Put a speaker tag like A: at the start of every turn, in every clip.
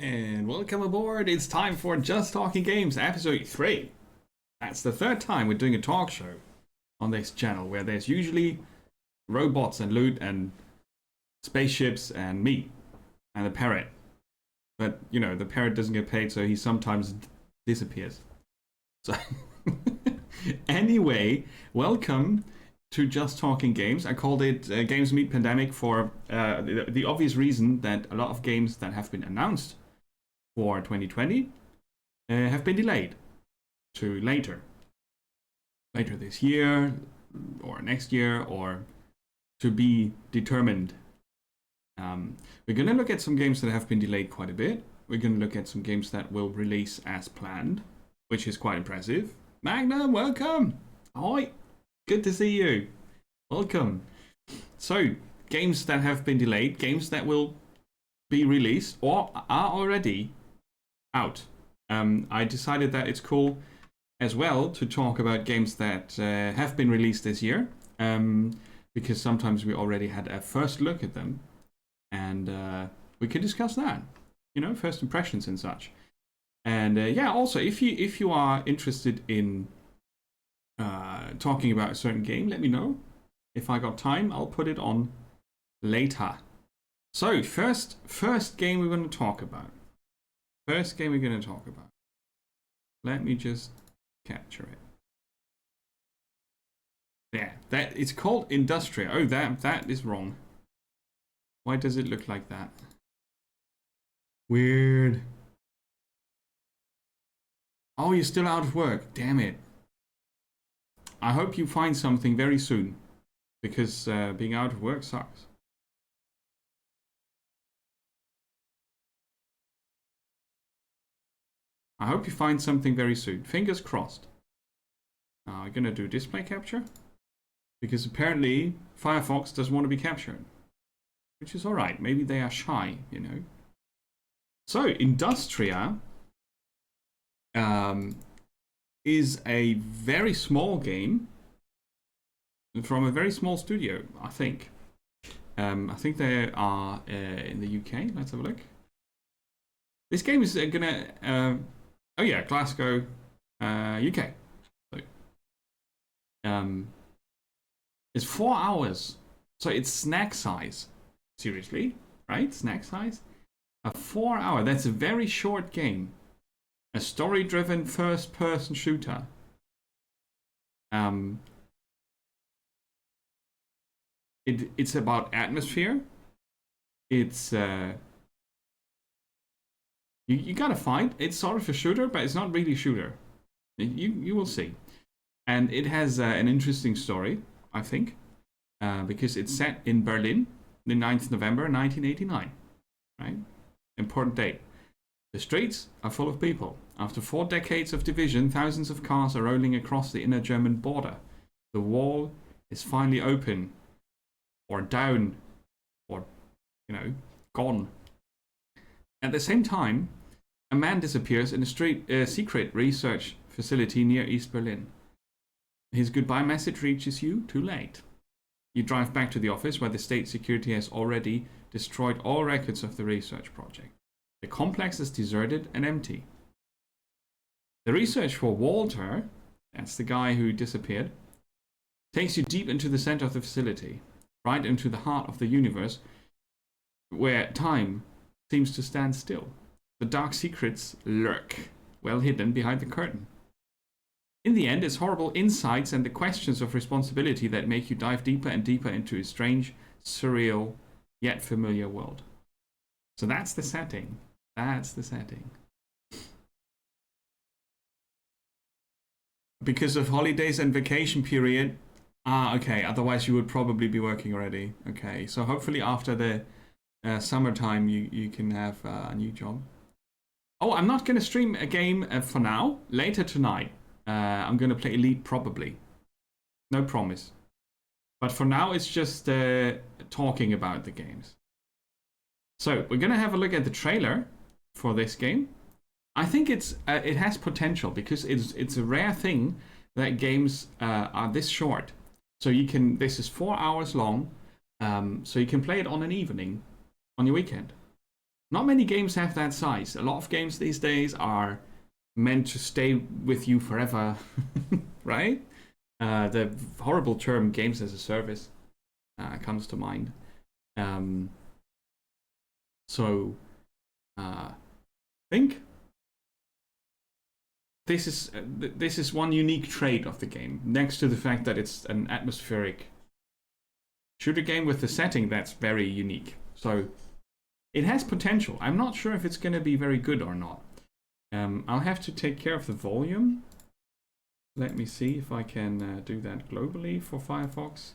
A: And welcome aboard. It's time for Just Talking Games, episode 3. That's the third time we're doing a talk show on this channel where there's usually robots and loot and spaceships and me and a parrot. But, you know, the parrot doesn't get paid, so he sometimes disappears. So, anyway, welcome to Just Talking Games. I called it Games Meet Pandemic for the obvious reason that a lot of games that have been announced for 2020 have been delayed to later this year or next year or to be determined. We're going to look at some games that have been delayed quite a bit. We're going to look at some games that will release as planned, which is quite impressive. Magnum, welcome! Hi, good to see you. Welcome. So, games that have been delayed, games that will be released or are already out. I decided that it's cool as well to talk about games that have been released this year, because sometimes we already had a first look at them, and we could discuss that, you know, first impressions and such. And yeah, also if you are interested in talking about a certain game, let me know. If I got time, I'll put it on later. So first game we're going to talk about. Let me just capture it. There. That it's called Industria. Oh, that is wrong. Why does it look like that? Weird. Oh, you're still out of work. Damn it. I hope you find something very soon, because being out of work sucks. I hope you find something very soon. Fingers crossed. Now I'm gonna do display capture, because apparently Firefox doesn't want to be captured, which is alright. Maybe they are shy, you know. So Industria is a very small game from a very small studio, I think. I think they are in the UK. Let's have a look. This game is gonna oh yeah, Glasgow, UK. So, it's 4 hours, so it's snack size. Seriously, right? Snack size. A 4 hour. That's a very short game. A story-driven first-person shooter. It's about atmosphere. It's you gotta fight. It's sort of a shooter, but it's not really a shooter. You will see. And it has an interesting story, I think, because it's set in Berlin, the 9th November 1989. Right? Important date. The streets are full of people. After 4 decades of division, thousands of cars are rolling across the inner German border. The wall is finally open, or down, or, you know, gone. At the same time, a man disappears in a secret research facility near East Berlin. His goodbye message reaches you too late. You drive back to the office where the state security has already destroyed all records of the research project. The complex is deserted and empty. The research for Walter, that's the guy who disappeared, takes you deep into the center of the facility, right into the heart of the universe, where time seems to stand still. The dark secrets lurk, well hidden behind the curtain. In the end, it's horrible insights and the questions of responsibility that make you dive deeper and deeper into a strange, surreal, yet familiar world. So that's the setting. That's the setting. Because of holidays and vacation period. Ah, okay. Otherwise, you would probably be working already. Okay. So hopefully after the summertime, you can have a new job. Oh, I'm not going to stream a game for now. Later tonight, I'm going to play Elite probably. No promise. But for now, it's just talking about the games. So we're going to have a look at the trailer for this game. I think it has potential because it's a rare thing that games are this short. So this is 4 hours long, so you can play it on an evening, on your weekend. Not many games have that size. A lot of games these days are meant to stay with you forever, right? The horrible term games as a service comes to mind. Um, so, I think this is one unique trait of the game, next to the fact that it's an atmospheric shooter game with a setting that's very unique. So it has potential. I'm not sure if it's going to be very good or not. I'll have to take care of the volume. Let me see if I can do that globally for Firefox.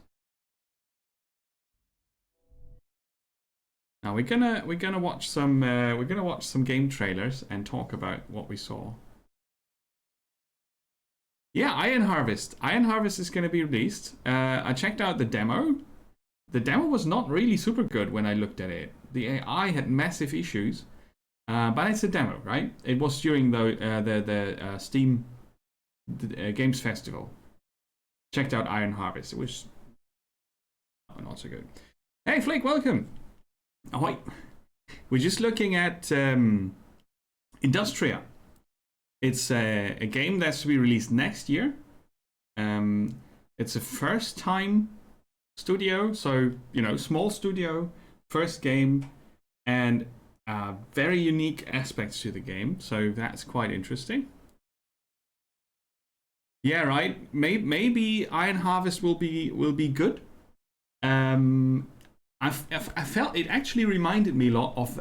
A: Now we're gonna watch some game trailers and talk about what we saw. Yeah, Iron Harvest. Iron Harvest is gonna be released. I checked out the demo. The demo was not really super good when I looked at it. The AI had massive issues, but it's a demo, right? It was during the Steam Games Festival. Checked out Iron Harvest. It was not so good. Hey, Flake, welcome. Ahoy. We're just looking at Industria. It's a game that's to be released next year. It's a first-time studio, so small studio, first game, and very unique aspects to the game. So that's quite interesting. Yeah, right. Maybe Iron Harvest will be good. I felt it actually reminded me a lot of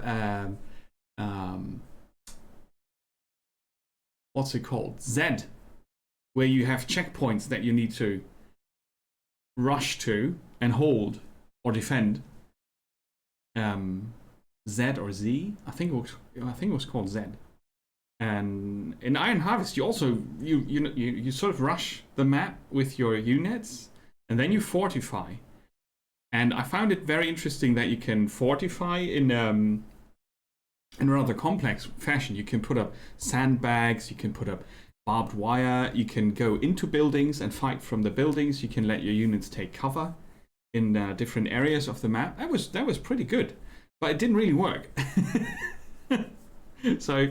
A: what's it called? Zed, where you have checkpoints that you need to rush to and hold or defend. Z or Z, I think it was called Zed. And in Iron Harvest, you also you sort of rush the map with your units, and then you fortify. And I found it very interesting that you can fortify in a rather complex fashion. You can put up sandbags, you can put up barbed wire, you can go into buildings and fight from the buildings. You can let your units take cover in different areas of the map. That was pretty good, but it didn't really work. So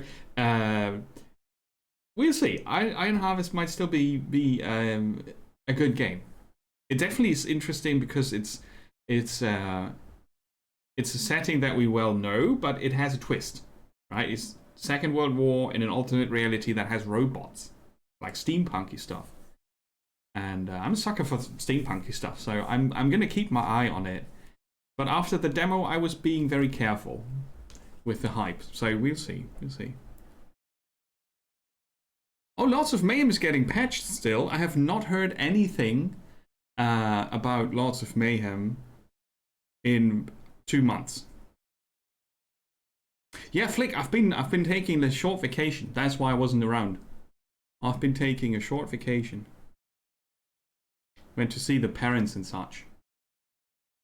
A: we'll see. Iron Harvest might still be a good game. It definitely is interesting because it's a setting that we well know, but it has a twist, right? It's Second World War in an alternate reality that has robots, like steampunky stuff. And I'm a sucker for steampunky stuff, so I'm gonna keep my eye on it. But after the demo, I was being very careful with the hype, so we'll see. We'll see. Oh, Lords of Mayhem is getting patched still. I have not heard anything about Lords of Mayhem in 2 months. Yeah, Flick, I've been taking a short vacation. That's why I wasn't around. I've been taking a short vacation. Went to see the parents and such.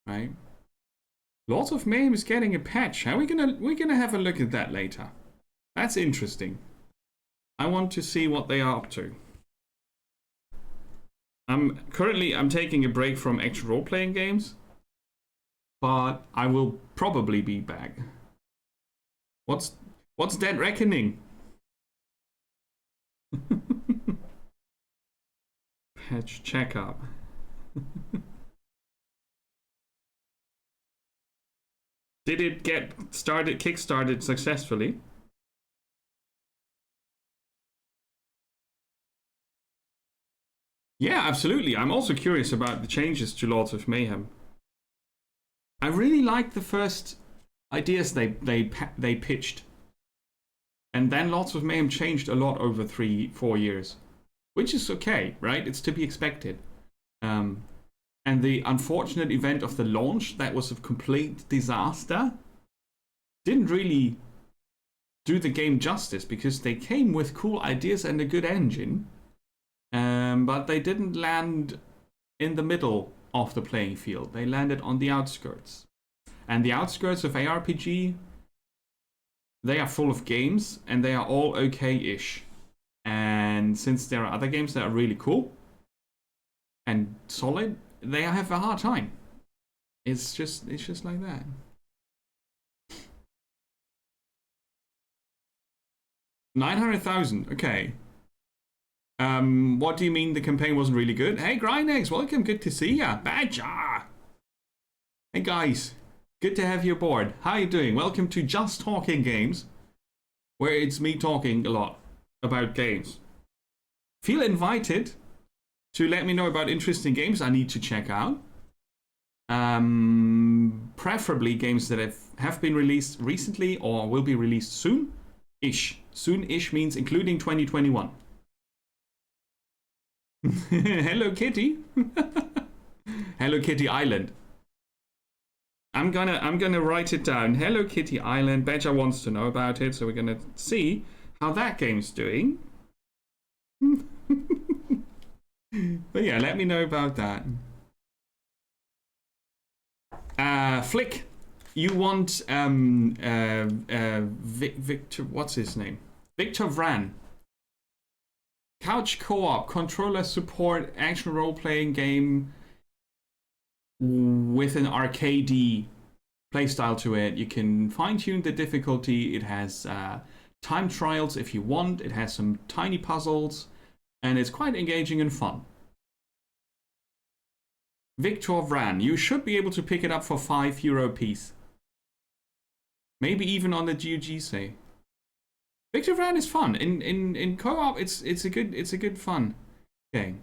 A: Right? Lords of Mayhem is getting a patch. We're gonna have a look at that later. That's interesting. I want to see what they are up to. I'm taking a break from actual role-playing games, but I will probably be back. What's Dead Reckoning? Patch checkup. Did it get kickstarted successfully? Yeah, absolutely. I'm also curious about the changes to Lords of Mayhem. I really liked the first ideas they pitched, and then Lords of Mayhem changed a lot over 3-4 years, which is okay, right? It's to be expected. And the unfortunate event of the launch that was a complete disaster didn't really do the game justice, because they came with cool ideas and a good engine, but they didn't land in the middle of the playing field. They landed on the outskirts. And the outskirts of ARPG, they are full of games, and they are all okay-ish. And since there are other games that are really cool and solid, they have a hard time. It's just like that. 900,000. Okay. What do you mean the campaign wasn't really good? Hey, Grynex, welcome. Good to see ya. Badger. Hey, guys. Good to have you aboard. How you doing? Welcome to Just Talking Games, where it's me talking a lot about games. Feel invited to let me know about interesting games I need to check out. Preferably games that have been released recently or will be released soon-ish. Soon-ish means including 2021. Hello Kitty. Hello Kitty Island. I'm gonna write it down. Hello Kitty Island. Badger wants to know about it, so we're gonna see how that game's doing. But yeah, let me know about that. Flick, you want Victor? What's his name? Victor Vran. Couch co-op, controller support, action role-playing game with an arcadey playstyle to it. You can fine-tune the difficulty. It has time trials if you want. It has some tiny puzzles, and it's quite engaging and fun. Victor Vran, you should be able to pick it up for €5 a piece. Maybe even on the GOG say. Victor Vran is fun. In co-op, it's a good fun game.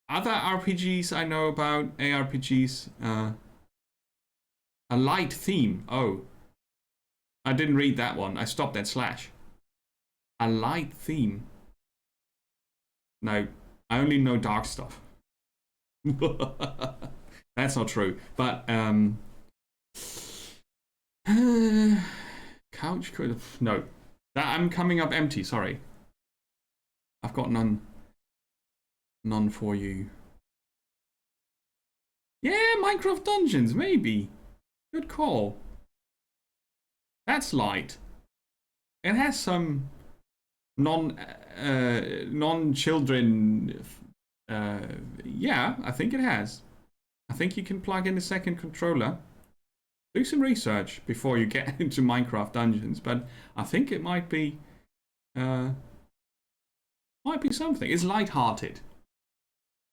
A: Other RPGs I know about, ARPGs, a light theme. Oh, I didn't read that one. I stopped at slash. A light theme. No, I only know dark stuff. That's not true. But couch could no. That I'm coming up empty. Sorry, I've got none for you. Yeah, Minecraft Dungeons, maybe. Good call. That's light. It has some non-children. Yeah, I think it has. I think you can plug in a second controller. Do some research before you get into Minecraft Dungeons, but I think it might be something. It's light-hearted.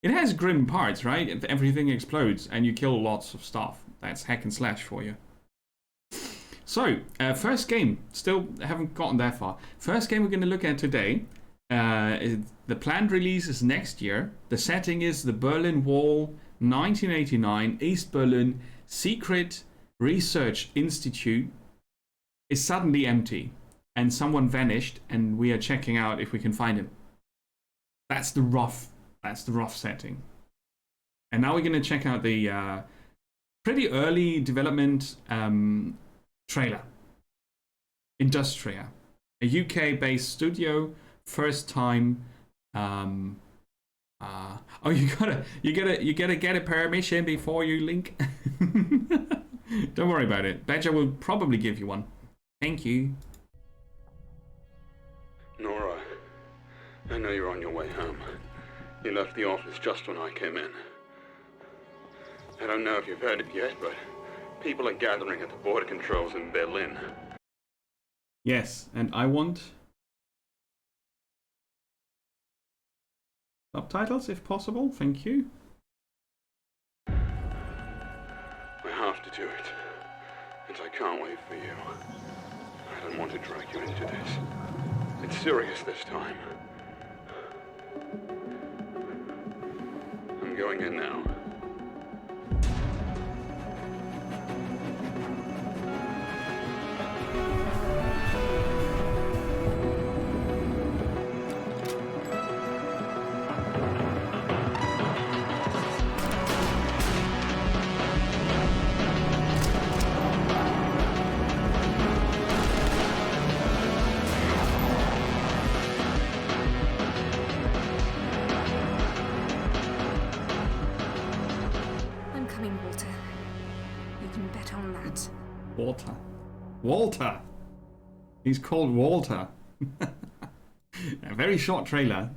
A: It has grim parts, right? Everything explodes and you kill lots of stuff. That's hack and slash for you. So, first game. Still haven't gotten that far. First game we're going to look at today. The planned release is next year. The setting is the Berlin Wall, 1989, East Berlin. Secret Research Institute is suddenly empty. And someone vanished and we are checking out if we can find him. That's the rough setting. And now we're going to check out the pretty early development trailer. Industria, a UK-based studio, first time. Oh, you gotta get a permission before you link. Don't worry about it. Badger will probably give you one. Thank you.
B: Nora, I know you're on your way home. You left the office just when I came in. I don't know if you've heard it yet, but people are gathering at the border controls in Berlin.
A: Yes, and I want subtitles if possible. Thank you.
B: I have to do it. And I can't wait for you. I don't want to drag you into this. It's serious this time. I'm going in now.
A: Walter. He's called Walter. A very short trailer.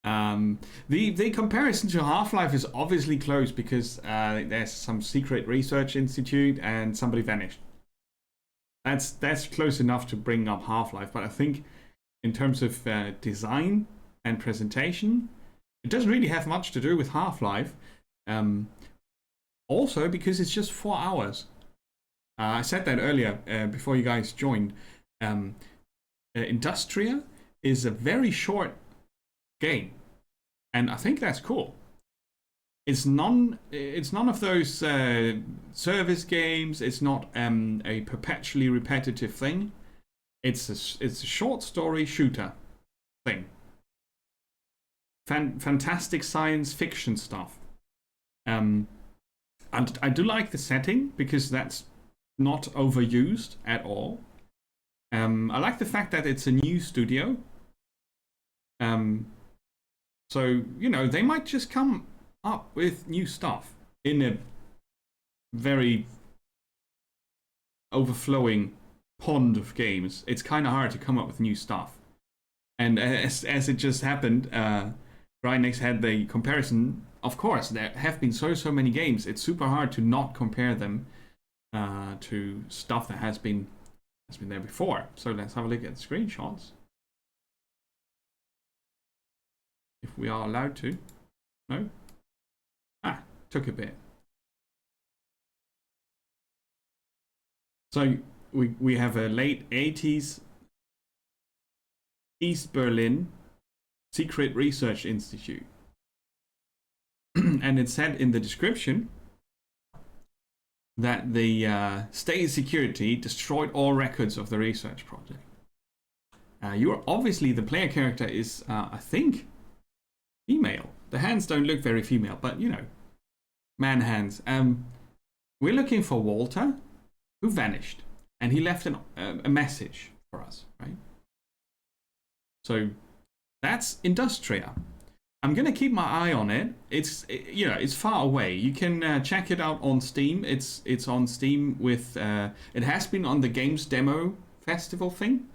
A: The comparison to Half-Life is obviously close because there's some secret research institute and somebody vanished. that's close enough to bring up Half-Life, but I think in terms of design and presentation, it doesn't really have much to do with Half-Life. Also, because it's just 4 hours. I said that earlier before you guys joined. Industria is a very short game, and I think that's cool. It's none of those service games. It's not a perpetually repetitive thing. It's a short story shooter thing. Fantastic science fiction stuff. And I do like the setting because that's not overused at all. I like the fact that it's a new studio. So, you know, they might just come up with new stuff in a very overflowing pond of games. It's kind of hard to come up with new stuff. And as it just happened, Grindnex had the comparison. Of course, there have been so many games. It's super hard to not compare them to stuff that has been there before. So let's have a look at the screenshots. If we are allowed to. No? Took a bit. So we have a late 80s East Berlin Secret Research Institute. And it said in the description that the state security destroyed all records of the research project. You're obviously, the player character is, I think, female. The hands don't look very female, but you know, man hands. We're looking for Walter, who vanished, and he left a message for us, right? So that's Industria. I'm gonna keep my eye on it. It's far away. You can check it out on Steam. It's on Steam with. It has been on the Games Demo Festival thing.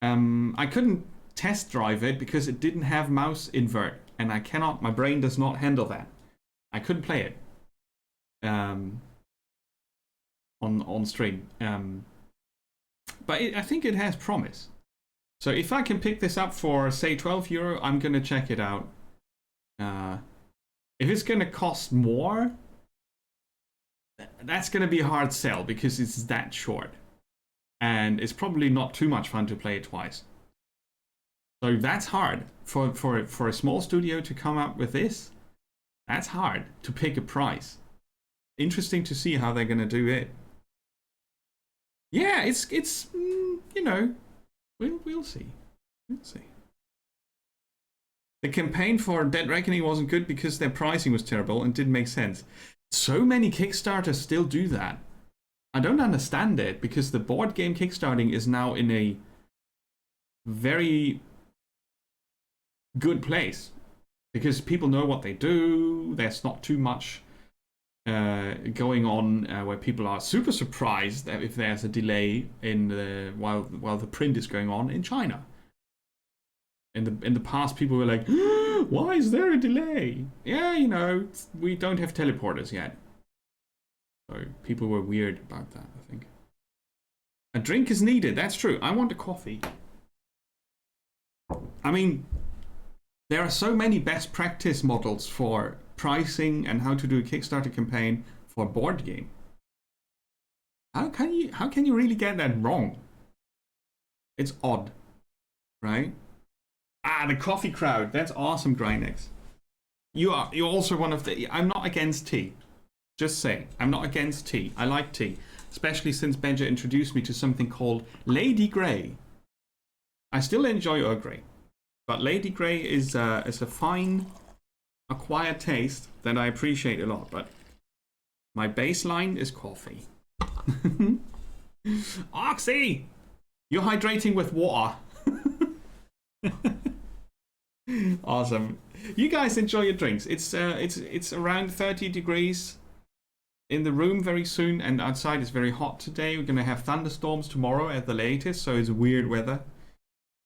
A: I couldn't test drive it because it didn't have mouse invert, and I cannot. My brain does not handle that. I couldn't play it. On stream. But I think it has promise. So if I can pick this up for say €12, I'm gonna check it out. If it's gonna cost more, that's gonna be a hard sell because it's that short, and it's probably not too much fun to play it twice. So that's hard for a small studio to come up with this. That's hard to pick a price. Interesting to see how they're gonna do it. Yeah, it's you know, we'll see. We'll see. The campaign for Dead Reckoning wasn't good because their pricing was terrible and didn't make sense. So many Kickstarters still do that. I don't understand it because the board game kickstarting is now in a very good place because people know what they do. There's not too much going on where people are super surprised that if there's a delay in while the print is going on in China. In the past, people were like, "Why is there a delay?" Yeah, you know, we don't have teleporters yet, so people were weird about that. I think a drink is needed. That's true. I want a coffee. I mean, there are so many best practice models for pricing and how to do a Kickstarter campaign for a board game. How can you really get that wrong? It's odd, right? The coffee crowd. That's awesome, Grindnex. You're also one of the. I'm not against tea. Just saying, I'm not against tea. I like tea, especially since Benja introduced me to something called Lady Grey. I still enjoy Earl Grey, but Lady Grey is a fine, acquired taste that I appreciate a lot. But my baseline is coffee. Oxy, you're hydrating with water. Awesome. You guys enjoy your drinks. It's around 30 degrees in the room very soon, and outside is very hot today. We're gonna have thunderstorms tomorrow at the latest, so it's weird weather.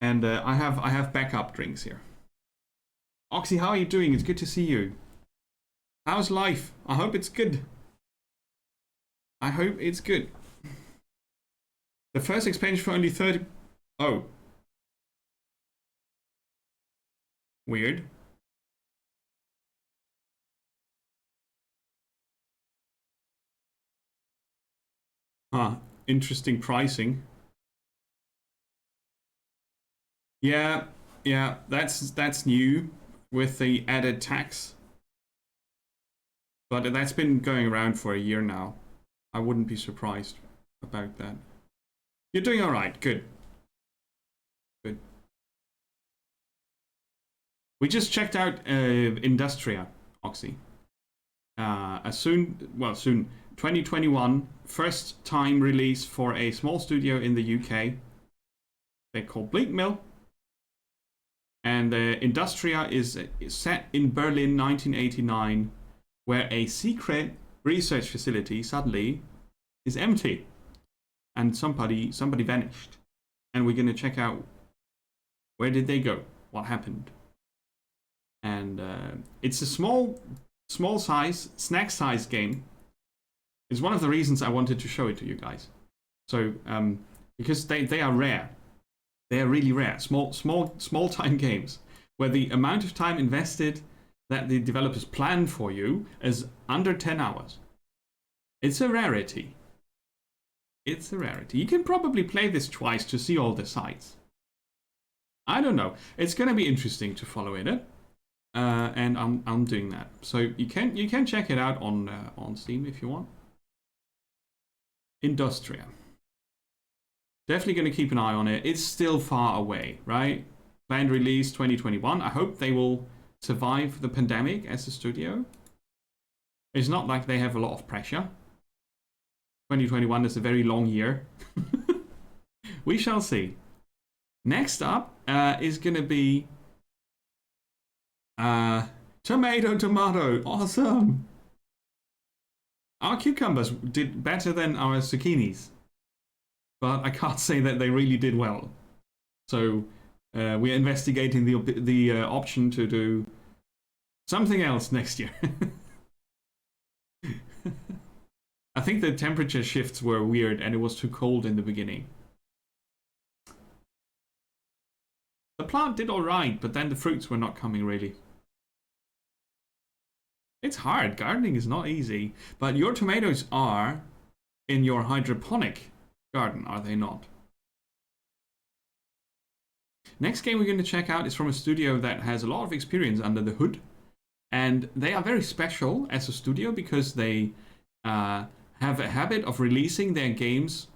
A: And I have backup drinks here. Oxy, how are you doing? It's good to see you. How's life? I hope it's good. I hope it's good. The first expansion for only 30... Oh. Weird. Huh. Interesting pricing. Yeah, yeah, that's new with the added tax. But that's been going around for a year now. I wouldn't be surprised about that. You're doing all right. Good. Good. We just checked out Industria, Oxy. Soon, 2021, first time release for a small studio in the UK. They're called Bleak Mill. And Industria is set in Berlin, 1989, where a secret research facility suddenly is empty. And somebody vanished. And we're going to check out where did they go? What happened? And it's a small size, snack size game. It's one of the reasons I wanted to show it to you guys. So, because they are rare. They are really rare. Small time games where the amount of time invested that the developers plan for you is under 10 hours. It's a rarity. It's a rarity. You can probably play this twice to see all the sides. I don't know. It's going to be interesting to follow it. And I'm doing that. So you can check it out on Steam if you want. Industria. Definitely going to keep an eye on it. It's still far away, right? Planned release 2021. I hope they will survive the pandemic as a studio. It's not like they have a lot of pressure. 2021 is a very long year. We shall see. Next up is going to be tomato. Awesome. Our cucumbers did better than our zucchinis. But I can't say that they really did well. So we're investigating the option to do something else next year. I think the temperature shifts were weird and it was too cold in the beginning. The plant did all right, but then the fruits were not coming really. It's hard. Gardening is not easy. But your tomatoes are in your hydroponic garden, are they not? Next game we're going to check out is from a studio that has a lot of experience under the hood. And they are very special as a studio because they have a habit of releasing their games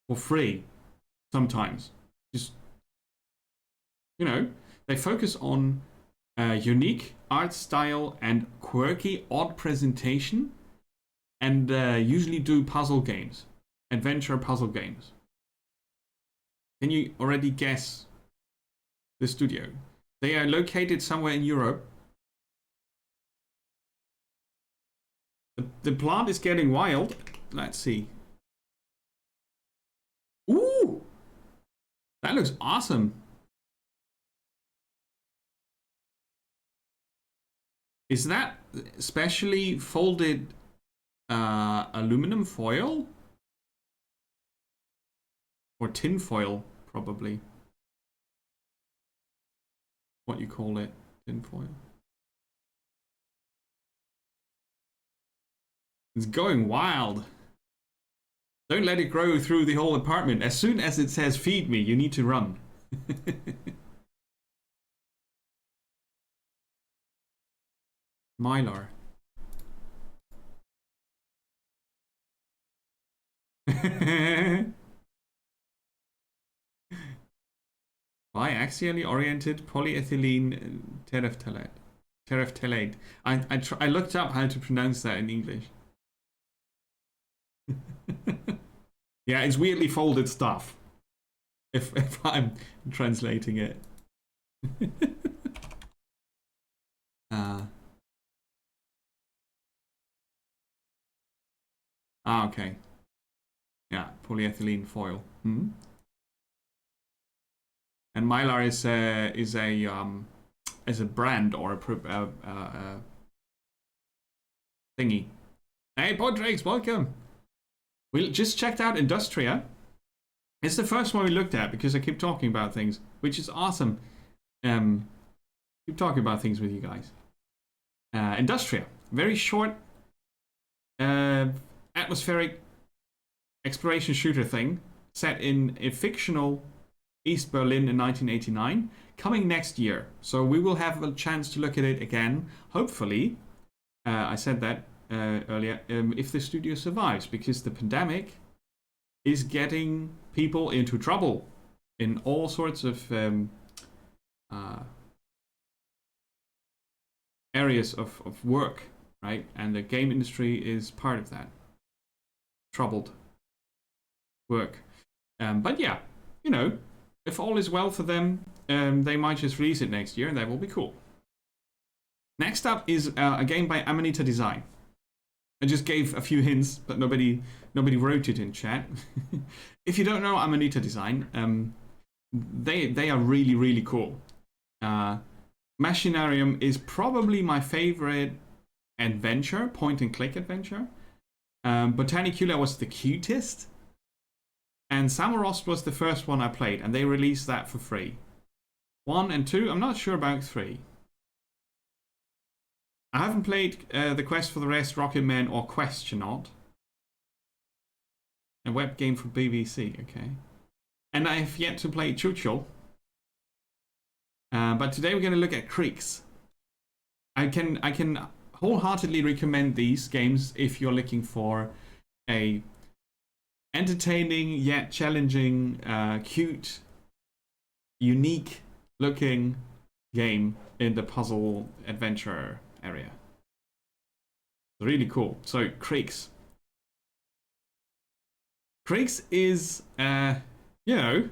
A: for free sometimes. Just, you know, they focus on unique art style and quirky, odd presentation, and usually do puzzle games, adventure puzzle games. Can you already guess the studio? They are located somewhere in Europe. The plant is getting wild. Let's see. Ooh! That looks awesome. Is that specially folded aluminum foil? Or tin foil, probably. What you call it, tin foil. It's going wild. Don't let it grow through the whole apartment. As soon as it says feed me, you need to run. Mylar. Biaxially oriented polyethylene terephthalate. Terephthalate. I looked up how to pronounce that in English. Yeah, it's weirdly folded stuff. If I'm translating it. Okay. Yeah, polyethylene foil. Hmm? And Mylar is a brand or a thingy. Hey, Podrex, welcome. We just checked out Industria. It's the first one we looked at because I keep talking about things, which is awesome. Keep talking about things with you guys. Industria, very short, atmospheric exploration shooter thing set in a fictional East Berlin in 1989, coming next year. So we will have a chance to look at it again, hopefully. I said that earlier, if the studio survives, because the pandemic is getting people into trouble in all sorts of areas of work, right? And the game industry is part of that. Troubled work. But yeah, you know, if all is well for them, they might just release it next year and that will be cool. Next up is a game by Amanita Design. I just gave a few hints, but nobody wrote it in chat. If you don't know Amanita Design, they are really, really cool. Machinarium is probably my favorite adventure, point and click adventure. Botanicula was the cutest. And Samorost was the first one I played, and they released that for free. 1 and 2, I'm not sure about 3. I haven't played The Quest for the Rest, Rocket Man, or Questionnaut. A web game for BBC, okay. And I have yet to play Chuchel. But today we're going to look at Creaks. I can wholeheartedly recommend these games if you're looking for a entertaining yet challenging, cute, unique looking game in the puzzle adventure area. Really cool. So Creaks. Creaks is, you know,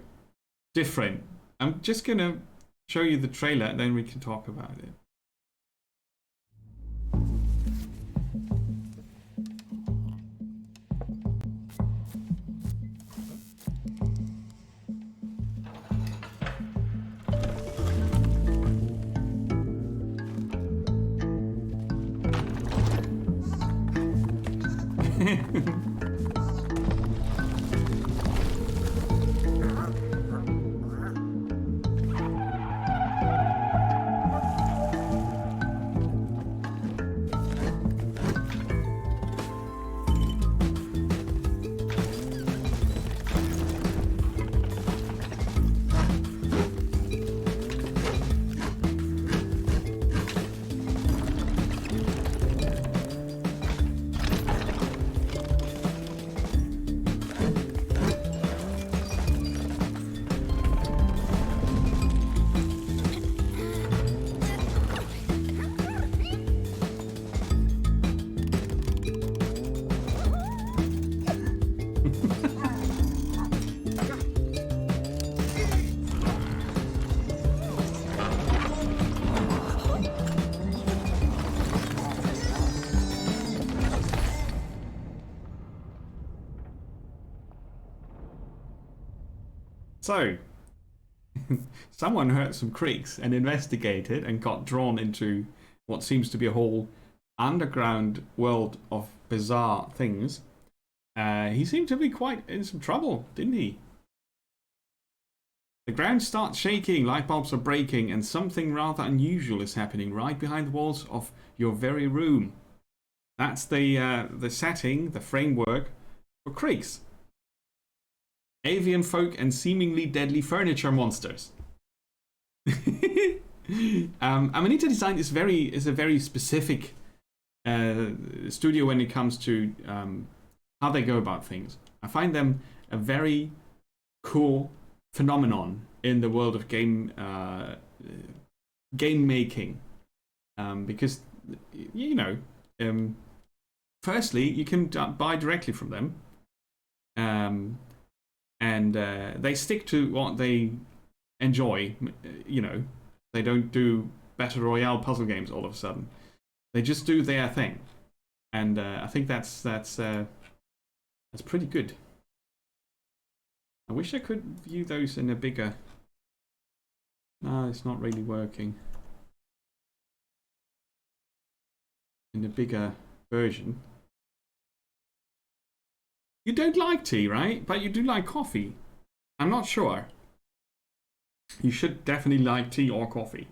A: different. I'm just gonna show you the trailer and then we can talk about it. So, someone heard some creaks and investigated and got drawn into what seems to be a whole underground world of bizarre things. He seemed to be quite in some trouble, didn't he? The ground starts shaking, light bulbs are breaking, and something rather unusual is happening right behind the walls of your very room. That's the setting, the framework for Creaks. Avian folk and seemingly deadly furniture monsters. Amanita Design is a very specific studio when it comes to how they go about things. I find them a very cool phenomenon in the world of game making, because you know, firstly you can buy directly from them. And they stick to what they enjoy. You know, they don't do battle royale puzzle games all of a sudden. They just do their thing, and I think that's pretty good. I wish I could view those in a bigger. No, it's not really working. In a bigger version. You don't like tea, right? But you do like coffee. I'm not sure. You should definitely like tea or coffee.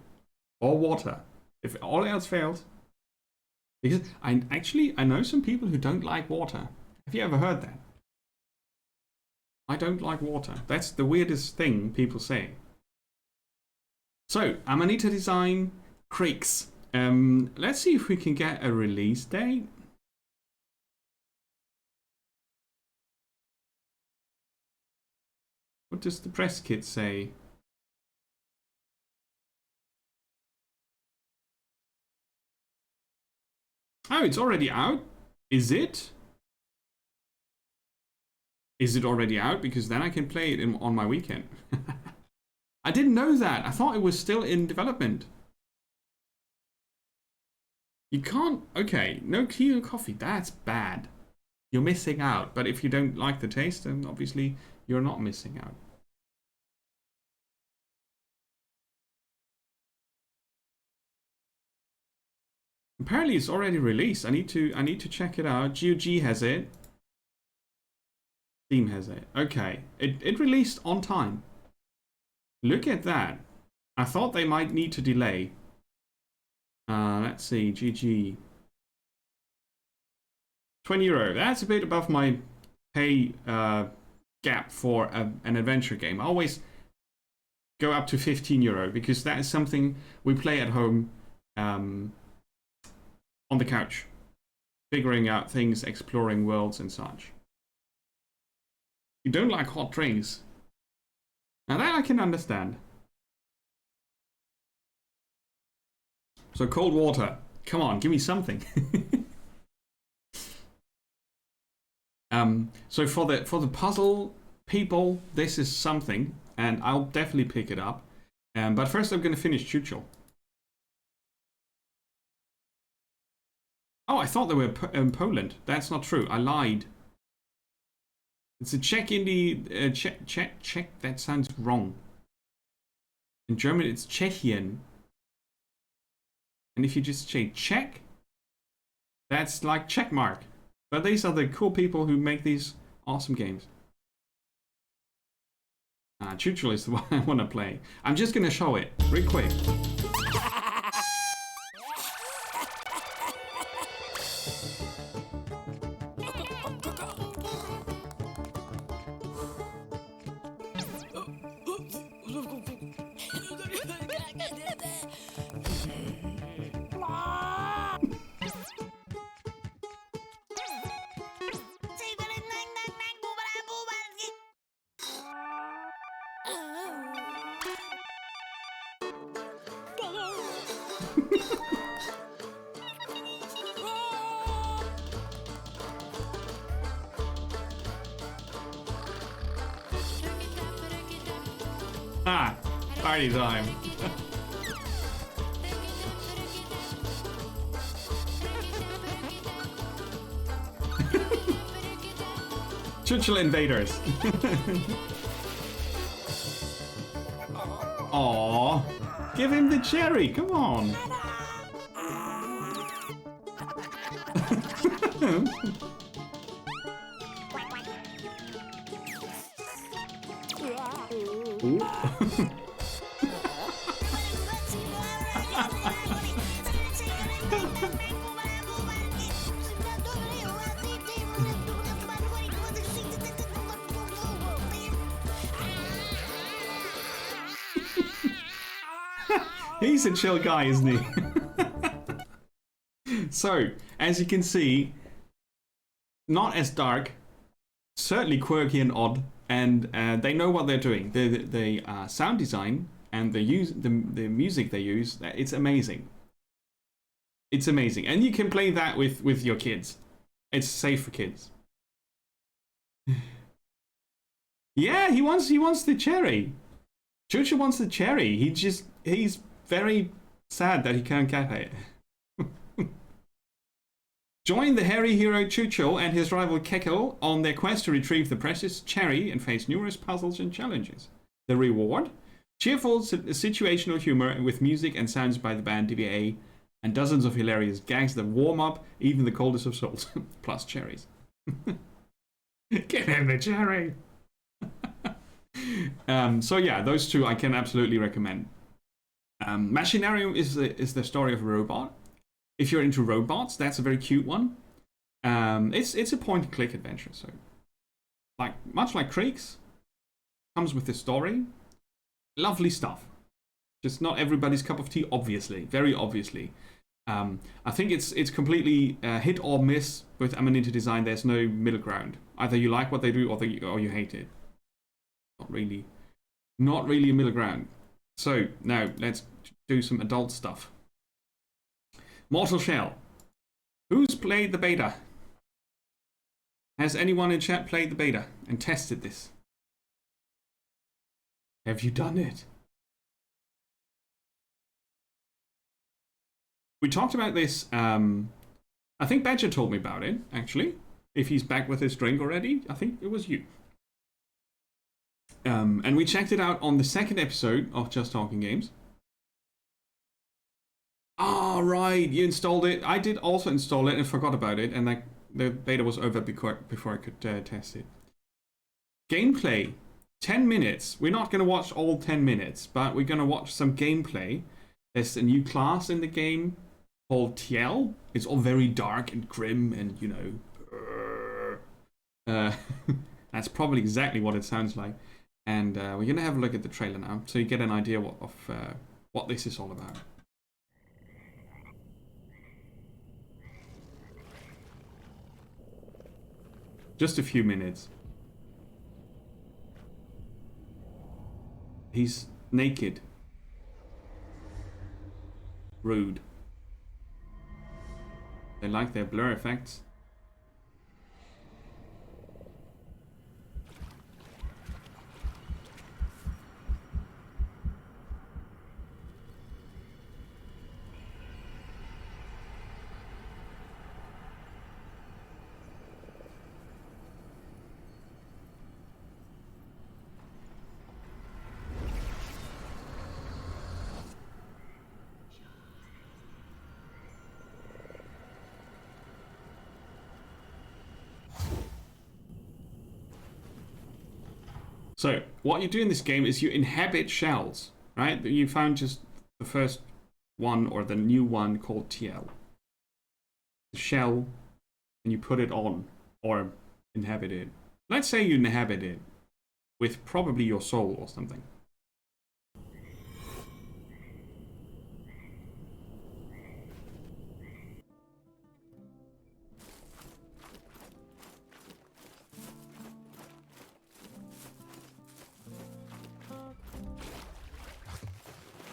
A: Or water. If all else fails. Because I know some people who don't like water. Have you ever heard that? I don't like water. That's the weirdest thing people say. So, Amanita Design Creeks. Let's see if we can get a release date. What does the press kit say? Oh, it's already out? Is it? Is it already out? Because then I can play it on my weekend. I didn't know that. I thought it was still in development. You can't... Okay, no tea or coffee. That's bad. You're missing out. But if you don't like the taste, then obviously you're not missing out. Apparently it's already released. I need to check it out. GOG has it. Steam has it. Okay. It released on time. Look at that. I thought they might need to delay. Let's see. GG. €20. That's a bit above my pay gap for an adventure game. I always go up to €15 because that is something we play at home on the couch. Figuring out things, exploring worlds and such. You don't like hot drinks. Now that I can understand. So cold water. Come on, give me something. So for the puzzle people, this is something, and I'll definitely pick it up. But first I'm going to finish Chuchel. Oh, I thought they were in Poland. That's not true. I lied. It's a Czech indie... Czech. That sounds wrong. In German, it's Tschechian. And if you just say Czech, that's like check mark. But these are the cool people who make these awesome games. Chuchel is the one I want to play. I'm just going to show it real quick. Party time. Chuchel invaders. Aww. Give him the cherry, come on. He's a chill guy, isn't he? So, as you can see, not as dark, certainly quirky and odd, and they know what they're doing. The sound design and the music they use, it's amazing. It's amazing, and you can play that with your kids. It's safe for kids. Yeah, he wants the cherry. Chuchel wants the cherry. He's very sad that he can't get it. Join the hairy hero Chuchel and his rival Kekel on their quest to retrieve the precious cherry and face numerous puzzles and challenges. The reward? Cheerful situational humor with music and sounds by the band DVA and dozens of hilarious gags that warm up even the coldest of souls. Plus cherries. Give him the cherry! So yeah, those two I can absolutely recommend. Machinarium is the story of a robot. If you're into robots, that's a very cute one. It's a point and click adventure, so like much like Creeks, comes with the story. Lovely stuff. Just not everybody's cup of tea, obviously, very obviously. I think it's completely hit or miss with Amanita Design. There's no middle ground. Either you like what they do or you hate it. Not really a middle ground. So now let's do some adult stuff. Mortal Shell. Who's played the beta? Has anyone in chat played the beta and tested this? Have you done it? We talked about this. I think Badger told me about it, actually. If he's back with his drink already, I think it was you. And we checked it out on the second episode of Just Talking Games. Ah, right, you installed it. I did also install it and forgot about it, and the beta was over before I could test it. Gameplay, 10 minutes. We're not going to watch all 10 minutes, but we're going to watch some gameplay. There's a new class in the game called Tiel. It's all very dark and grim and, you know, that's probably exactly what it sounds like. And we're going to have a look at the trailer now, so you get an idea of what this is all about. Just a few minutes. He's naked. Rude. They like their blur effects. So, what you do in this game is you inhabit shells, right? You found just the first one, or the new one, called TL. The shell, and you put it on, or inhabit it. Let's say you inhabit it with probably your soul or something.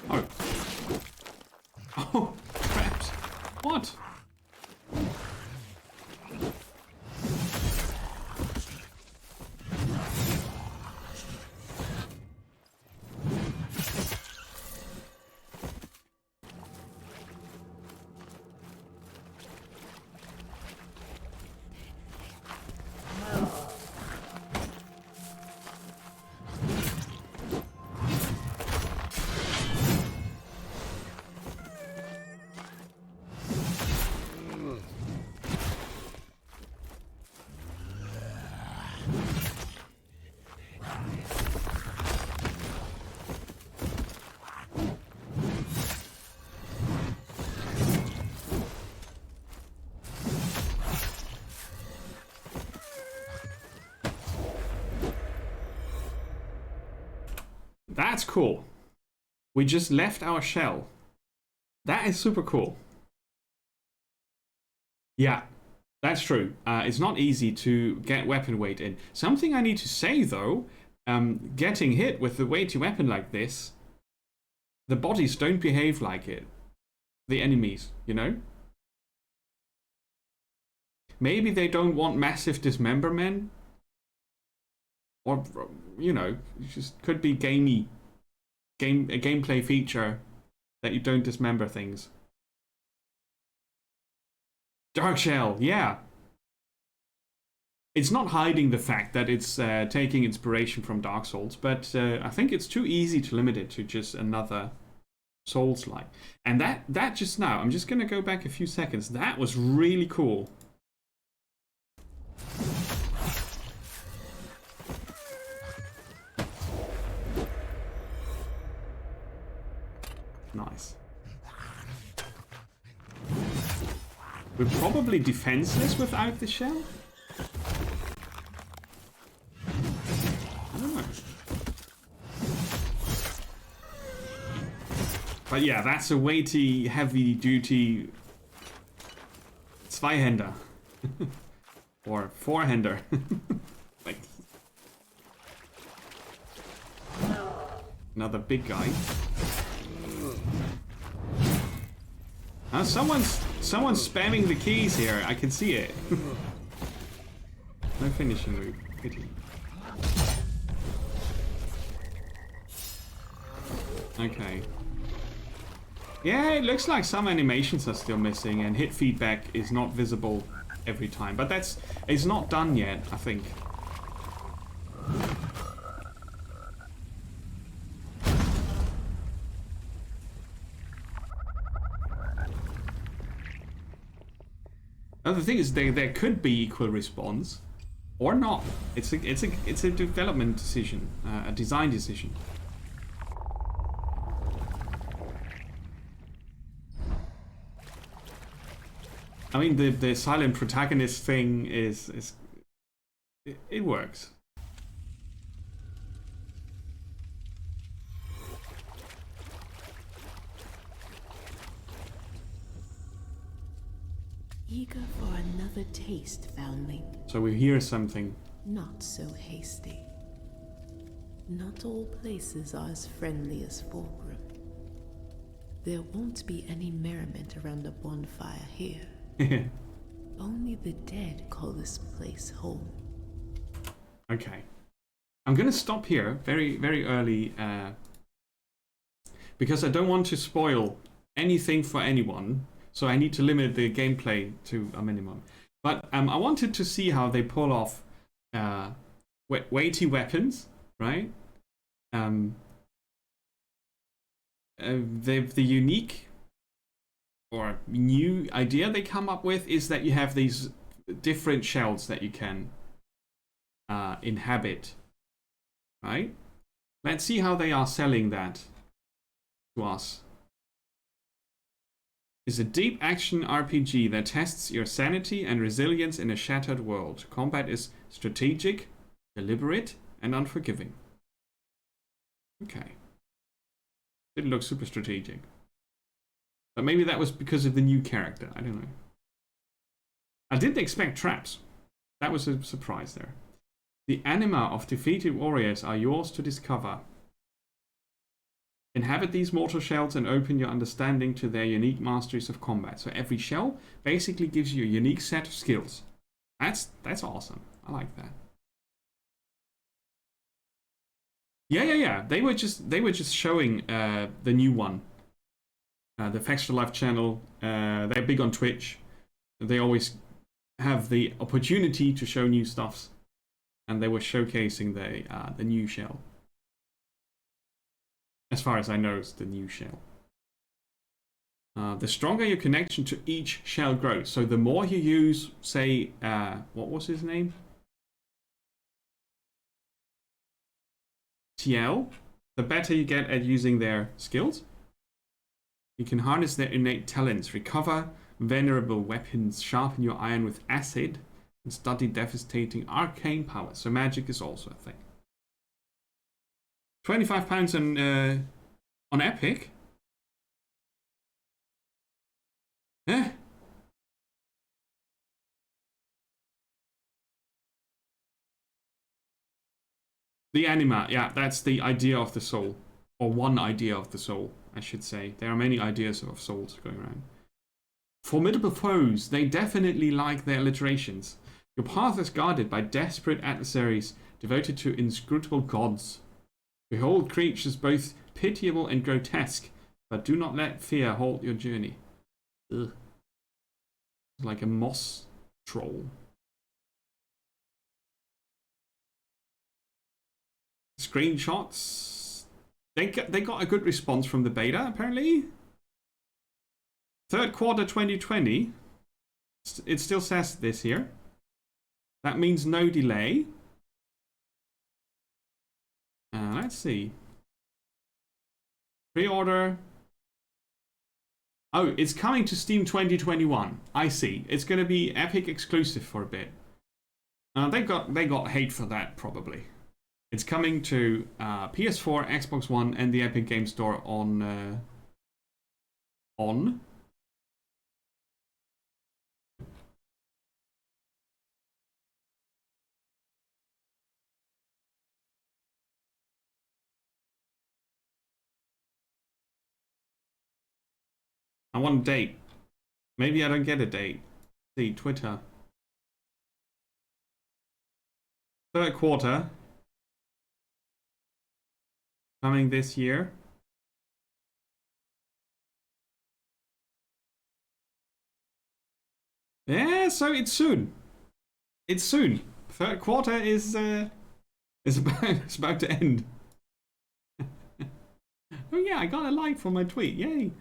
A: Oh. Oh, traps. What? That's cool. We just left our shell. That is super cool. Yeah, that's true. It's not easy to get weapon weight in. Something I need to say though, getting hit with the weighty weapon like this, the bodies don't behave like it. The enemies, you know? Maybe they don't want massive dismemberment. Or, you know, it just could be a gameplay feature that you don't dismember things. Dark Shell, yeah. It's not hiding the fact that it's taking inspiration from Dark Souls, but I think it's too easy to limit it to just another Souls-like. And that just now, I'm just going to go back a few seconds. That was really cool.
C: Nice. We're probably defenseless without the shell. I don't know. But yeah, that's a weighty, heavy-duty Zweihänder. Or Four-hander. Like another big guy. Someone's spamming the keys here. I can see it. No finishing move. Pity. Okay. Yeah, it looks like some animations are still missing, and hit feedback is not visible every time. But it's not done yet, I think. The thing is, there could be equal response, or not. It's a development decision, a design decision. I mean, the silent protagonist thing it works.
D: Eager for another taste, foundling.
C: So we hear something.
D: Not so hasty. Not all places are as friendly as Fulgrim. There won't be any merriment around a bonfire here. Only the dead call this place home.
C: Okay. I'm gonna stop here very, very early because I don't want to spoil anything for anyone. So I need to limit the gameplay to a minimum. But I wanted to see how they pull off weighty weapons, right? The unique or new idea they come up with is that you have these different shells that you can inhabit, right? Let's see how they are selling that to us. It's a deep action RPG that tests your sanity and resilience in a shattered world. Combat is strategic, deliberate, and unforgiving. Okay. Didn't look super strategic. But maybe that was because of the new character. I don't know. I didn't expect traps. That was a surprise there. The anima of defeated warriors are yours to discover. Inhabit these mortal shells and open your understanding to their unique masteries of combat. So every shell basically gives you a unique set of skills. That's awesome. I like that. Yeah. They were just showing the new one. The Factual Life channel. They're big on Twitch. They always have the opportunity to show new stuffs, and they were showcasing the new shell. As far as I know, it's the new shell. The stronger your connection to each shell grows. So the more you use, say, what was his name? TL, the better you get at using their skills. You can harness their innate talents, recover venerable weapons, sharpen your iron with acid, and study devastating arcane powers. So magic is also a thing. £25 on Epic. Eh? The anima, yeah, that's the idea of the soul. Or one idea of the soul, I should say. There are many ideas of souls going around. Formidable foes, they definitely like their alliterations. Your path is guarded by desperate adversaries devoted to inscrutable gods. Behold creatures both pitiable and grotesque, but do not let fear halt your journey. Ugh. Like a moss troll. Screenshots. They got a good response from the beta, apparently. Third quarter 2020. It still says this here. That means no delay. Let's see. Pre-order Oh, it's coming to Steam 2021. I see. It's going to be Epic exclusive for a bit. They got hate for that, probably. It's coming to PS4, Xbox One, and the Epic Game Store on I want a date. Maybe I don't get a date. See, Twitter. Third quarter. Coming this year. Yeah, so it's soon. It's soon. Third quarter is about to end. Oh yeah, I got a like for my tweet. Yay.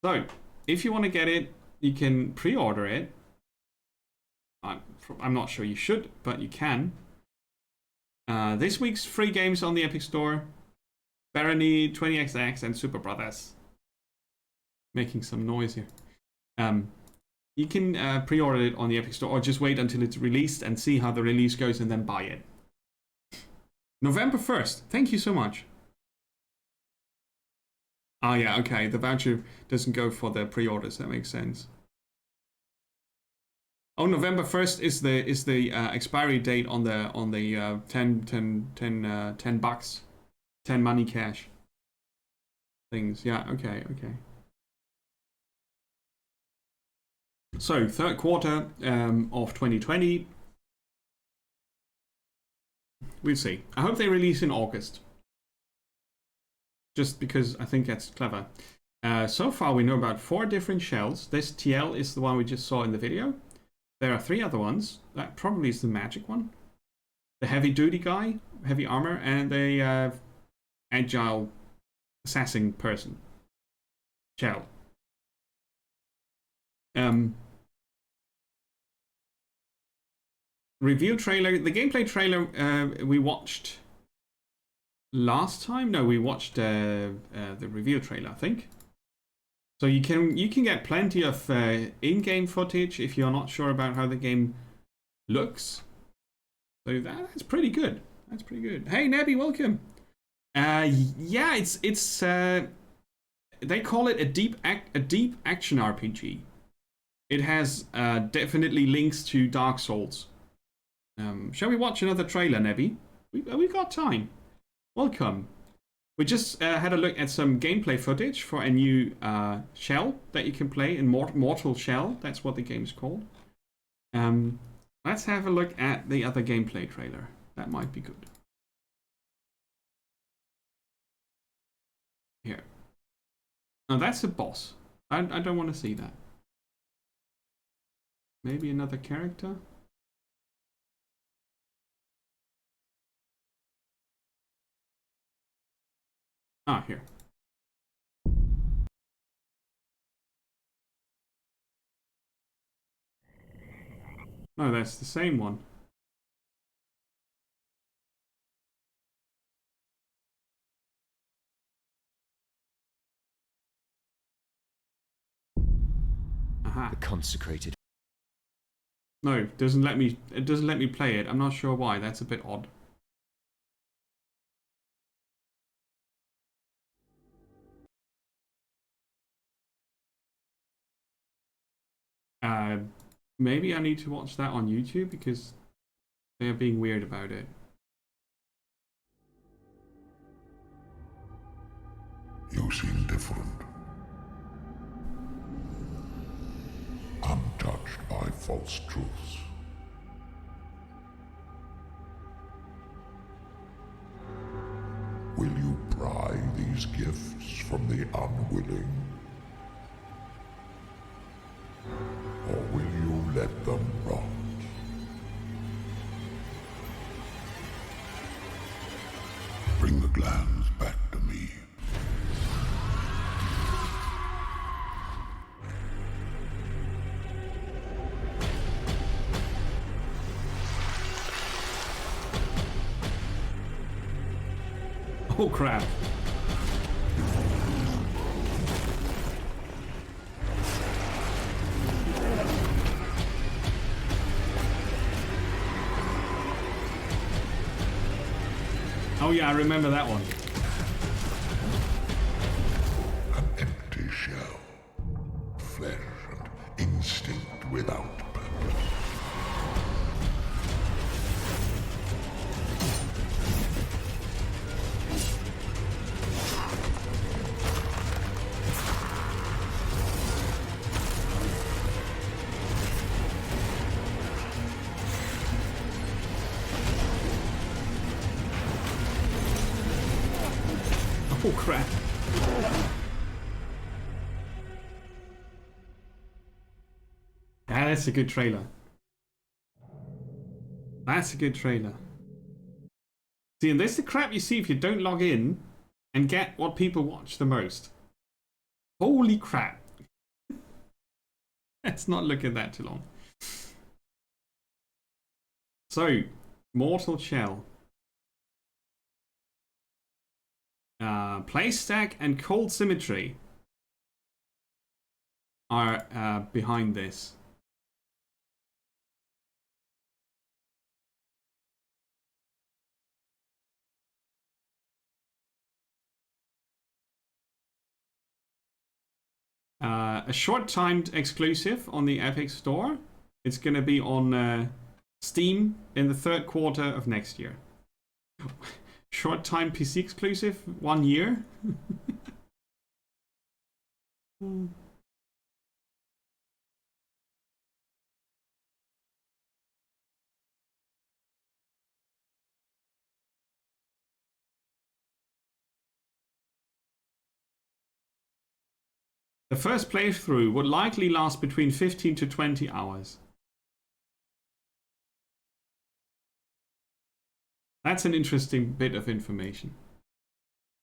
C: So, if you want to get it, you can pre-order it. I'm not sure you should, but you can. This week's free games on the Epic Store: Barony, 20XX, and Super Brothers. Making some noise here. You can pre-order it on the Epic Store, or just wait until it's released and see how the release goes, and then buy it. November 1st. Thank you so much. Oh yeah, okay. The voucher doesn't go for the pre-orders. That makes sense. Oh, November 1st is the expiry date on the 10 bucks, 10 money cash things. Yeah, okay. So third quarter of 2020. We'll see. I hope they release in August. Just because I think that's clever. So far we know about 4 different shells. This TL is the one we just saw in the video. There are 3 other ones. That probably is the magic one. The heavy duty guy, heavy armor, and the agile assassin person. Shell. Review trailer. The gameplay trailer we watched last time. No, we watched the review trailer, I think. So you can get plenty of in-game footage if you're not sure about how the game looks. So that's pretty good. That's pretty good. Hey Nebby, welcome. Yeah, it's they call it a deep action RPG. It has definitely links to Dark Souls. Shall we watch another trailer, Nebby? We've got time. Welcome. We just had a look at some gameplay footage for a new shell that you can play in Mortal Shell. That's what the game's called. Let's have a look at the other gameplay trailer. That might be good. Here. Now that's a boss. I don't want to see that. Maybe another character? Ah, here. No, that's the same one. Aha.
E: The consecrated.
C: No, it doesn't let me play it. I'm not sure why. That's a bit odd. Maybe I need to watch that on YouTube because they're being weird about it.
F: You seem different. Untouched by false truths. Will you pry these gifts from the unwilling? Or will you let them rot? Bring the glands back to me.
C: Oh crap. Oh yeah, I remember that one.
F: An empty shell. Flesh and instinct without purpose.
C: Oh crap. Yeah, that's a good trailer. That's a good trailer. See, and this is the crap you see if you don't log in and get what people watch the most. Holy crap. Let's not look at that too long. So, Mortal Shell. Playstack and Cold Symmetry are behind this. A short-timed exclusive on the Epic Store. It's going to be on Steam in the third quarter of next year. Short-time PC exclusive, 1 year. The first playthrough would likely last between 15 to 20 hours. That's an interesting bit of information.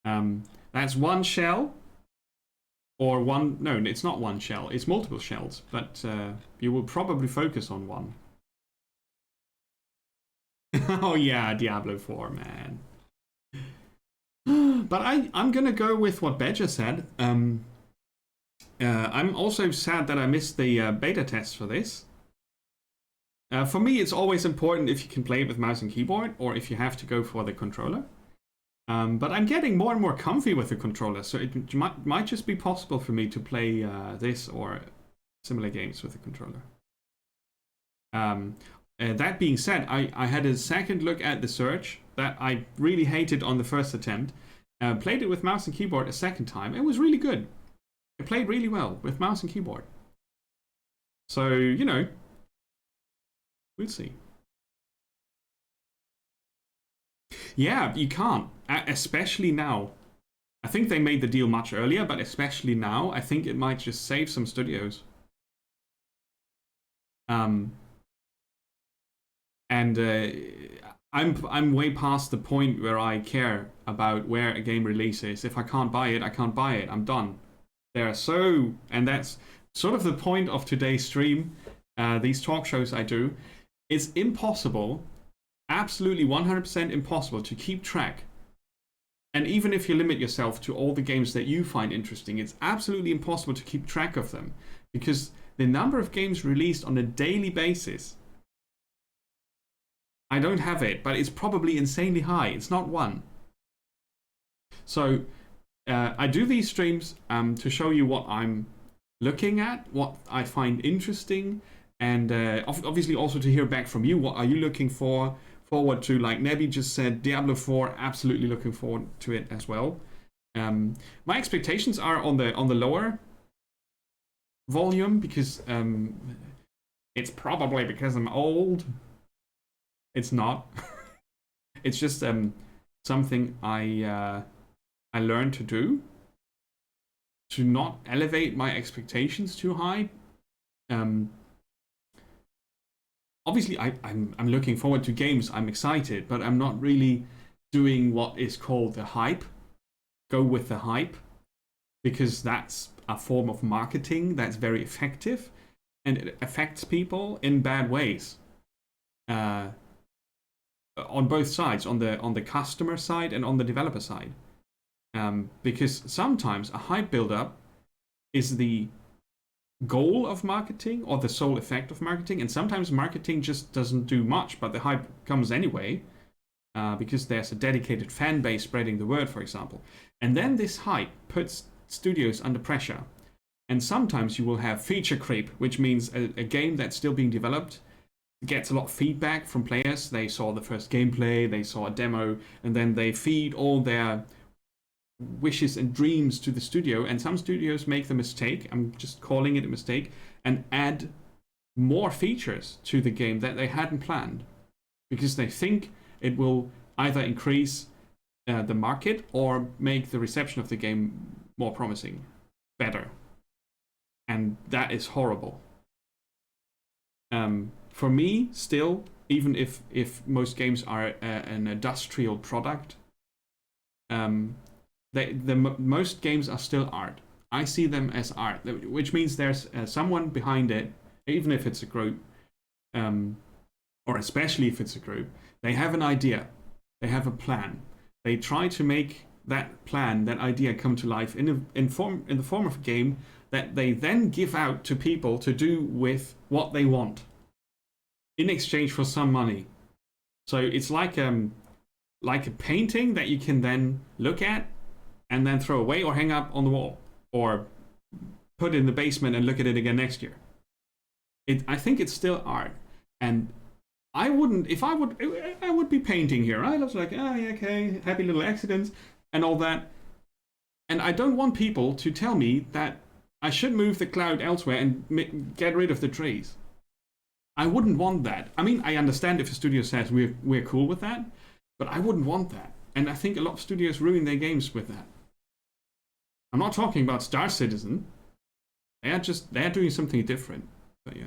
C: That's one shell, or one, no, it's not one shell, it's multiple shells, but you will probably focus on one. Oh yeah, Diablo 4, man. But I'm gonna go with what Badger said. I'm also sad that I missed the beta test for this. For me, it's always important if you can play it with mouse and keyboard, or if you have to go for the controller. But I'm getting more and more comfy with the controller, so it might just be possible for me to play this or similar games with the controller. That being said, I had a second look at the Surge that I really hated on the first attempt. Played it with mouse and keyboard a second time. It was really good. It played really well with mouse and keyboard. So, you know, we'll see. Yeah, you can't, especially now. I think they made the deal much earlier, but especially now, I think it might just save some studios. I'm way past the point where I care about where a game releases. If I can't buy it, I can't buy it. I'm done. And that's sort of the point of today's stream, these talk shows I do. It's impossible, absolutely 100% impossible to keep track. And even if you limit yourself to all the games that you find interesting, it's absolutely impossible to keep track of them. Because the number of games released on a daily basis, I don't have it, but it's probably insanely high. It's not one. So, I do these streams to show you what I'm looking at, what I find interesting, and obviously also to hear back from you. What are you looking forward to? Like Nebby just said, Diablo 4, absolutely looking forward to it as well. My expectations are on the lower volume because it's probably because I'm old. It's not. It's just something I learned to do, to not elevate my expectations too high. Obviously, I'm looking forward to games. I'm excited, but I'm not really doing what is called the hype. Go with the hype, because that's a form of marketing that's very effective, and it affects people in bad ways. On both sides, on the customer side and on the developer side. Because sometimes a hype build-up is the goal of marketing or the sole effect of marketing, and sometimes marketing just doesn't do much, but the hype comes anyway. because there's a dedicated fan base spreading the word, for example. And then this hype puts studios under pressure. And sometimes you will have feature creep, which means a game that's still being developed gets a lot of feedback from players. They saw the first gameplay, they saw a demo, and then they feed all their wishes and dreams to the studio. And some studios make the mistake, I'm just calling it a mistake, and add more features to the game that they hadn't planned because they think it will either increase the market or make the reception of the game more promising, better. And that is horrible. For me, still, even if most games are an industrial product, most games are still art. I see them as art, which means there's someone behind it, even if it's a group, or especially if it's a group. They have an idea, they have a plan. They try to make that plan, that idea, come to life in the form of a game that they then give out to people to do with what they want in exchange for some money. So it's like a painting that you can then look at and then throw away or hang up on the wall or put in the basement and look at it again next year. I think it's still art, and I wouldn't, if I would be painting here. I was like, oh yeah, okay, happy little accidents and all that. And I don't want people to tell me that I should move the cloud elsewhere and get rid of the trees. I wouldn't want that. I mean, I understand if a studio says we're cool with that, but I wouldn't want that. And I think a lot of studios ruin their games with that. I'm not talking about Star Citizen. They're doing something different. But yeah.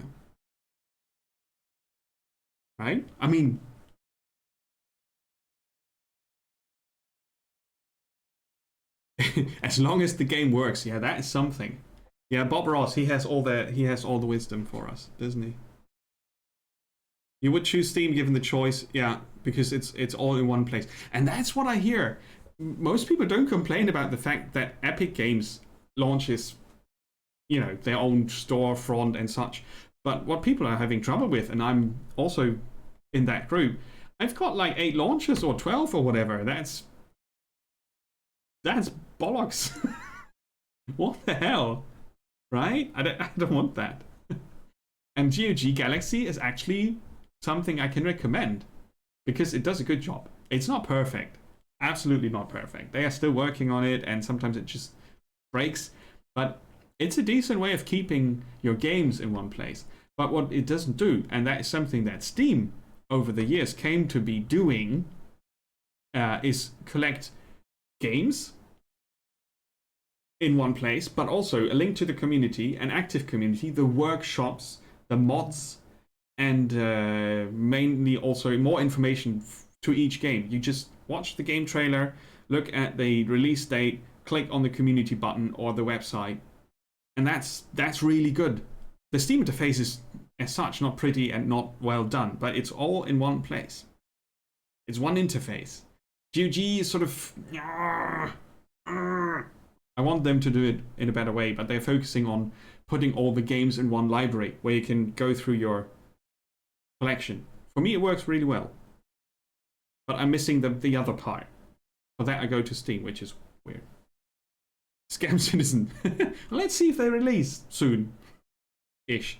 C: Right? I mean, as long as the game works, yeah, that is something. Yeah, Bob Ross, he has all the wisdom for us, doesn't he? You would choose Steam given the choice, yeah, because it's all in one place. And that's what I hear. Most people don't complain about the fact that Epic Games launches, their own storefront and such. But what people are having trouble with, and I'm also in that group, I've got like 8 launches or 12 or whatever. That's bollocks. What the hell? Right? I don't want that. And GOG Galaxy is actually something I can recommend because it does a good job. It's not perfect. Absolutely not perfect. They are still working on it, and sometimes it just breaks. But it's a decent way of keeping your games in one place. But what it doesn't do, and that is something that Steam over the years came to be doing, is collect games in one place, but also a link to the community, an active community, the workshops, the mods, and mainly also more information to each game. You just watch the game trailer, look at the release date, click on the community button or the website, and that's really good. The Steam interface is, as such, not pretty and not well done, but it's all in one place. It's one interface. GOG is sort of... I want them to do it in a better way, but they're focusing on putting all the games in one library where you can go through your collection. For me, it works really well. But I'm missing the other part. For that, I go to Steam, which is weird. Scam Citizen. Let's see if they release soon. Ish.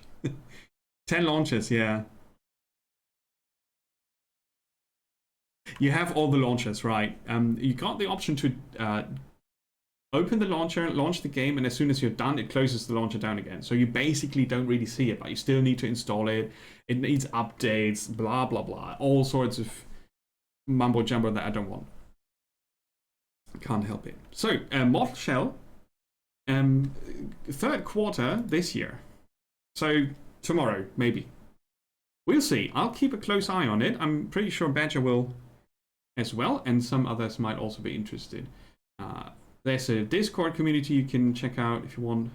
C: 10 launches, yeah. You have all the launchers, right? You got the option to open the launcher, launch the game, and as soon as you're done, it closes the launcher down again. So you basically don't really see it, but you still need to install it. It needs updates, blah, blah, blah. All sorts of mumbo jumbo that I don't want. Can't help it. So, Mortal Shell, 3rd quarter this year. So, tomorrow, maybe. We'll see. I'll keep a close eye on it. I'm pretty sure Badger will as well, and some others might also be interested. There's a Discord community you can check out if you want.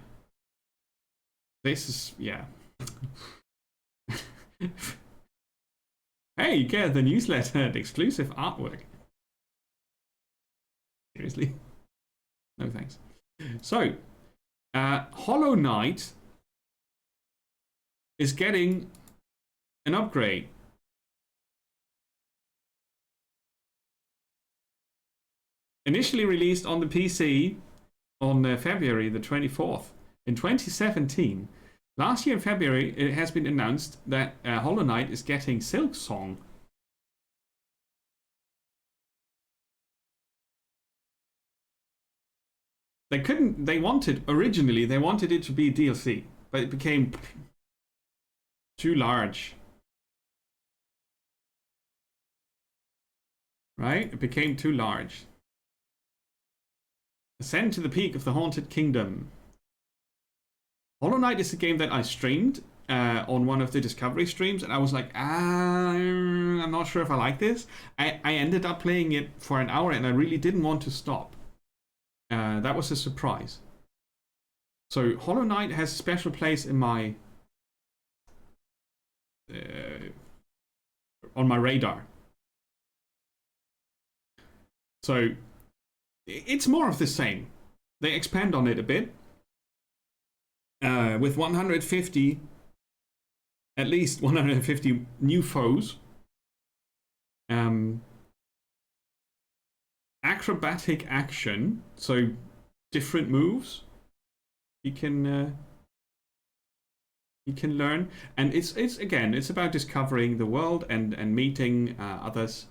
C: This is, yeah. Hey, you get the newsletter and exclusive artwork. Seriously? No thanks. So, Hollow Knight is getting an upgrade. Initially released on the PC on February the 24th in 2017. Last year in February, it has been announced that Hollow Knight is getting Silksong. Originally they wanted it to be DLC, but it became too large. Right? It became too large. Ascend to the peak of the Haunted Kingdom. Hollow Knight is a game that I streamed on one of the Discovery streams, and I was like, I'm not sure if I like this. I ended up playing it for an hour, and I really didn't want to stop. That was a surprise. So Hollow Knight has a special place in my on my radar. So it's more of the same. They expand on it a bit. With 150, at least 150 new foes. Acrobatic action, so different moves you can learn, and it's about discovering the world and meeting others,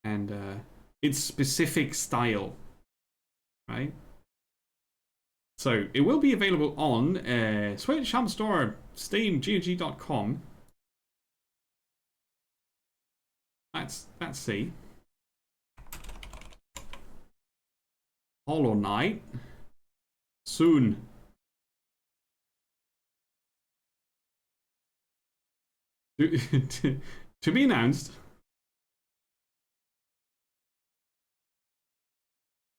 C: and its specific style, right? So it will be available on Switch, Hub Store, Steam, GOG.com. Let's see. Hollow Knight. Soon. To be announced.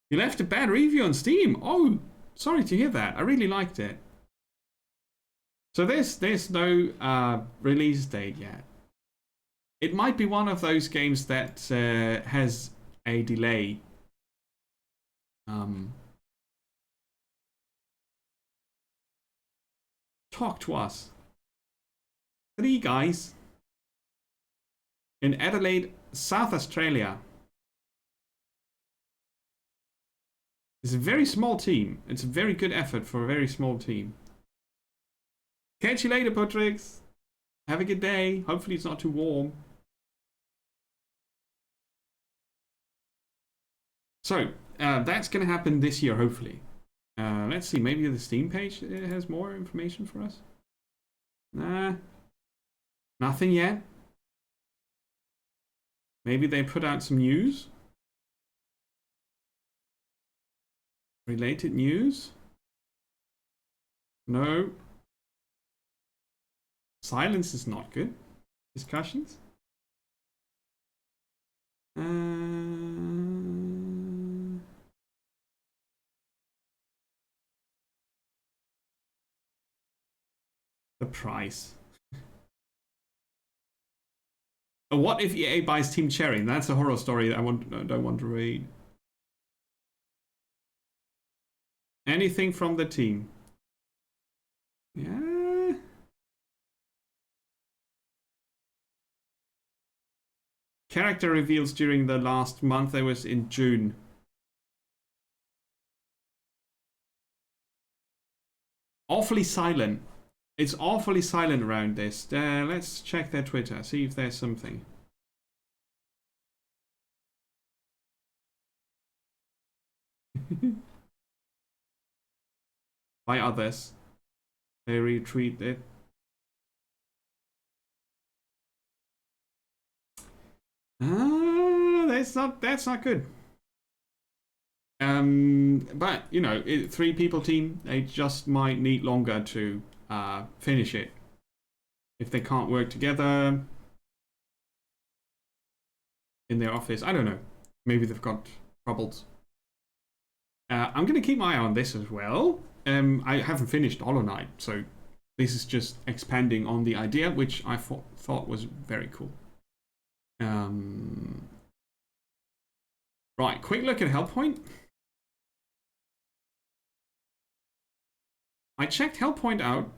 C: You left a bad review on Steam. Oh, sorry to hear that. I really liked it. So there's no release date yet. It might be one of those games that has a delay. Talk to us. 3 guys in Adelaide, South Australia. It's a very small team. It's a very good effort for a very small team. Catch you later, Putrix. Have a good day. Hopefully it's not too warm. So, that's going to happen this year, hopefully. Let's see, maybe the Steam page has more information for us? Nah. Nothing yet. Maybe they put out some news. Related news? No. Silence is not good. Discussions? The price. What if EA buys Team Cherry? That's a horror story that I don't want to read. Anything from the team? Yeah. Character reveals during the last month. That was in June. Awfully silent. It's awfully silent around this. Let's check their Twitter, see if there's something. By others. They retweet it. That's not good. But you know, 3-people team, they just might need longer to finish it. If they can't work together in their office, I don't know. Maybe they've got troubles. I'm gonna keep my eye on this as well. I haven't finished Hollow Knight, so this is just expanding on the idea, which I thought was very cool. Right, quick look at Hellpoint. I checked Hellpoint out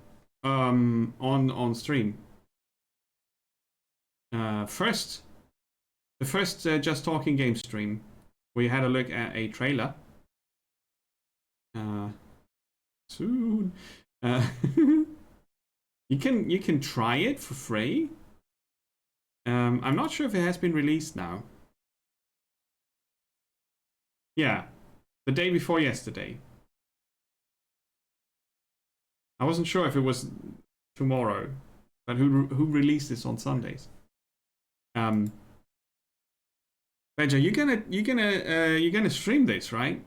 C: on stream. The first Just Talking Game stream. we had a look at a trailer. Soon. You can try it for free. I'm not sure if it has been released now. Yeah, the day before yesterday. I wasn't sure if it was tomorrow, but who released this on Sundays? Badger, you're gonna stream this, right?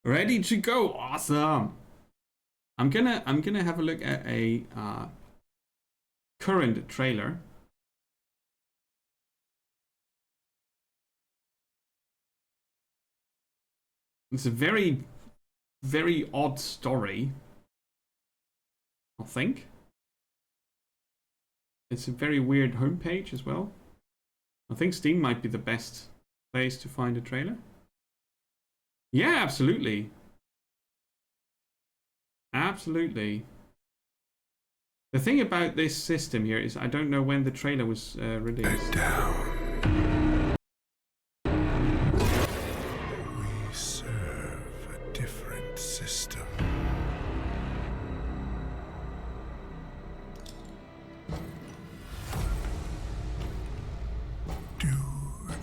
C: Ready to go, awesome. I'm gonna have a look at a current trailer. It's a very, very odd story, I think. It's a very weird homepage as well. I think Steam might be the best place to find a trailer. Yeah, absolutely. Absolutely. The thing about this system here is I don't know when the trailer was released.
F: Down. We serve a different system. Do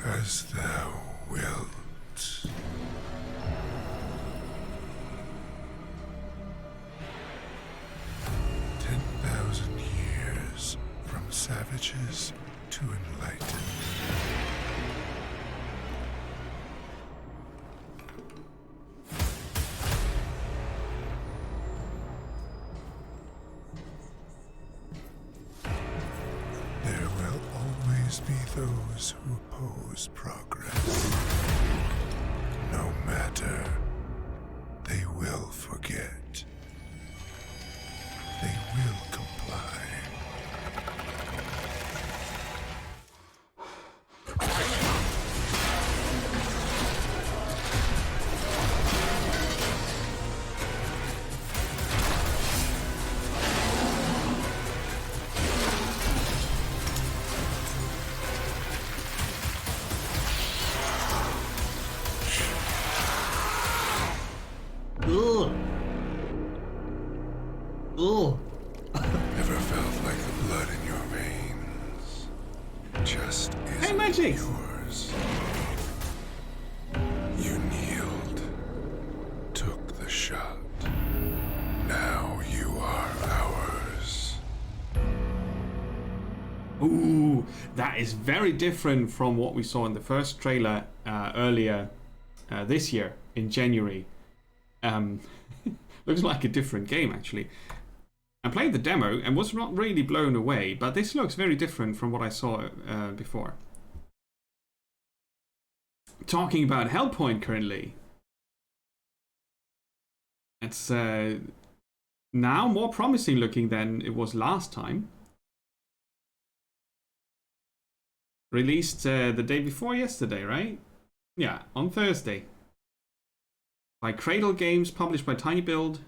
F: as thou wilt. 10,000 years from savages to enlightened. There will always be those who oppose progress. No matter, they will forget. They will comply. Never felt like the blood in your veins. Just
C: Hey,
F: isn't
C: Magic!
F: yours. You kneeled, took the shot. Now you are ours.
C: Ooh, that is very different from what we saw in the first trailer earlier this year in January. Looks like a different game, actually. I played the demo and was not really blown away, but this looks very different from what I saw before. Talking about Hellpoint currently. It's now more promising looking than it was last time. Released the day before yesterday, right? Yeah, on Thursday. By Cradle Games, published by Tiny Build.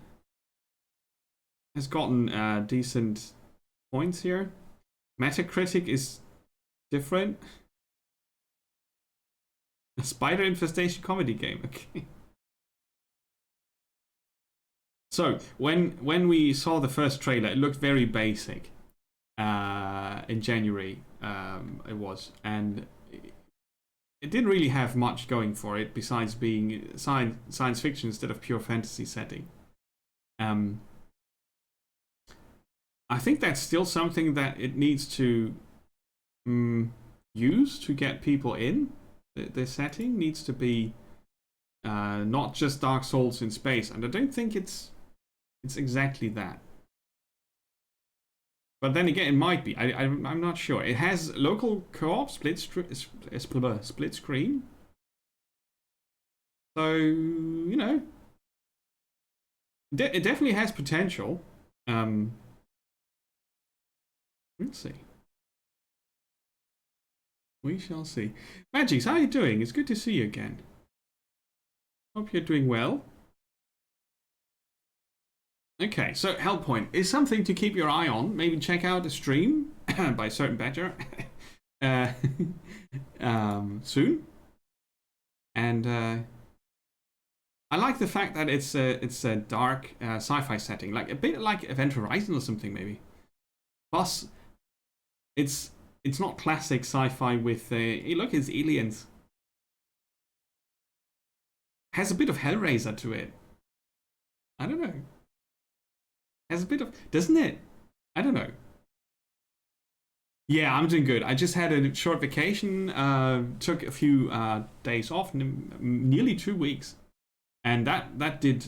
C: Has gotten decent points here. Metacritic is different. A spider infestation comedy game. Okay. So when we saw the first trailer, it looked very basic. In January, it was, and it didn't really have much going for it besides being science fiction instead of pure fantasy setting. I think that's still something that it needs to use to get people in. The setting needs to be not just Dark Souls in space, and I don't think it's exactly that. But then again, it might be. I'm not sure. It has local co-op, split screen. So, you know, it definitely has potential. Let's see. We shall see. Magix, how are you doing? It's good to see you again. Hope you're doing well. Okay, so Hellpoint is something to keep your eye on. Maybe check out a stream by Certain Badger. uh, soon. And I like the fact that it's a dark sci-fi setting, like a bit like Event Horizon or something maybe. Plus, it's not classic sci-fi with hey, look, it's aliens. Has a bit of Hellraiser to it. I don't know. Has a bit of, doesn't it? I don't know. Yeah, I'm doing good. I just had a short vacation. Took a few days off, nearly 2 weeks, and that did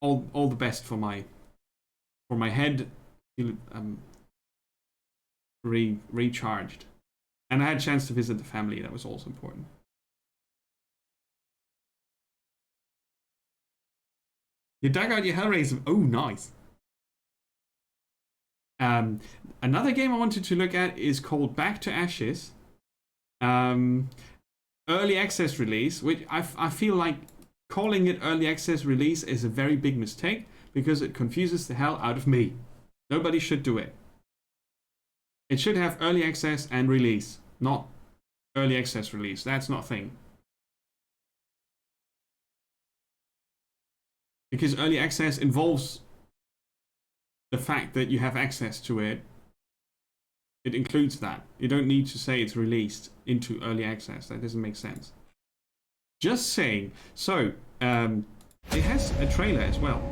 C: all the best for my head. Recharged, and I had a chance to visit the family. That was also important. You dug out your Hellraiser. Oh, nice. Another game I wanted to look at is called Back to Ashes. Early access release, which I feel like calling it early access release is a very big mistake because it confuses the hell out of me. Nobody should do it. It should have early access and release, not early access release. That's not a thing. Because early access involves the fact that you have access to it. It includes that. You don't need to say it's released into early access. That doesn't make sense. Just saying. So, it has a trailer as well.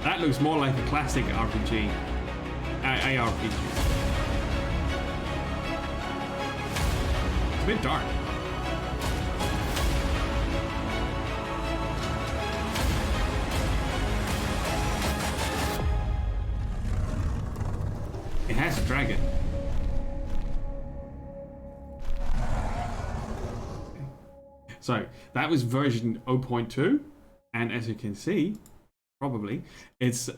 C: That looks more like a classic RPG. ARPG. It's a bit dark. It has a dragon. So that was version 0.2, and as you can see, probably it's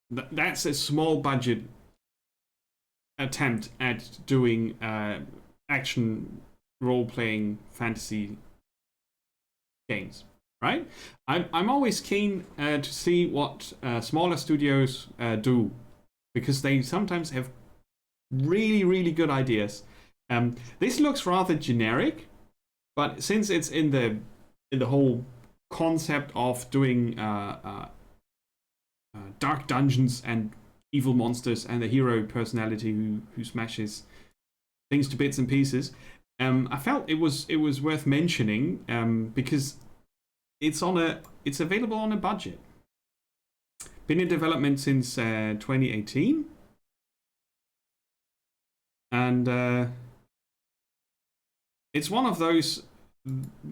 C: that's a small budget attempt at doing action role-playing fantasy games, right? I'm always keen to see what smaller studios do, because they sometimes have really good ideas. This looks rather generic, but since it's in the whole concept of doing dark dungeons and evil monsters and a hero personality who smashes things to bits and pieces, I felt it was worth mentioning because it's available on a budget. Been in development since 2018, and it's one of those.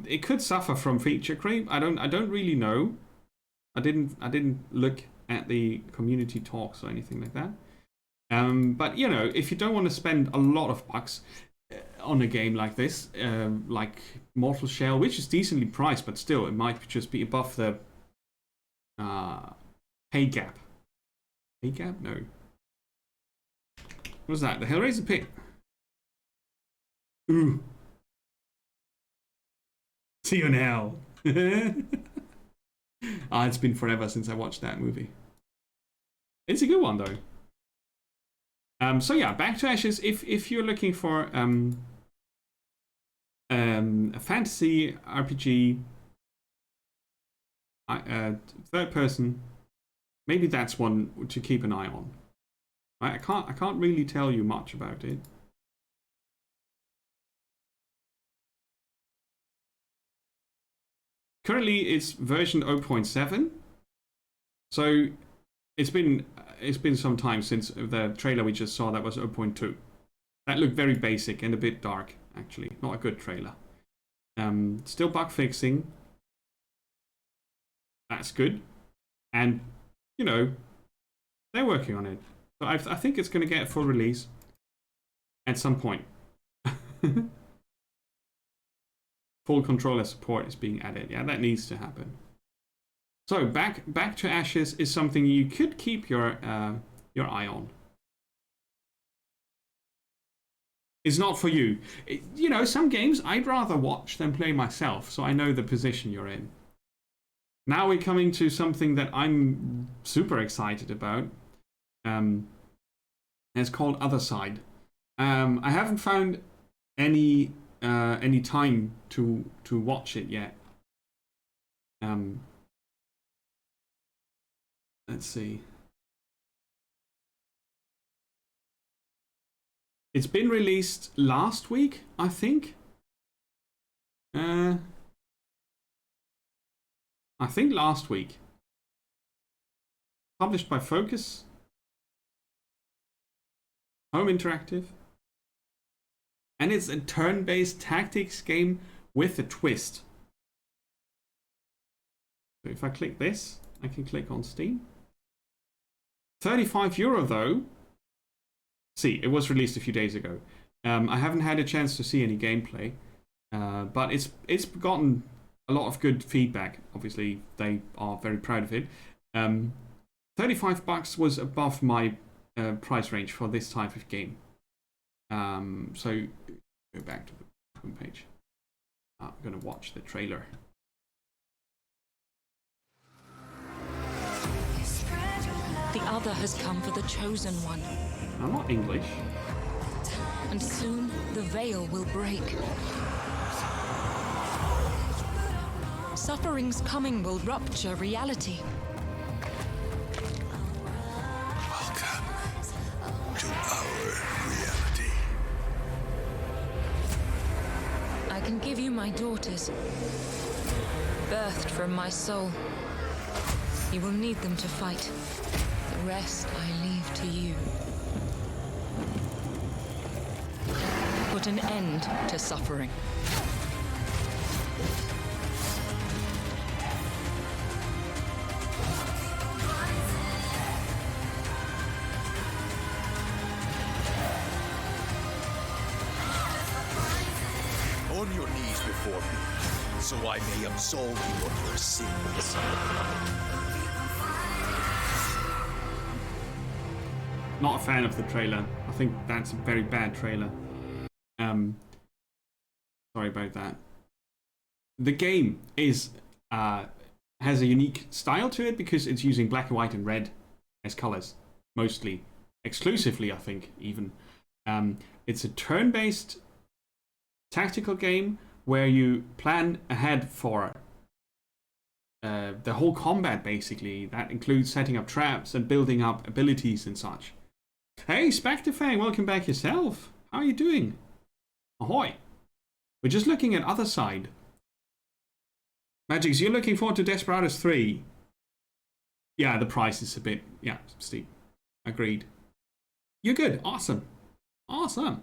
C: It could suffer from feature creep. I don't really know. I didn't look at the community talks or anything like that. But you know, if you don't want to spend a lot of bucks on a game like this, like Mortal Shell, which is decently priced, but still, it might just be above the pay gap. Pay gap? No. What was that? The Hellraiser pit. Ooh. See you now. It's been forever since I watched that movie. It's a good one though. So yeah, Back to Ashes. If you're looking for a fantasy RPG, third person, maybe that's one to keep an eye on. I can't really tell you much about it. Currently, it's version 0.7, so it's been some time since the trailer we just saw that was 0.2. That looked very basic and a bit dark, actually. Not a good trailer. Still bug fixing. That's good, and you know, They're working on it. So I think it's going to get full release at some point. Full controller support is being added. Yeah, that needs to happen. So back to Ashes is something you could keep your eye on. It's not for you. You know, some games I'd rather watch than play myself, so I know the position you're in. Now we're coming to something that I'm super excited about. It's called Other Side. I haven't found any time to watch it yet. Let's see. It's been released last week, I think. I think last week. Published by Focus. Home Interactive. And it's a turn-based tactics game with a twist. So if I click this, I can click on Steam. €35 though. See, it was released a few days ago. I haven't had a chance to see any gameplay, but it's gotten a lot of good feedback. Obviously, they are very proud of it. $35 was above my price range for this type of game. So go back to the homepage. I'm gonna watch the trailer.
E: The other has come for the chosen one.
C: I'm not English.
E: And soon the veil will break. Suffering's coming will rupture reality.
F: Welcome to our reality.
E: I can give you my daughters, birthed from my soul. You will need them to fight. The rest I leave to you. Put an end to suffering.
G: On your knees before me, so I may absolve you of your sins.
C: Not a fan of the trailer. I think that's a very bad trailer. Sorry about that. The game has a unique style to it because it's using black and white and red as colors, mostly. Exclusively, I think, even. It's a turn-based tactical game where you plan ahead for the whole combat, basically. That includes setting up traps and building up abilities and such. Hey, Spectrefang, welcome back yourself. How are you doing? Ahoy. We're just looking at Other Side. Magix, you're looking forward to Desperados 3. Yeah, the price is a bit, steep. Agreed. You're good. Awesome. Awesome.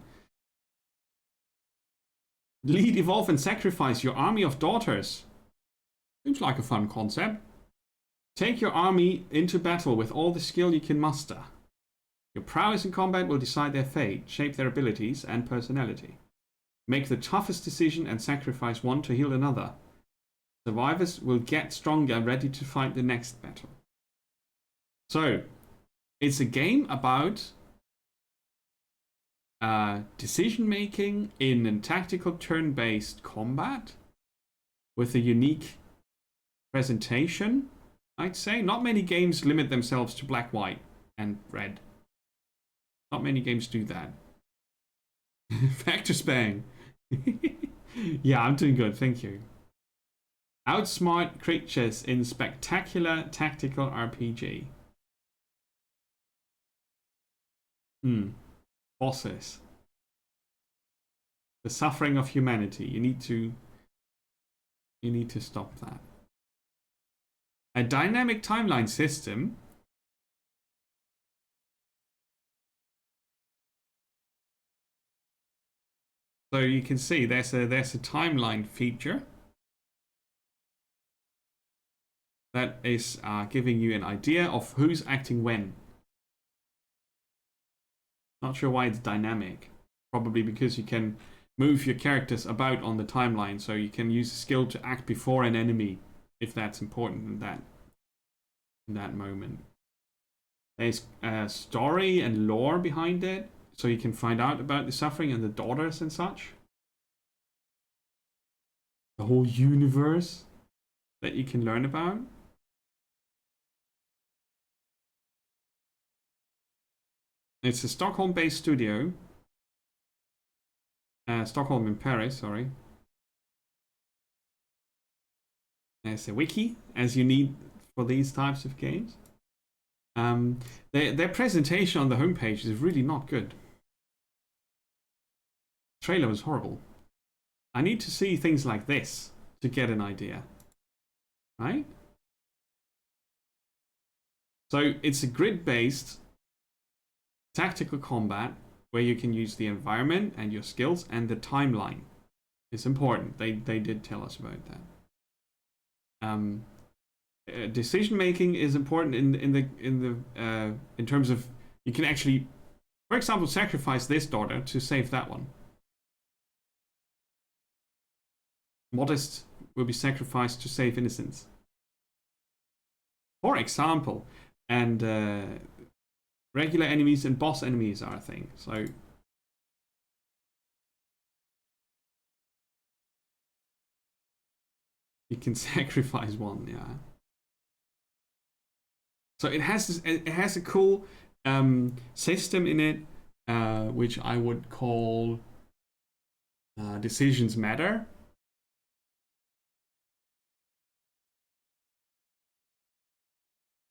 C: Lead, evolve, and sacrifice your army of daughters. Seems like a fun concept. Take your army into battle with all the skill you can muster. Your prowess in combat will decide their fate, shape their abilities and personality. Make the toughest decision and sacrifice one to heal another. Survivors will get stronger, ready to fight the next battle. So, it's a game about decision making in a tactical turn-based combat with a unique presentation, I'd say. Not many games limit themselves to black, white, and red. Not many games do that. Factor Spang. Yeah, I'm doing good, thank you. Outsmart creatures in spectacular tactical RPG. Bosses. The suffering of humanity. You need to stop that. A dynamic timeline system. So you can see there's a timeline feature that is giving you an idea of who's acting when. Not sure why it's dynamic. Probably because you can move your characters about on the timeline, so you can use a skill to act before an enemy if that's important in that moment. There's a story and lore behind it, so you can find out about the suffering and the daughters and such. The whole universe that you can learn about. It's a Stockholm-based studio. Stockholm in Paris, sorry. There's a wiki, as you need for these types of games. Their presentation on the homepage is really not good. The trailer was horrible. I need to see things like this to get an idea. Right? So it's a grid-based tactical combat where you can use the environment and your skills, and the timeline is important. They did tell us about that. Decision making is important in terms of you can actually, for example, sacrifice this daughter to save that one. Modest will be sacrificed to save innocence, for example, and regular enemies and boss enemies are a thing. So you can sacrifice one, yeah. So it has a cool system in it, which I would call decisions matter.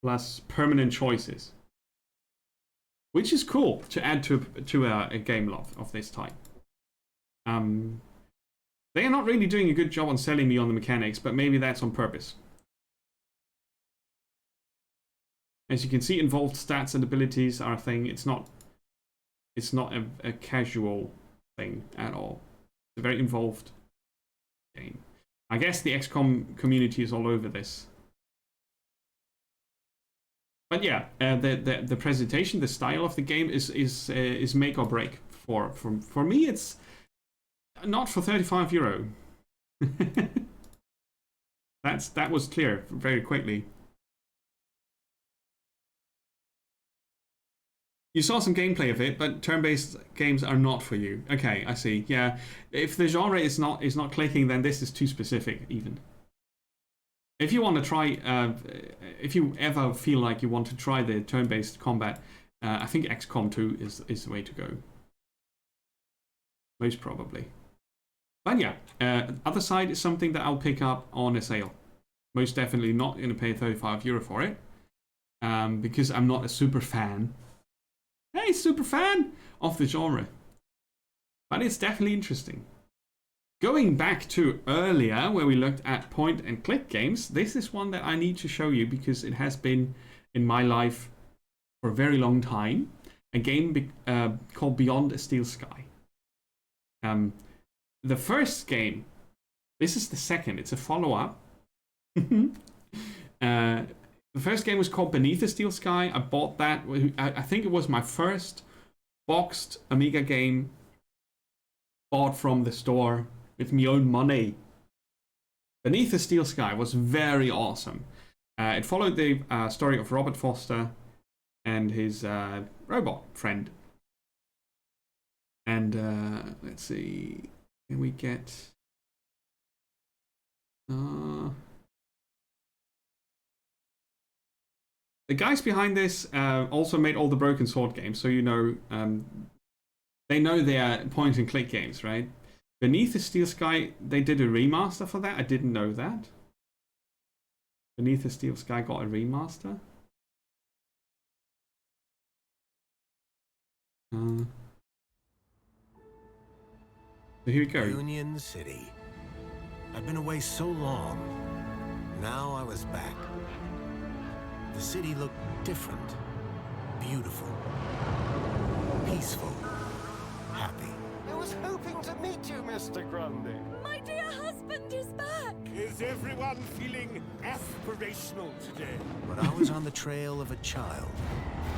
C: Plus permanent choices, which is cool to add to a game of this type. They are not really doing a good job on selling me on the mechanics, but maybe that's on purpose. As you can see, involved stats and abilities are a thing. It's not a casual thing at all. It's a very involved game. I guess the XCOM community is all over this. But yeah, the presentation, the style of the game is make or break for me. It's not for €35. That was clear very quickly. You saw some gameplay of it, but turn-based games are not for you. Okay, I see. Yeah, if the genre is not clicking, then this is too specific even. If you want to try, if you ever feel like you want to try the turn-based combat, I think XCOM 2 is the way to go. Most probably. But yeah, other side is something that I'll pick up on a sale. Most definitely not going to pay €35 for it, because I'm not a super fan. Hey, super fan of the genre. But it's definitely interesting. Going back to earlier, where we looked at point-and-click games, this is one that I need to show you because it has been in my life for a very long time. A game called Beyond a Steel Sky. The first game, this is the second, it's a follow-up. The first game was called Beneath a Steel Sky. I bought that. I think it was my first boxed Amiga game bought from the store with my own money. Beneath the Steel Sky was very awesome. It followed the story of Robert Foster and his robot friend. And let's see, can we get... the guys behind this also made all the Broken Sword games, so you know, they know their point-and-click games, right? Beneath the Steel Sky, they did a remaster for that. I didn't know that. Beneath the Steel Sky got a remaster. So here we go.
H: Union City. I'd been away so long. Now I was back. The city looked different, beautiful, peaceful, happy.
I: I was hoping to meet you, Mr. Grundy.
J: My dear husband is back!
I: Is everyone feeling aspirational today?
H: But I was on the trail of a child,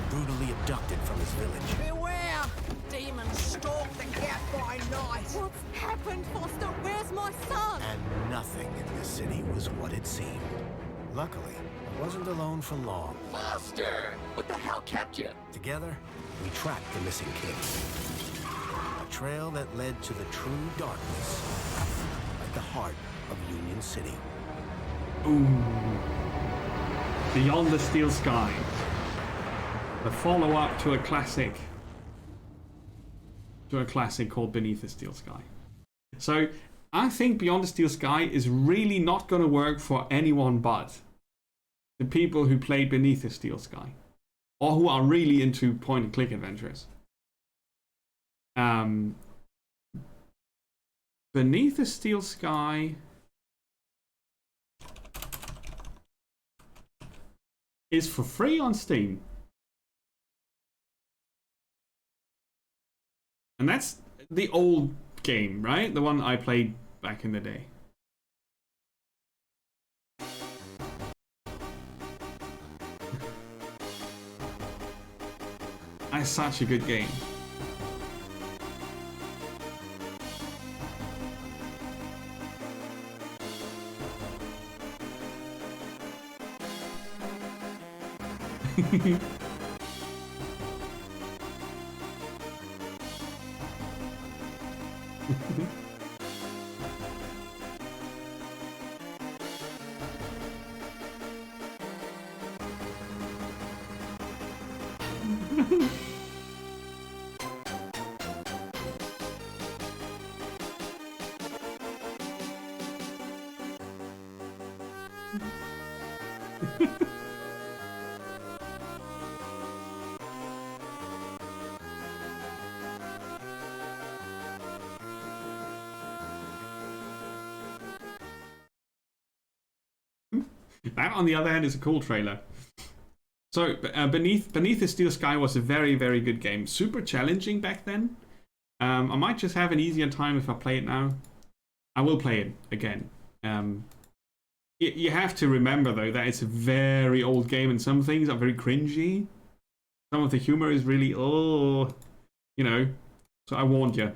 H: brutally abducted from his village.
I: Beware!
J: demons stalk the gap by night. What's happened, Foster? Where's my son?
H: And nothing in the city was what it seemed. Luckily, I wasn't alone for long.
G: Foster! What the hell kept you?
H: Together, we tracked the missing kid. A trail that led to the true darkness at the heart of Union City.
C: Ooh. Beyond the Steel Sky. The follow-up to a classic. Called Beneath the Steel Sky. So, I think Beyond the Steel Sky is really not going to work for anyone but the people who played Beneath the Steel Sky. Or who are really into point-and-click adventures. Beneath the Steel Sky is for free on Steam. And that's the old game, right? The one I played back in the day. That's such a good game. That, on the other hand, is a cool trailer. So, Beneath the Steel Sky was a very, very good game. Super challenging back then. I might just have an easier time if I play it now. I will play it again. You have to remember, though, that it's a very old game and some things are very cringy. Some of the humor is really, so I warned you.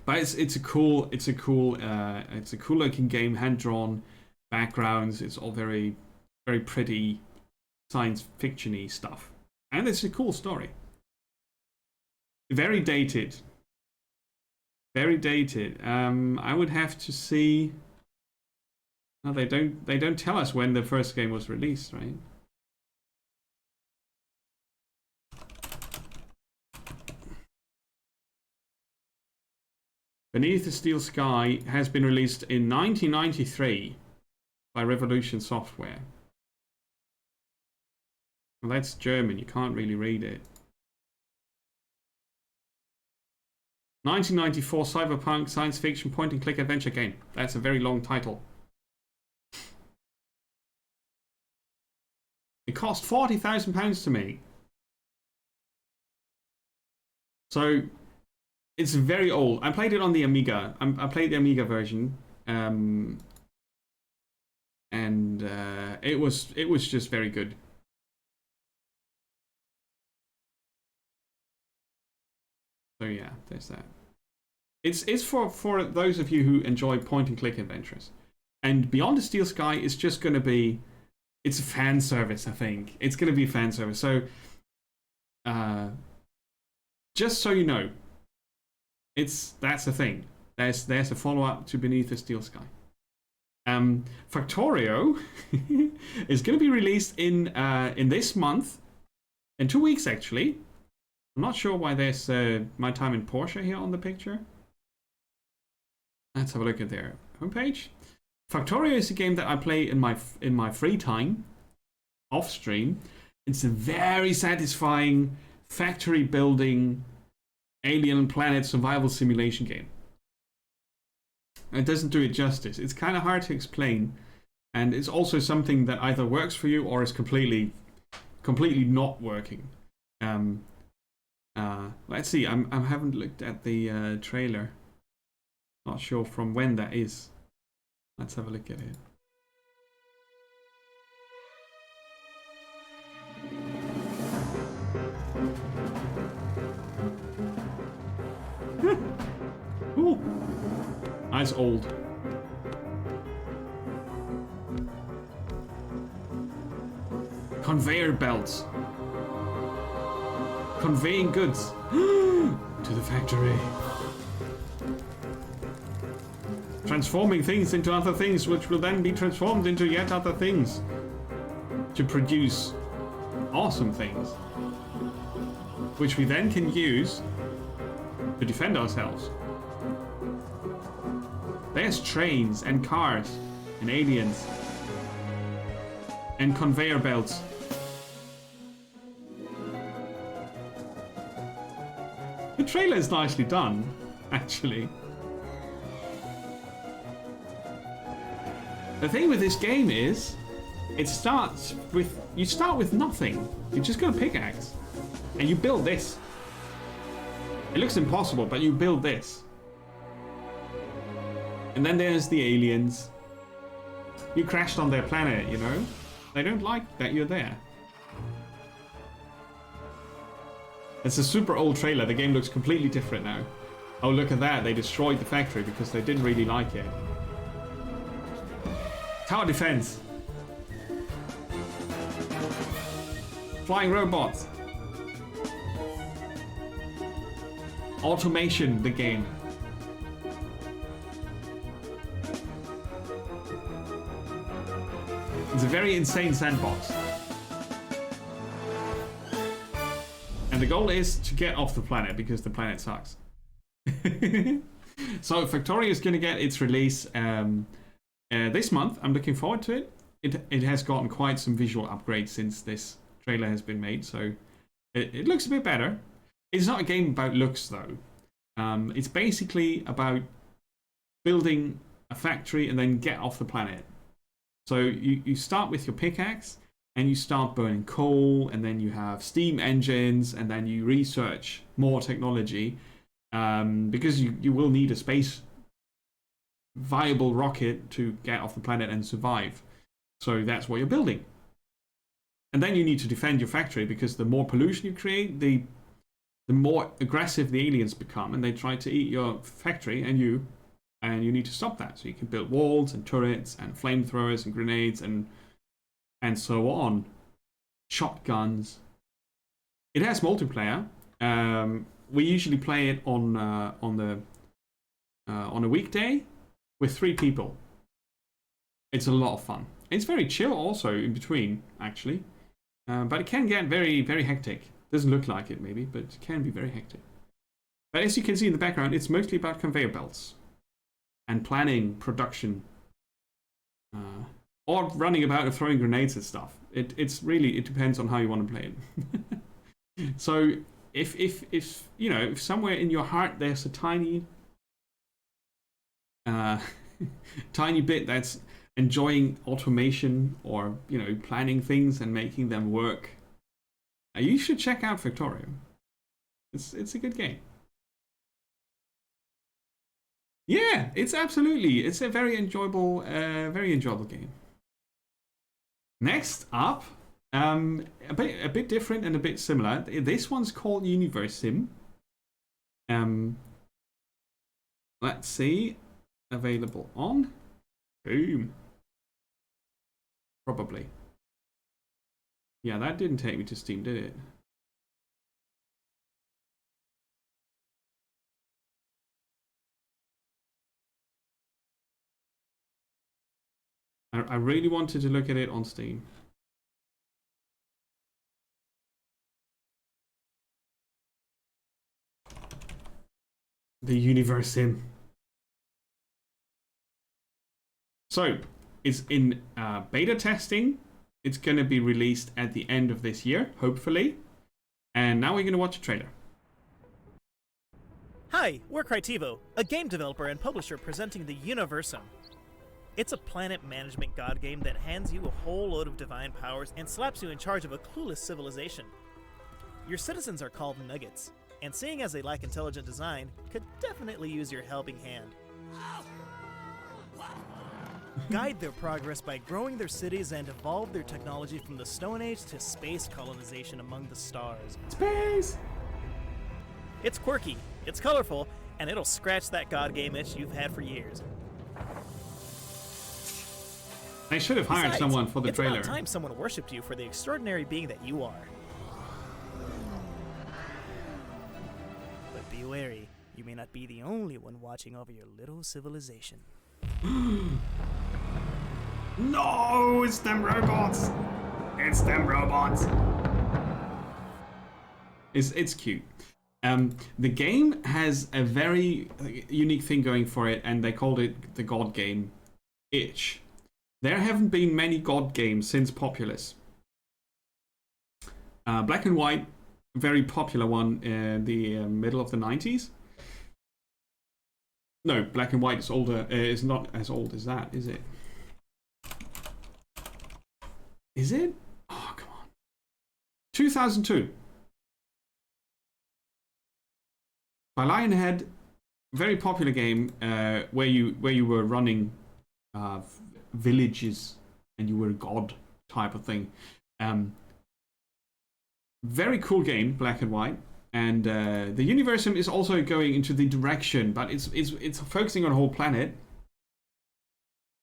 C: But it's a cool looking game, hand-drawn backgrounds. It's all very, very pretty science fiction-y stuff. And it's a cool story. Very dated. Very dated. I would have to see. No, they don't tell us when the first game was released, right? Beneath the Steel Sky has been released in 1993 by Revolution Software. Well, that's German, you can't really read it. 1994 cyberpunk science fiction point-and-click adventure game. That's a very long title. It cost £40,000 to make. So, it's very old. I played it on the Amiga. I played the Amiga version. And it was just very good. So yeah, there's that. It's for those of you who enjoy point-and-click adventures. And Beyond the Steel Sky is just going to be... It's a fan service, I think. It's going to be fan service. So, just so you know, that's the thing. There's a follow-up to Beneath the Steel Sky. Factorio is going to be released in this month, in 2 weeks actually. I'm not sure why there's My Time in Porsche here on the picture. Let's have a look at their homepage. Factorio is a game that I play in my free time, off stream. It's a very satisfying factory building, alien planet survival simulation game. It doesn't do it justice. It's kind of hard to explain, and it's also something that either works for you or is completely not working. Let's see. I haven't looked at the trailer. Not sure from when that is. Let's have a look at it. is old. Conveyor belts. Conveying goods to the factory. Transforming things into other things, which will then be transformed into yet other things. To produce awesome things. Which we then can use to defend ourselves. There's trains and cars and aliens. And conveyor belts. The trailer is nicely done, actually. The thing with this game is, it starts with, you start with nothing. You just got a pickaxe, and you build this. It looks impossible, but you build this. And then there's the aliens. You crashed on their planet, you know? They don't like that you're there. It's a super old trailer. The game looks completely different now. Oh, look at that. They destroyed the factory because they didn't really like it. Tower defense. Flying robots. Automation, the game. It's a very insane sandbox. And the goal is to get off the planet because the planet sucks. So Factorio is going to get its release this month. I'm looking forward to it. It has gotten quite some visual upgrades since this trailer has been made, so it looks a bit better. It's not a game about looks though. It's basically about building a factory and then get off the planet. So you start with your pickaxe and you start burning coal, and then you have steam engines, and then you research more technology because you will need a space viable rocket to get off the planet and survive. So that's what you're building. And then you need to defend your factory because the more pollution you create, the more aggressive the aliens become, and they try to eat your factory and you need to stop that. So you can build walls and turrets and flamethrowers and grenades and so on. Shotguns. It has multiplayer. We usually play it on a weekday with 3 people. It's a lot of fun. It's very chill also in between, actually. But it can get very, very hectic. Doesn't look like it maybe, but it can be very hectic. But as you can see in the background, it's mostly about conveyor belts and planning production. Or running about and throwing grenades and stuff. It depends on how you want to play it. So if you know, if somewhere in your heart there's a tiny tiny bit that's enjoying automation or, you know, planning things and making them work, you should check out Factorio. It's a good game. Yeah, it's a very enjoyable game. Next up, a bit different and a bit similar. This one's called Universim. Let's see, available on Boom. Probably. Yeah, that didn't take me to Steam, did it? I really wanted to look at it on Steam. The Universim. So, it's in beta testing. It's going to be released at the end of this year, hopefully. And now we're going to watch a trailer.
K: Hi, we're Crytivo, a game developer and publisher presenting the Universim. It's a planet management god game that hands you a whole load of divine powers and slaps you in charge of a clueless civilization. Your citizens are called Nuggets, and seeing as they lack intelligent design, could definitely use your helping hand. Guide their progress by growing their cities and evolve their technology from the Stone Age to space colonization among the stars.
C: Space!
K: It's quirky, it's colorful, and it'll scratch that god game itch you've had for years.
C: They should have hired
K: Besides,
C: someone for the
K: it's
C: trailer.
K: about time someone worshipped you for the extraordinary being that you are. But be wary, you may not be the only one watching over your little civilization.
C: No, it's them robots. It's them robots. It's cute. The game has a very unique thing going for it, and they called it the God game. Itch. There haven't been many God games since Populous. Black and White, very popular one in the middle of the 90s. No, Black and White is older. Is not as old as that, is it? Is it? Oh, come on. 2002. By Lionhead, very popular game where you were running villages and you were a god type of thing. Very cool game, Black and White, and the Universum is also going into the direction, but it's focusing on a whole planet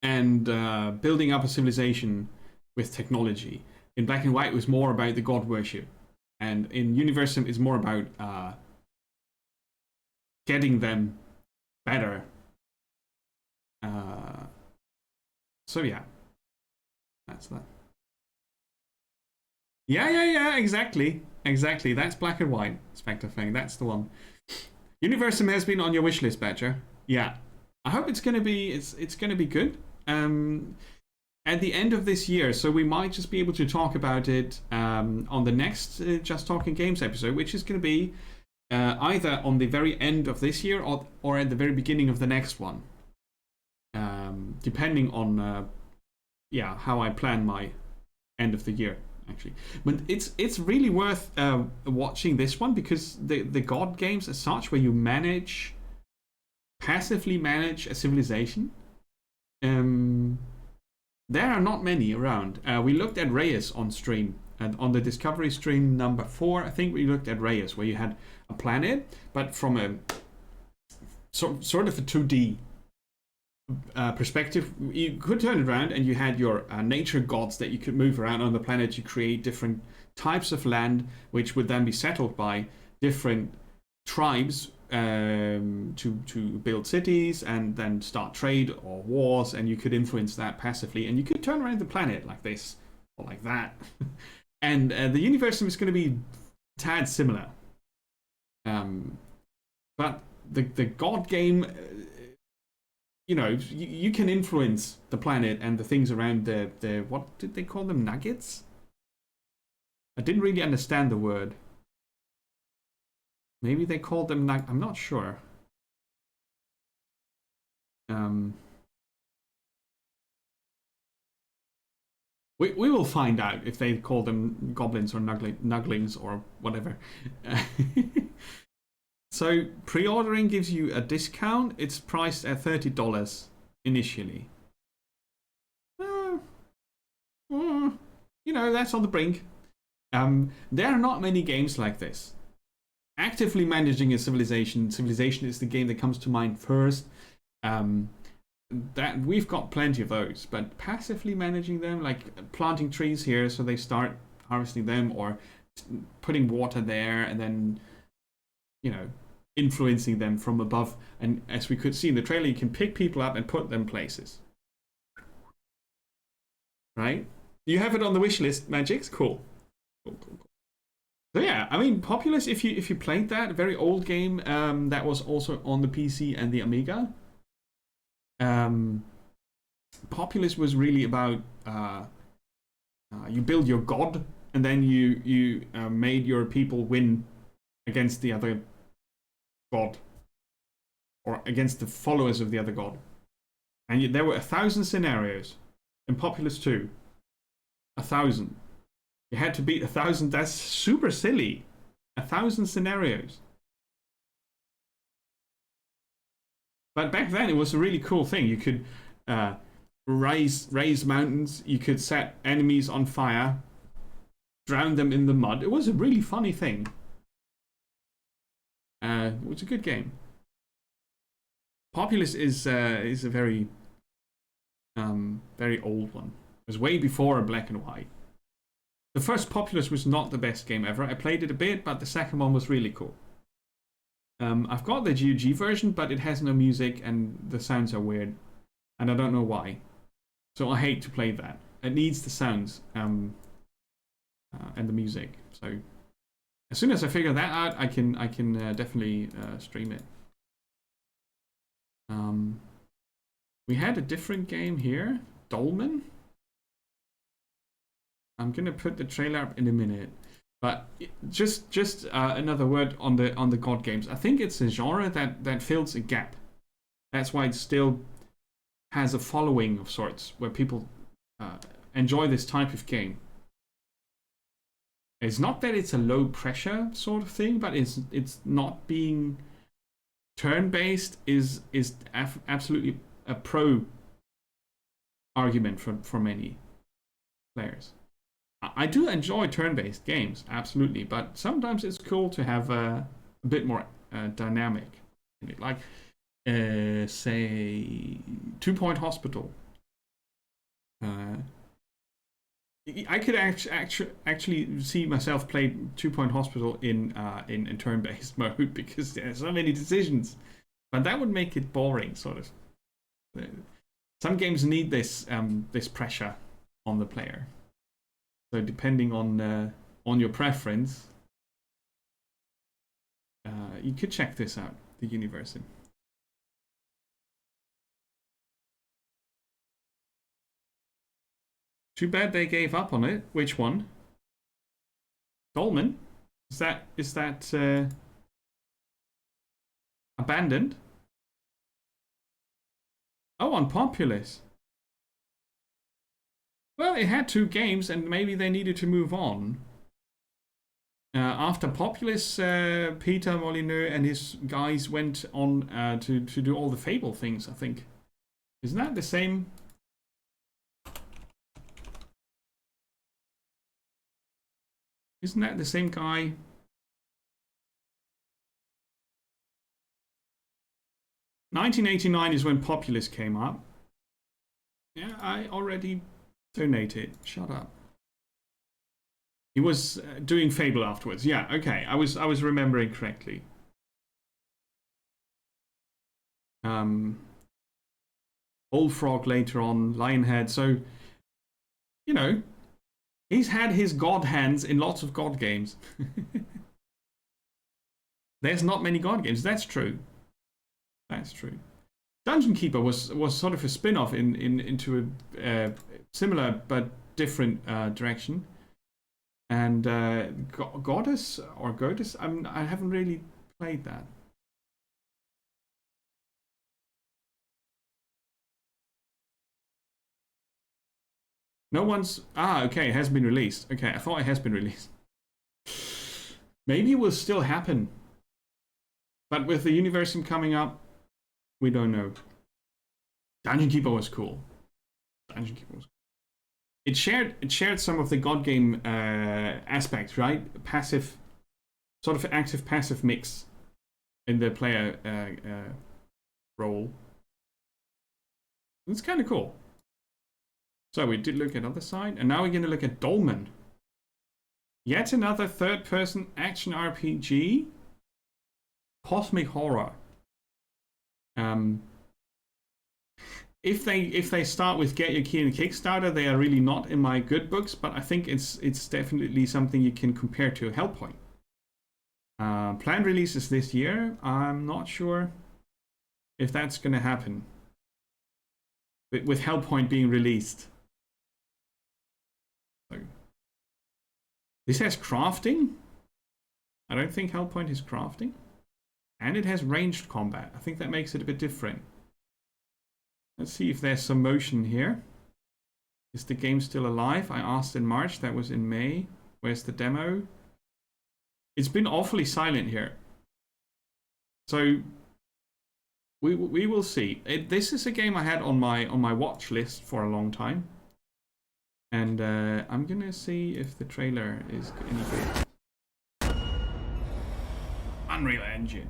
C: and building up a civilization with technology. In Black and White, it was more about the god worship, and in Universum, it's more about getting them better. So yeah, that's that. Yeah, exactly. That's Black and White, Spectre Fang, that's the one. Universum has been on your wish list, Badger. Yeah, I hope it's gonna be good. At the end of this year, so we might just be able to talk about it on the next Just Talking Games episode, which is gonna be either on the very end of this year or at the very beginning of the next one. Depending on how I plan my end of the year, actually. But it's really worth watching this one, because the God games as such, where you passively manage a civilization, there are not many around. We looked at Reyes on stream, and on the Discovery stream number 4, I think we looked at Reyes, where you had a planet, but from a sort of a 2D perspective. You could turn it around and you had your nature gods that you could move around on the planet. You create different types of land, which would then be settled by different tribes to build cities and then start trade or wars, and you could influence that passively, and you could turn around the planet like this or like that. And the Universum is going to be tad similar. But the God game, you can influence the planet and the things around the what did they call them? Nuggets? I didn't really understand the word. Maybe they called them I'm not sure. We will find out if they call them goblins or nuglings or whatever. So pre-ordering gives you a discount. It's priced at $30 initially. That's on the brink. There are not many games like this. Actively managing a civilization is the game that comes to mind first. That we've got plenty of those, but passively managing them, like planting trees here so they start harvesting them, or putting water there and then influencing them from above. And as we could see in the trailer, you can pick people up and put them places. Right? You have it on the wish list, Magix? Cool. So yeah, I mean, Populous, if you played that, very old game that was also on the PC and the Amiga. Populous was really about you build your god, and then you made your people win against the other god, or against the followers of the other god. And there were 1,000 scenarios in Populous 2. 1,000. You had to beat 1,000. That's super silly. 1,000 scenarios. But back then, it was a really cool thing. You could raise mountains. You could set enemies on fire, drown them in the mud. It was a really funny thing. It was a good game. Populous is a very
A: Very old one. It was way before Black and White. The first Populous was not the best game ever. I played it a bit, but the second one was really cool. I've got the GOG version, but it has no music and the sounds are weird. And I don't know why. So I hate to play that. It needs the sounds and the music. So as soon as I figure that out, I can definitely stream it. We had a different game here, Dolmen. I'm gonna put the trailer up in a minute, but just another word on the God games. I think it's a genre that fills a gap. That's why it still has a following of sorts where people enjoy this type of game. It's not that it's a low pressure sort of thing, but it's not being turn-based is absolutely a pro argument for many players. I do enjoy turn-based games, absolutely, but sometimes it's cool to have a bit more dynamic, like say 2 Point Hospital. I could actually see myself play 2 Point Hospital in turn-based mode because there's so many decisions, but that would make it boring, sort of. Some games need this pressure on the player. So depending on your preference, you could check this out, the Universum. Too bad they gave up on it. Which one? Dolmen? Is that abandoned? Oh, on Populous. Well, it had 2 games, and maybe they needed to move on. After Populous, Peter Molyneux and his guys went on to do all the Fable things, I think. Isn't that the same? Isn't that the same guy? $1989 is when Populous came up. Yeah, I already donated. Shut up. He was doing Fable afterwards. Yeah, okay. I was remembering correctly. Bullfrog later on, Lionhead. So, you know, he's had his God hands in lots of God games. There's not many God games. That's true. That's true. Dungeon Keeper was sort of a spin-off into a similar but different direction. And Goddess or Goddess, I haven't really played that. No one's... okay, it has been released. Okay, I thought it has been released. Maybe it will still happen. But with the Universum coming up, we don't know. Dungeon Keeper was cool. Dungeon Keeper was cool. It shared some of the God game aspects, right? Passive, sort of active passive mix in the player role. It's kind of cool. So we did look at other side, and now we're going to look at Dolmen. Yet another third-person action RPG. Cosmic horror. If they start with Get Your Key in Kickstarter, they are really not in my good books, but I think it's definitely something you can compare to Hellpoint. Planned release is this year. I'm not sure if that's going to happen. With Hellpoint being released. So, this has crafting. I don't think Hellpoint has crafting. And it has ranged combat. I think that makes it a bit different. Let's see if there's some motion here. Is the game still alive? I asked in March. That was in May. Where's the demo? It's been awfully silent here. So we will see. This is a game I had on my watch list for a long time. And I'm gonna see if the trailer is any good. Unreal Engine.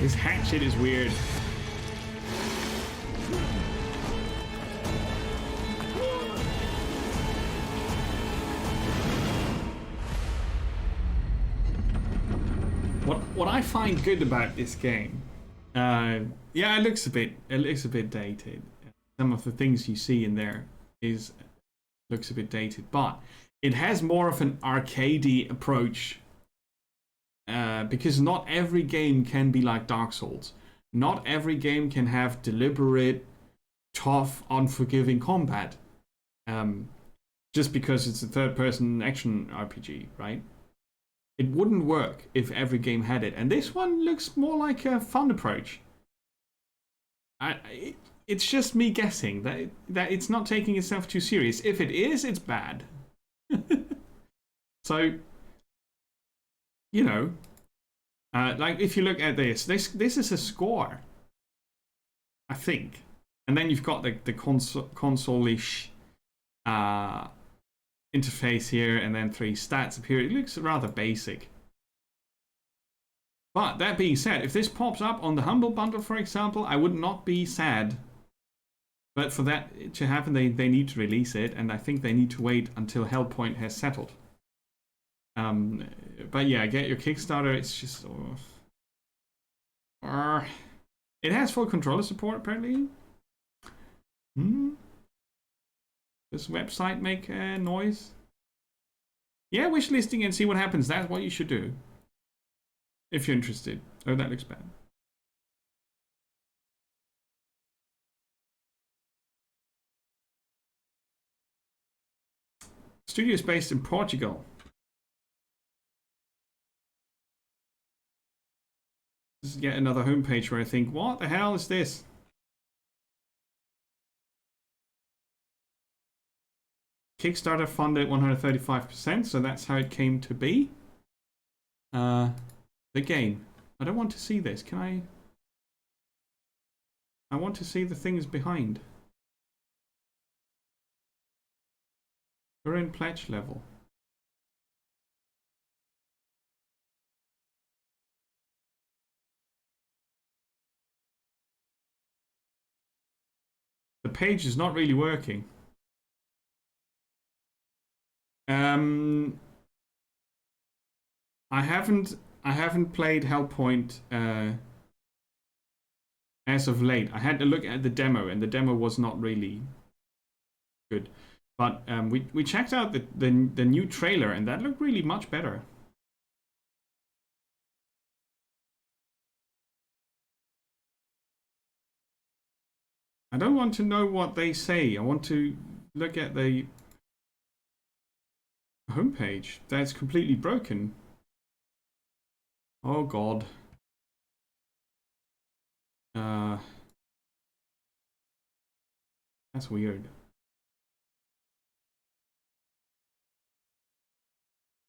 A: This hatchet is weird. What I find good about this game, yeah, it looks a bit dated. Some of the things you see in there looks a bit dated, but it has more of an arcadey approach. Because not every game can be like Dark Souls. Not every game can have deliberate, tough, unforgiving combat. Just because it's a third-person action RPG, right? It wouldn't work if every game had it. And this one looks more like a fun approach. It's just me guessing that it's not taking itself too serious. If it is, it's bad. So, you know, like if you look at this is a score, I think. And then you've got the console-ish interface here, and then 3 stats appear. It looks rather basic. But that being said, if this pops up on the Humble Bundle, for example, I would not be sad. But for that to happen, they need to release it, and I think they need to wait until Hellpoint has settled. But yeah, get your Kickstarter. It's just... it has full controller support, apparently. Does website make noise? Yeah, wishlisting and see what happens. That's what you should do. If you're interested. Oh, that looks bad. Studio is based in Portugal. This is yet another homepage where I think, what the hell is this? Kickstarter funded 135%, so that's how it came to be. The game. I don't want to see this. Can I? I want to see the things behind. We're in pledge level. The page is not really working. I haven't played Hellpoint as of late. I had to look at the demo, and the demo was not really good. But we checked out the new trailer, and that looked really much better. I don't want to know what they say. I want to look at the homepage. That's completely broken. Oh god. That's weird.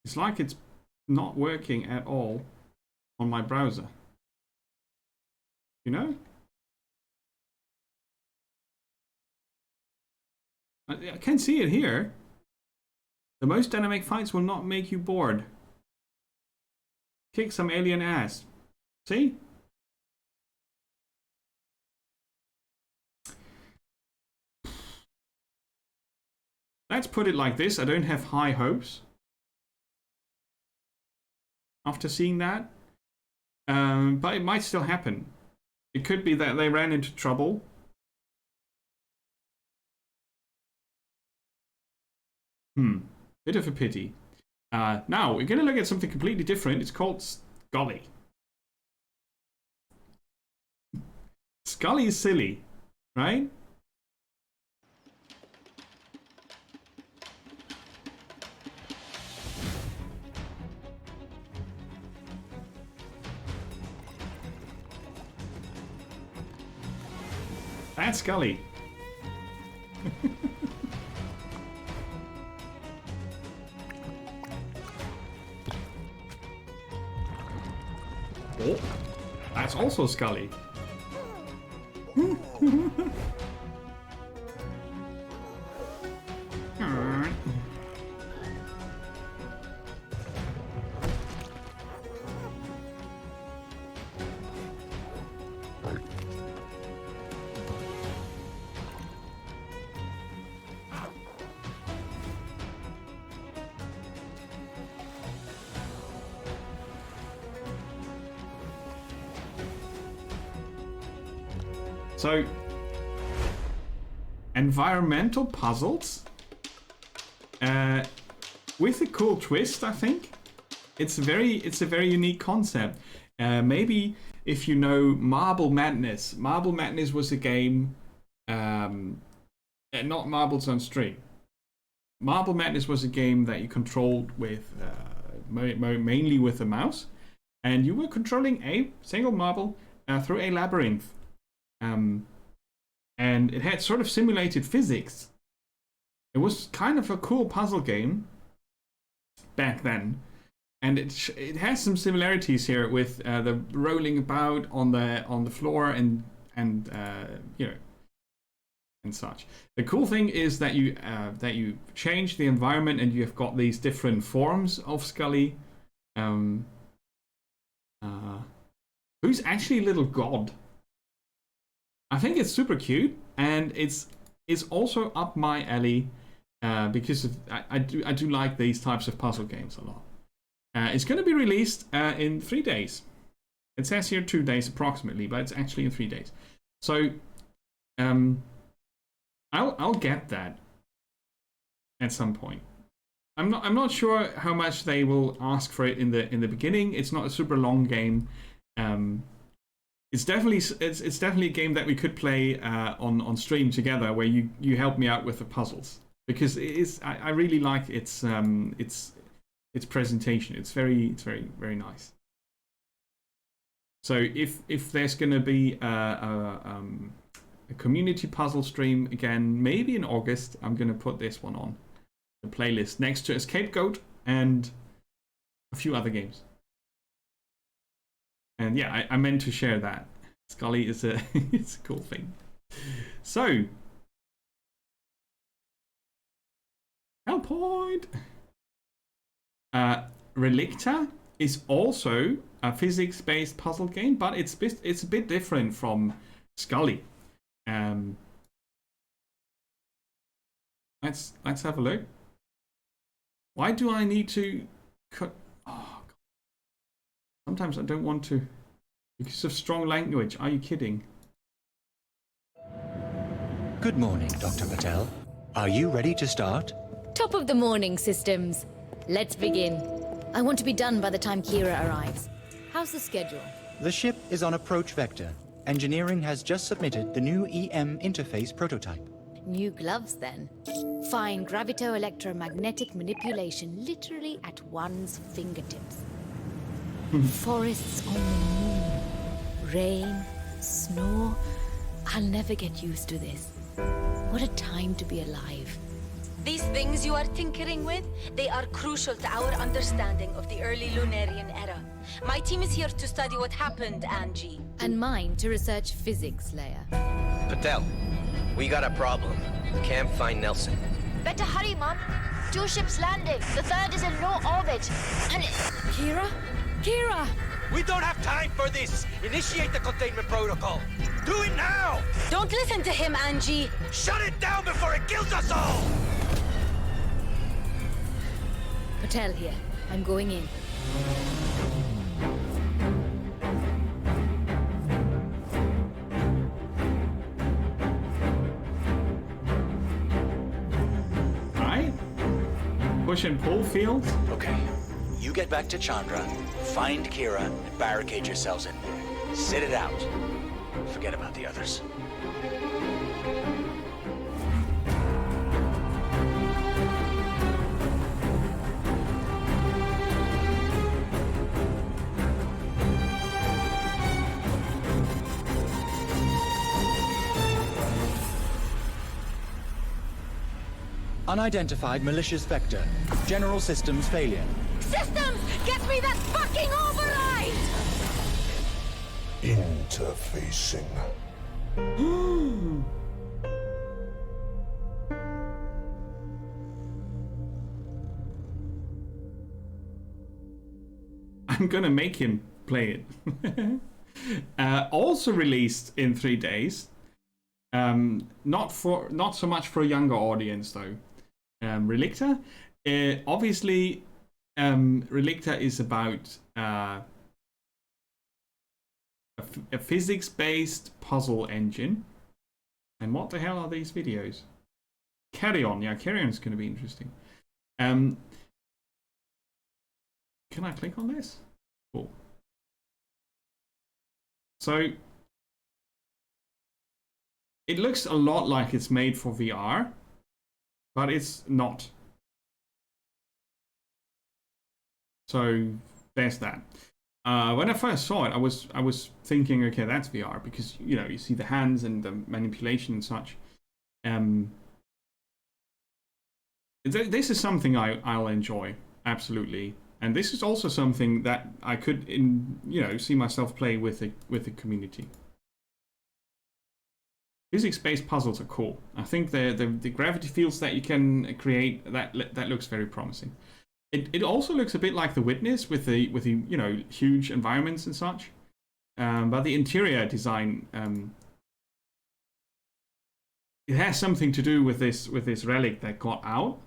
A: It's like it's not working at all on my browser. You know? I can see it here. The most dynamic fights will not make you bored. Kick some alien ass. See? Let's put it like this. I don't have high hopes after seeing that. But it might still happen. It could be that they ran into trouble. Bit of a pity. Now, we're going to look at something completely different. It's called Scully. Scully is silly, right? That's Scully. Oh, that's also Scully. So, environmental puzzles with a cool twist, I think. It's a very unique concept. Maybe if you know Marble Madness. Marble Madness was a game, not Marbles on String. Marble Madness was a game that you controlled with mainly with a mouse, and you were controlling a single marble through a labyrinth, and it had sort of simulated physics. It was kind of a cool puzzle game back then, and it has some similarities here with the rolling about on the floor and you know, and such. The cool thing is that you change the environment and you've got these different forms of Scully, who's actually a little god. I think it's super cute, and it's also up my alley because I do like these types of puzzle games a lot. It's going to be released in 3 days. It says here 2 days approximately, but it's actually in 3 days. So I'll get that at some point. I'm not sure how much they will ask for it in the beginning. It's not a super long game. It's definitely a game that we could play on stream together, where you help me out with the puzzles, because I really like its presentation. It's very nice. So if there's gonna be a community puzzle stream again, maybe in August, I'm gonna put this one on the playlist next to Escape Goat and a few other games. And yeah, I meant to share that. Scully is it's a cool thing. So, Hellpoint. Relicta is also a physics-based puzzle game, but it's a bit different from Scully. Let's have a look. Why do I need to cut? Oh, God. Sometimes I don't want to because of strong language. Are you kidding?
L: Good morning, Dr. Patel. Are you ready to start?
M: Top of the morning, systems. Let's begin. I want to be done by the time Kira arrives. How's the schedule?
L: The ship is on approach vector. Engineering has just submitted the new EM interface prototype.
M: New gloves, then. Fine gravito-electromagnetic manipulation literally at one's fingertips. Forests on the moon. Rain, snow. I'll never get used to this. What a time to be alive.
N: These things you are tinkering with, they are crucial to our understanding of the early Lunarian era. My team is here to study what happened, Angie.
M: And mine to research physics, Leia.
O: Patel, we got a problem. Can't find Nelson.
P: Better hurry, Mom. 2 ships landing. The third is in low orbit. And
M: Kira? Kira!
O: We don't have time for this! Initiate the containment protocol! Do it now!
N: Don't listen to him, Angie!
O: Shut it down before it kills us all!
M: Patel here. I'm going in.
A: Alright. Push and pull fields.
Q: Okay. You get back to Chandra, find Kira, and barricade yourselves in there. Sit it out. Forget about the others.
L: Unidentified malicious vector. General systems failure.
P: Systems! Get me that fucking override!
F: Interfacing.
A: I'm gonna make him play it. Also released in 3 days. Not so much for a younger audience though. Relicta. Obviously, Relicta is about a physics-based puzzle engine And what the hell are these videos? Carry On. Yeah, Carry On is going to be interesting. Can I click on this? Cool. So it looks a lot like it's made for VR, but it's not. So there's that. When I first saw it, I was thinking, okay, that's VR, because you know you see the hands and the manipulation and such. This is something I'll enjoy, absolutely, and this is also something that I could, see myself play with the community. Physics-based puzzles are cool. I think the gravity fields that you can create, that looks very promising. It also looks a bit like The Witness with the huge environments and such, but the interior design, it has something to do with this relic that got out.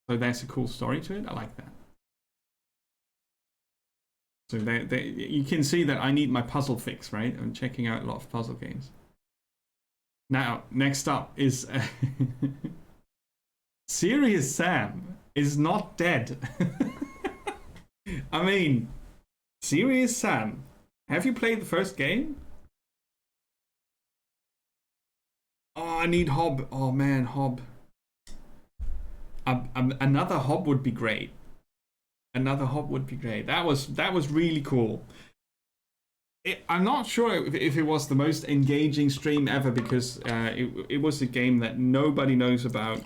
A: So there's a cool story to it. I like that. So you can see that I need my puzzle fix, right? I'm checking out a lot of puzzle games. Now, next up is Serious Sam is not dead. I mean, Serious Sam, have you played the first game? Oh, I need Hob. Oh man, Hob. Another Hob would be great. Another Hob would be great. That was really cool. I'm not sure if it was the most engaging stream ever, because it was a game that nobody knows about,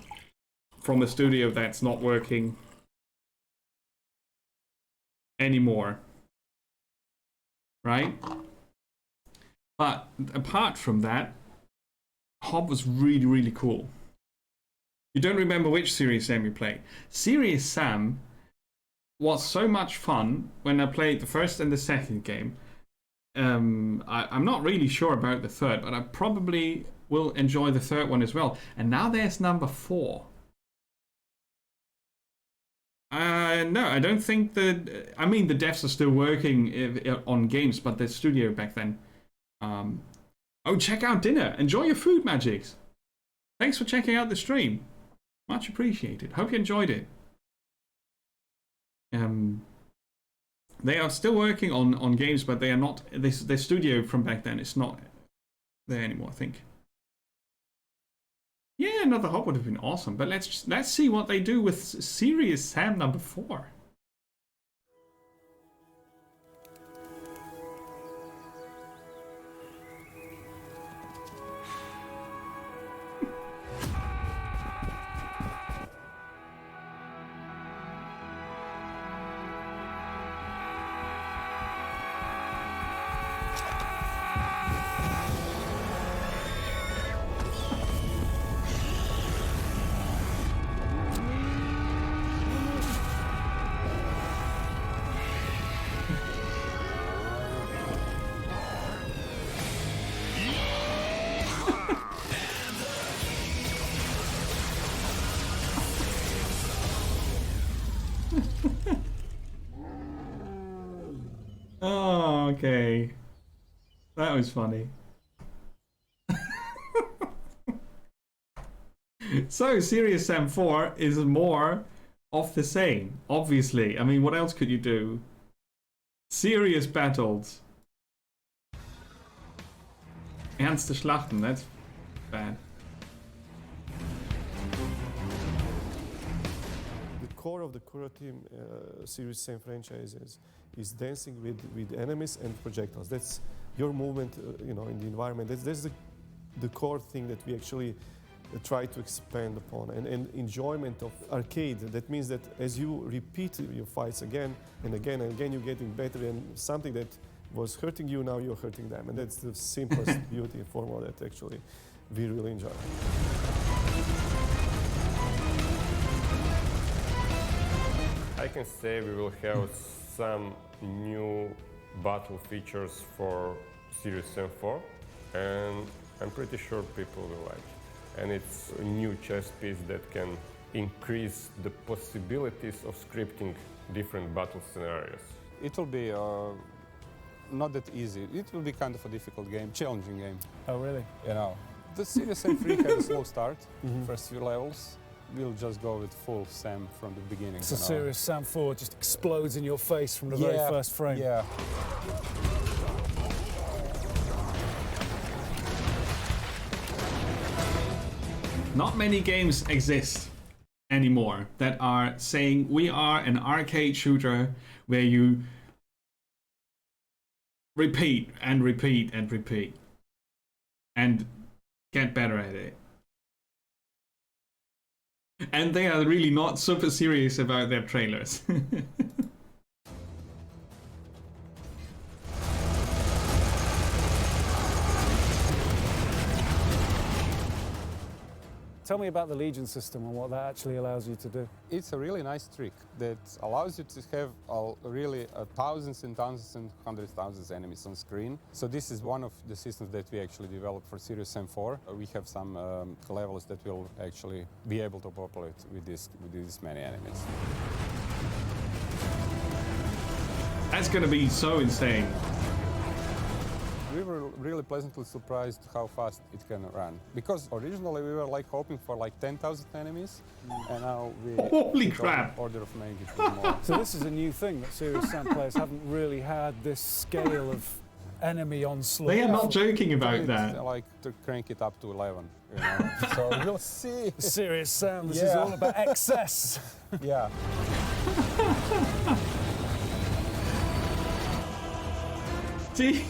A: from a studio that's not working anymore, right? But apart from that, Hob was really, really cool. You don't remember which Serious Sam you played. Serious Sam was so much fun when I played the first and the second game. I'm not really sure about the third, but I probably will enjoy the third one as well. And now there's number 4. No, I don't think that... I mean, the devs are still working on games, but the studio back then... Oh, check out dinner. Enjoy your food, Magics. Thanks for checking out the stream. Much appreciated. Hope you enjoyed it. They are still working on games, but they are not... Their studio from back then is not there anymore, I think. Yeah, another Hob would have been awesome, but let's see what they do with Serious Sam number 4. Oh, okay. That was funny. So, Serious Sam 4 is more of the same, obviously. I mean, what else could you do? Serious battles. Ernste Schlachten, that's bad.
R: The core of the Kuro team Serious Sam franchises is dancing with enemies and projectiles. That's your movement, in the environment. That's the core thing that we actually try to expand upon. And enjoyment of arcade. That means that as you repeat your fights again and again and again, you're getting better, and something that was hurting you, now you're hurting them. And that's the simplest beauty formula that actually we really enjoy.
S: I can say we will have some new battle features for Serious Sam 4, and I'm pretty sure people will like it. And it's a new chess piece that can increase the possibilities of scripting different battle scenarios.
T: It will be not that easy. It will be kind of a difficult game, challenging game.
U: Oh, really?
T: You know, The Serious Sam 3 had a slow start, first few levels. We'll just go with full Sam from the beginning.
U: So Serious Sam 4 just explodes in your face from the very first frame.
T: Yeah.
A: Not many games exist anymore that are saying we are an arcade shooter where you repeat and repeat and repeat and get better at it. And they are really not super serious about their trailers.
U: Tell me about the Legion system and what that actually allows you to do.
T: It's a really nice trick that allows you to have really thousands and thousands and hundreds of thousands of enemies on screen. So this is one of the systems that we actually developed for Serious Sam 4. We have some levels that will actually be able to populate with this many enemies.
A: That's going to be so insane.
T: We were really pleasantly surprised how fast it can run. Because originally we were like hoping for like 10,000 enemies, and now we
A: Holy crap!
T: Order of magnitude more.
U: So this is a new thing that Serious Sam players haven't really had this scale of enemy onslaught.
A: They are not joking about that.
T: Like to crank it up to 11, you know. So we'll see.
U: Serious Sam, this is all about excess.
T: Yeah.
A: See?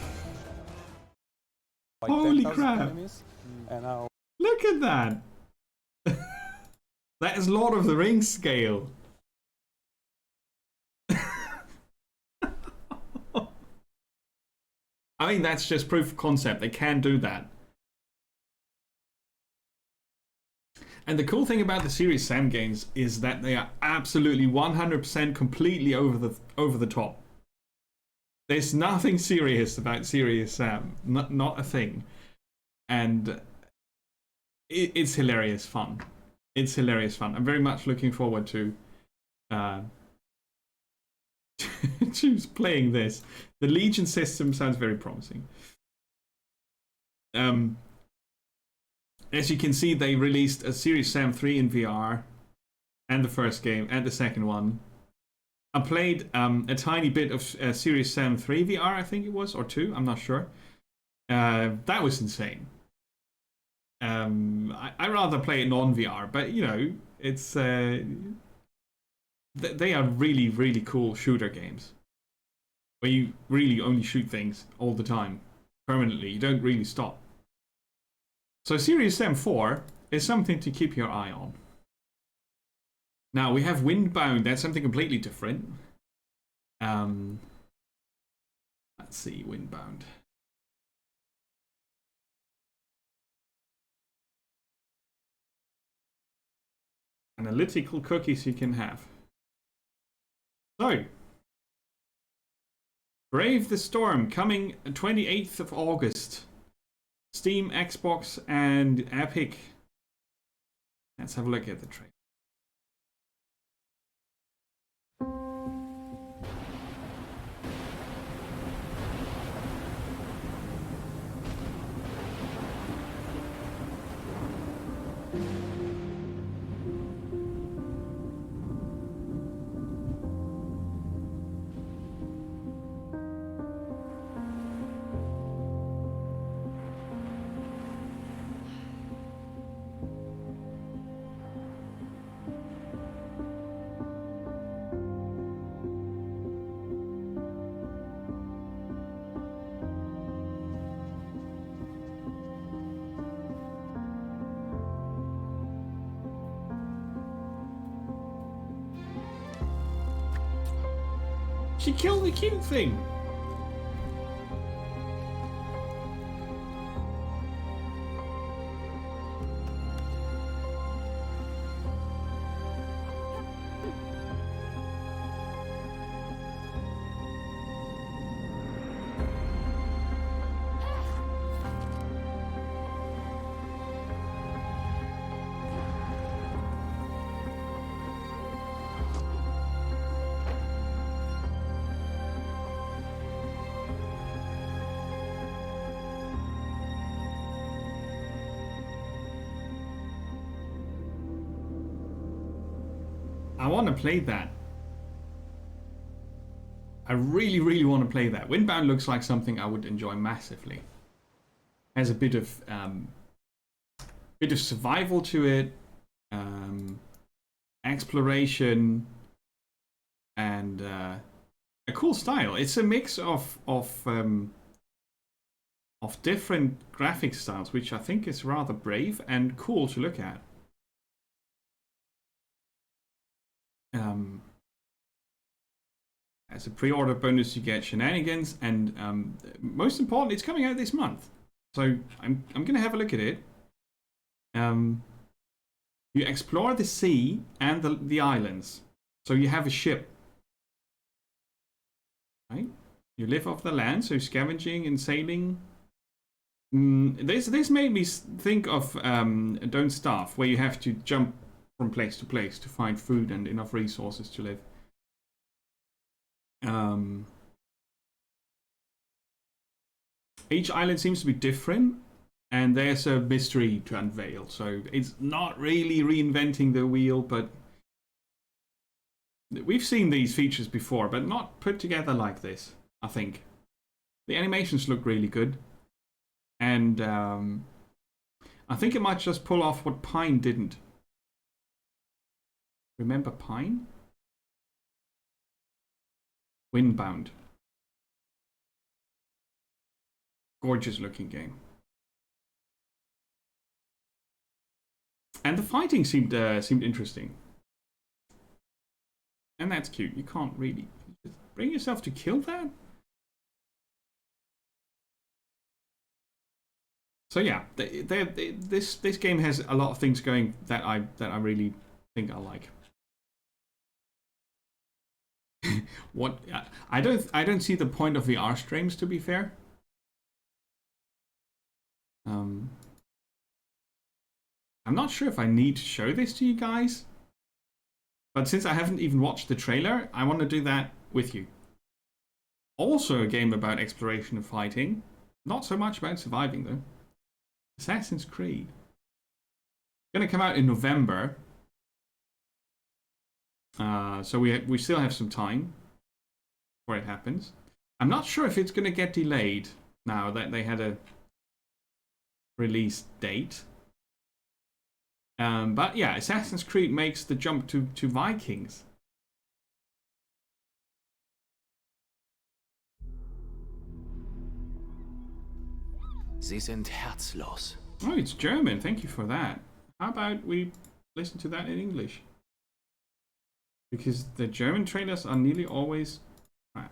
T: Like
A: holy
T: 10,000
A: crap!
T: Enemies, and now
A: look at that. That is Lord of the Rings scale. I mean, that's just proof of concept. They can do that. And the cool thing about the Serious Sam games is that they are absolutely 100% completely over the top. There's nothing serious about Serious Sam, not a thing. And it's hilarious fun. It's hilarious fun. I'm very much looking forward to playing this. The Legion system sounds very promising. As you can see, they released a Serious Sam 3 in VR, and the first game, and the second one. I played a tiny bit of Serious Sam 3 VR, I think it was, or 2, I'm not sure. That was insane. I rather play it non-VR, but you know, it's they are really, really cool shooter games where you really only shoot things all the time, permanently. You don't really stop. So Serious Sam 4 is something to keep your eye on. Now we have Windbound. That's something completely different. Let's see, Windbound. Analytical cookies you can have. So, Brave the Storm coming 28th of August. Steam, Xbox, and Epic. Let's have a look at the trailer. She killed the cute thing. I want to play that. I really, really want to play that. Windbound looks like something I would enjoy massively. Has a bit of survival to it, exploration, and a cool style. It's a mix of different graphic styles, which I think is rather brave and cool to look at. As a pre-order bonus, you get shenanigans, and most important, it's coming out this month. So I'm gonna have a look at it. You explore the sea and the islands. So you have a ship, right? You live off the land, so scavenging and sailing. This made me think of Don't Starve, where you have to jump from place to place to find food and enough resources to live. Each island seems to be different, and there's a mystery to unveil. So it's not really reinventing the wheel, but we've seen these features before, but not put together like this, I think. The animations look really good, and I think it might just pull off what Pine didn't. Remember Pine? Windbound. Gorgeous looking game. And the fighting seemed interesting. And that's cute. You can't really just bring yourself to kill that. So yeah, this game has a lot of things going that I really think I like. What I don't see the point of VR streams, to be fair. I'm not sure if I need to show this to you guys, but since I haven't even watched the trailer, I want to do that with you. Also a game about exploration and fighting, not so much about surviving though. Assassin's Creed. Gonna come out in November. So we still have some time before it happens. I'm not sure if it's gonna get delayed now that they had a release date. But yeah, Assassin's Creed makes the jump to Vikings.
B: Sie sind herzlos.
A: Oh, it's German. Thank you for that. How about we listen to that in English? Because the German trailers are nearly always crap.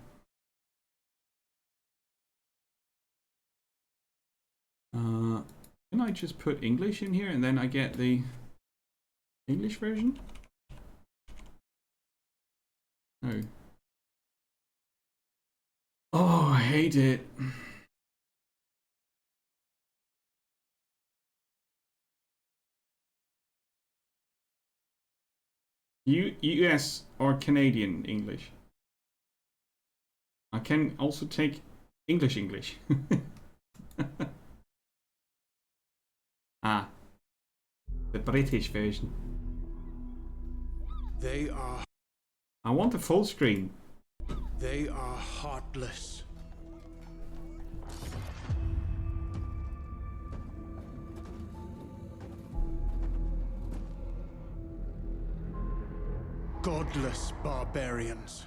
A: Can I just put English in here and then I get the English version? No. Oh, I hate it. US or Canadian English. I can also take English. Ah, the British version.
V: They are.
A: I want the full screen.
V: They are heartless. Godless barbarians.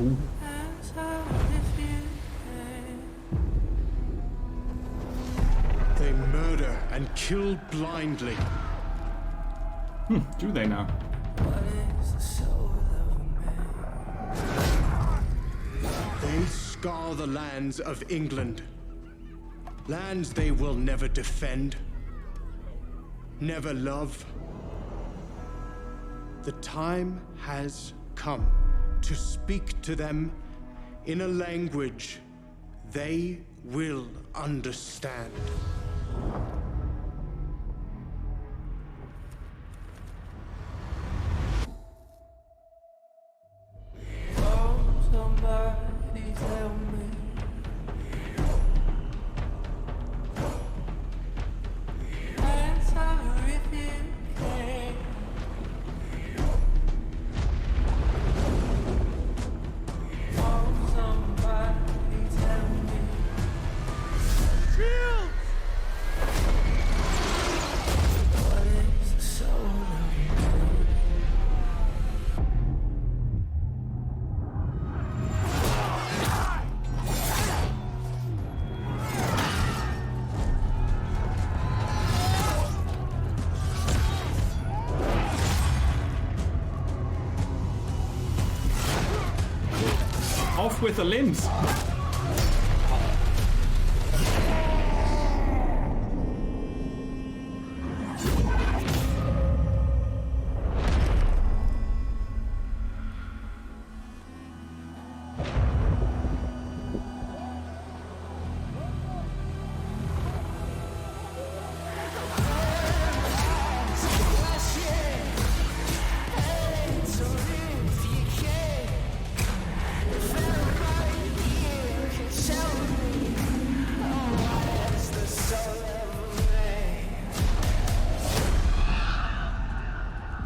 A: Ooh.
V: They murder and kill blindly.
A: Do they now?
V: They scar the lands of England. Lands they will never defend, never love. The time has come to speak to them in a language they will understand.
A: off with the limbs.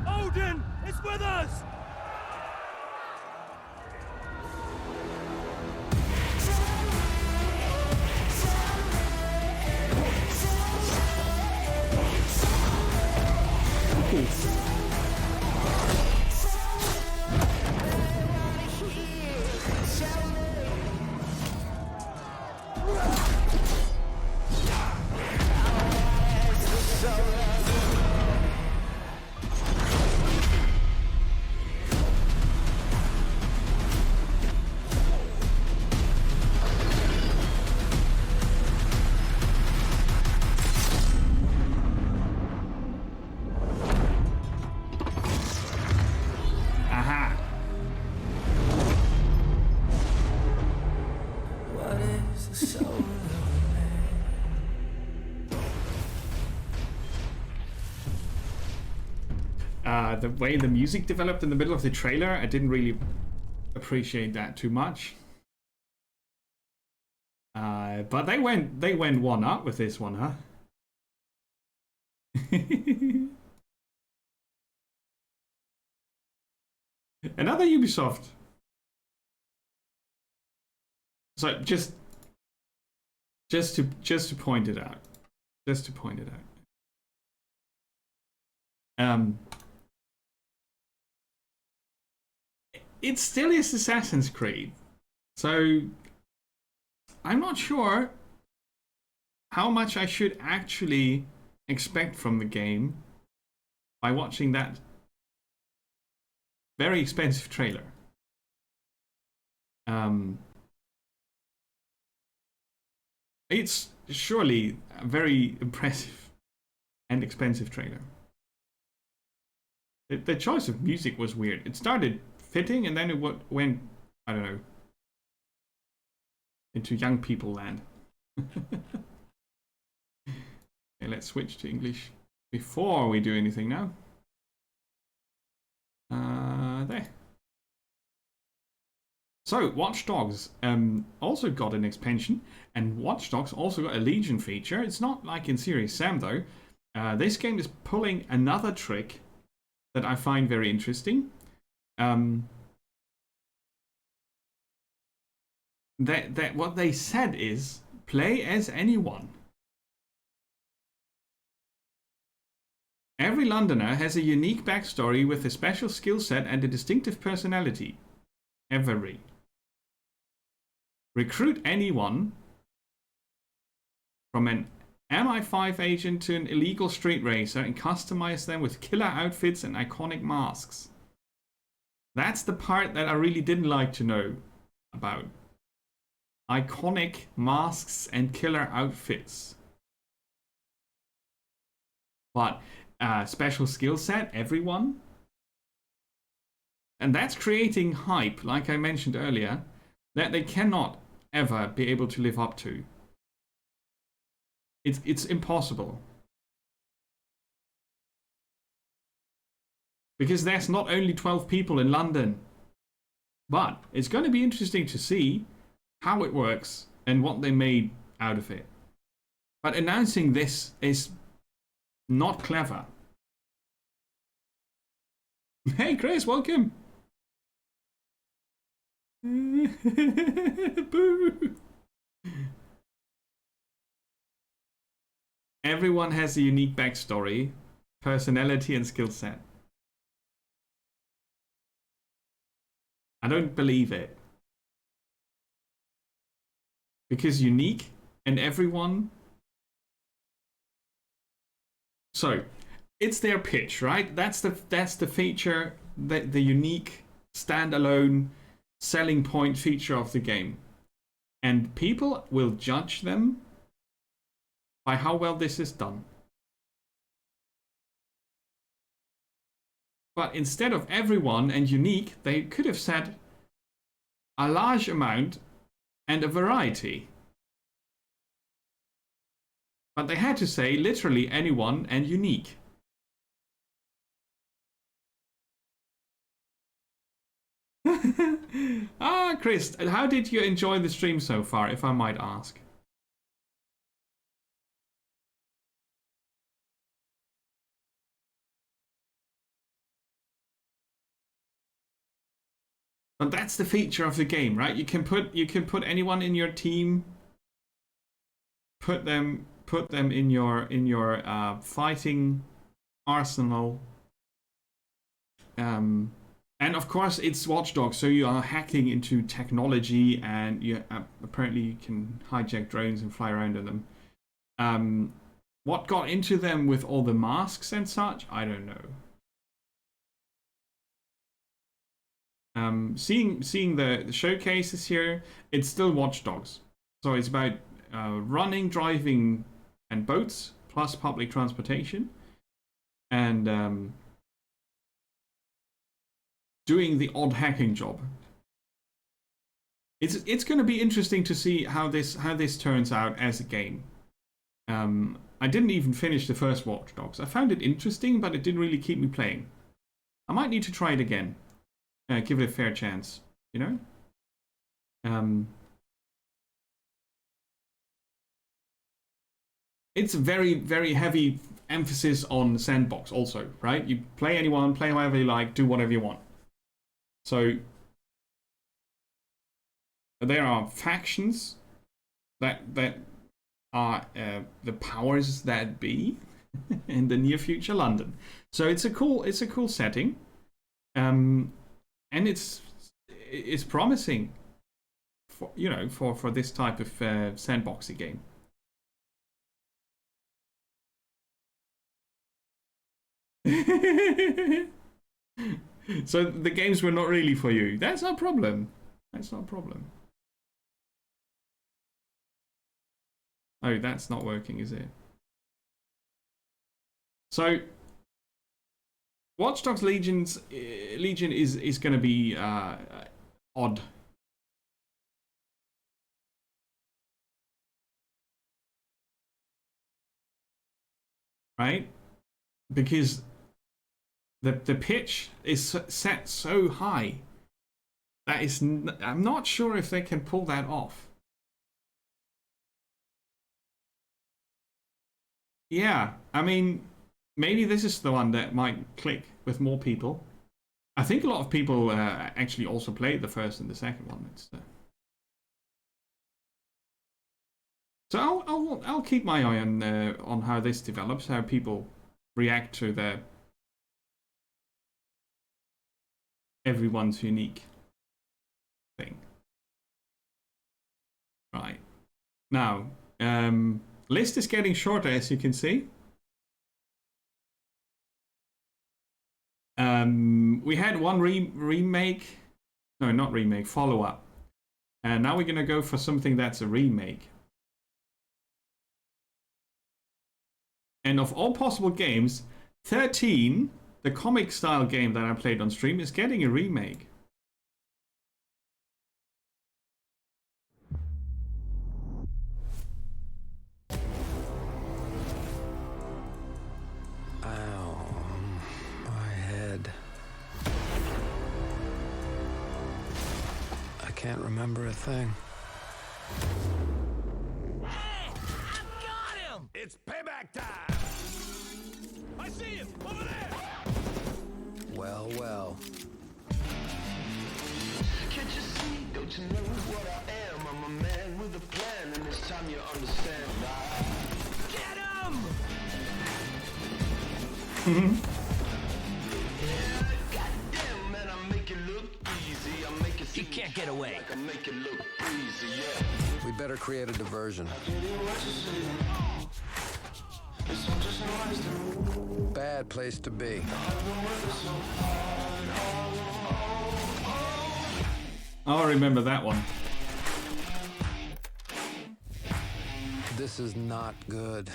I: Odin is with us!
A: The way the music developed in the middle of the trailer, I didn't really appreciate that too much. But they went one up with this one, huh? Another Ubisoft. So just to point it out. Just to point it out. It still is Assassin's Creed. So I'm not sure how much I should actually expect from the game by watching that very expensive trailer. It's surely a very impressive and expensive trailer. The choice of music was weird. It started fitting and then it went, I don't know, into young people land. Okay, let's switch to English before we do anything now. There. So, Watch Dogs also got an expansion, and Watch Dogs also got a Legion feature. It's not like in Serious Sam though. This game is pulling another trick that I find very interesting. That what they said is play as anyone. Every Londoner has a unique backstory with a special skill set and a distinctive personality. Every. Recruit anyone from an MI5 agent to an illegal street racer and customize them with killer outfits and iconic masks. That's the part that I really didn't like to know about. Iconic masks and killer outfits. But special skill set, everyone. And that's creating hype, like I mentioned earlier, that they cannot ever be able to live up to. It's impossible. Because there's not only 12 people in London. But it's going to be interesting to see how it works and what they made out of it. But announcing this is not clever. Hey Chris, welcome. Boo. Everyone has a unique backstory, personality and skill set. I don't believe it. Because unique and everyone. So, it's their pitch, right? That's the feature, the unique, standalone selling point feature of the game. And people will judge them by how well this is done. But instead of everyone and unique, they could have said a large amount and a variety. But they had to say literally anyone and unique. Chris, how did you enjoy the stream so far, if I might ask? But that's the feature of the game, right? You can put anyone in your team, put them in your fighting arsenal. And of course, it's Watch Dogs, so you are hacking into technology, and you apparently can hijack drones and fly around in them. What got into them with all the masks and such, I don't know. Seeing the showcases here, it's still Watch Dogs. So it's about running, driving, and boats, plus public transportation. And doing the odd hacking job. It's going to be interesting to see how this turns out as a game. I didn't even finish the first Watch Dogs. I found it interesting, but it didn't really keep me playing. I might need to try it again. Give it a fair chance, you know? It's a very, very heavy emphasis on sandbox also, right? You play anyone, play however you like, do whatever you want. So there are factions that are the powers that be in the near future London. So it's a cool setting, and it's promising for for this type of sandboxy game. So the games were not really for you. That's no problem. That's not a problem. Oh, that's not working, is it? So Watch Dogs Legion is going to be odd. Right? Because the pitch is set so high that I'm not sure if they can pull that off. Yeah, I mean, maybe this is the one that might click with more people. I think a lot of people actually also played the first and the second one. So I'll keep my eye on how this develops, how people react to the everyone's unique thing. Right. Now, list is getting shorter, as you can see. We had one remake. No, not remake, follow-up. And now we're going to go for something that's a remake. And of all possible games, 13, the comic style game that I played on stream, is getting a remake.
H: Ow, my head. I can't remember a thing.
I: Hey! I've got him! It's payback time! I see him! Over there!
H: Well, well.
I: Can't you see? Don't you know what I am? I'm a man with a plan, and it's time you understand. Get him! Yeah, goddamn, man, I make it look easy. I make it. You can't get away. I make it look easy, yeah.
H: We better create a diversion. Bad place to be.
A: Oh, I remember that one.
D: This is not good.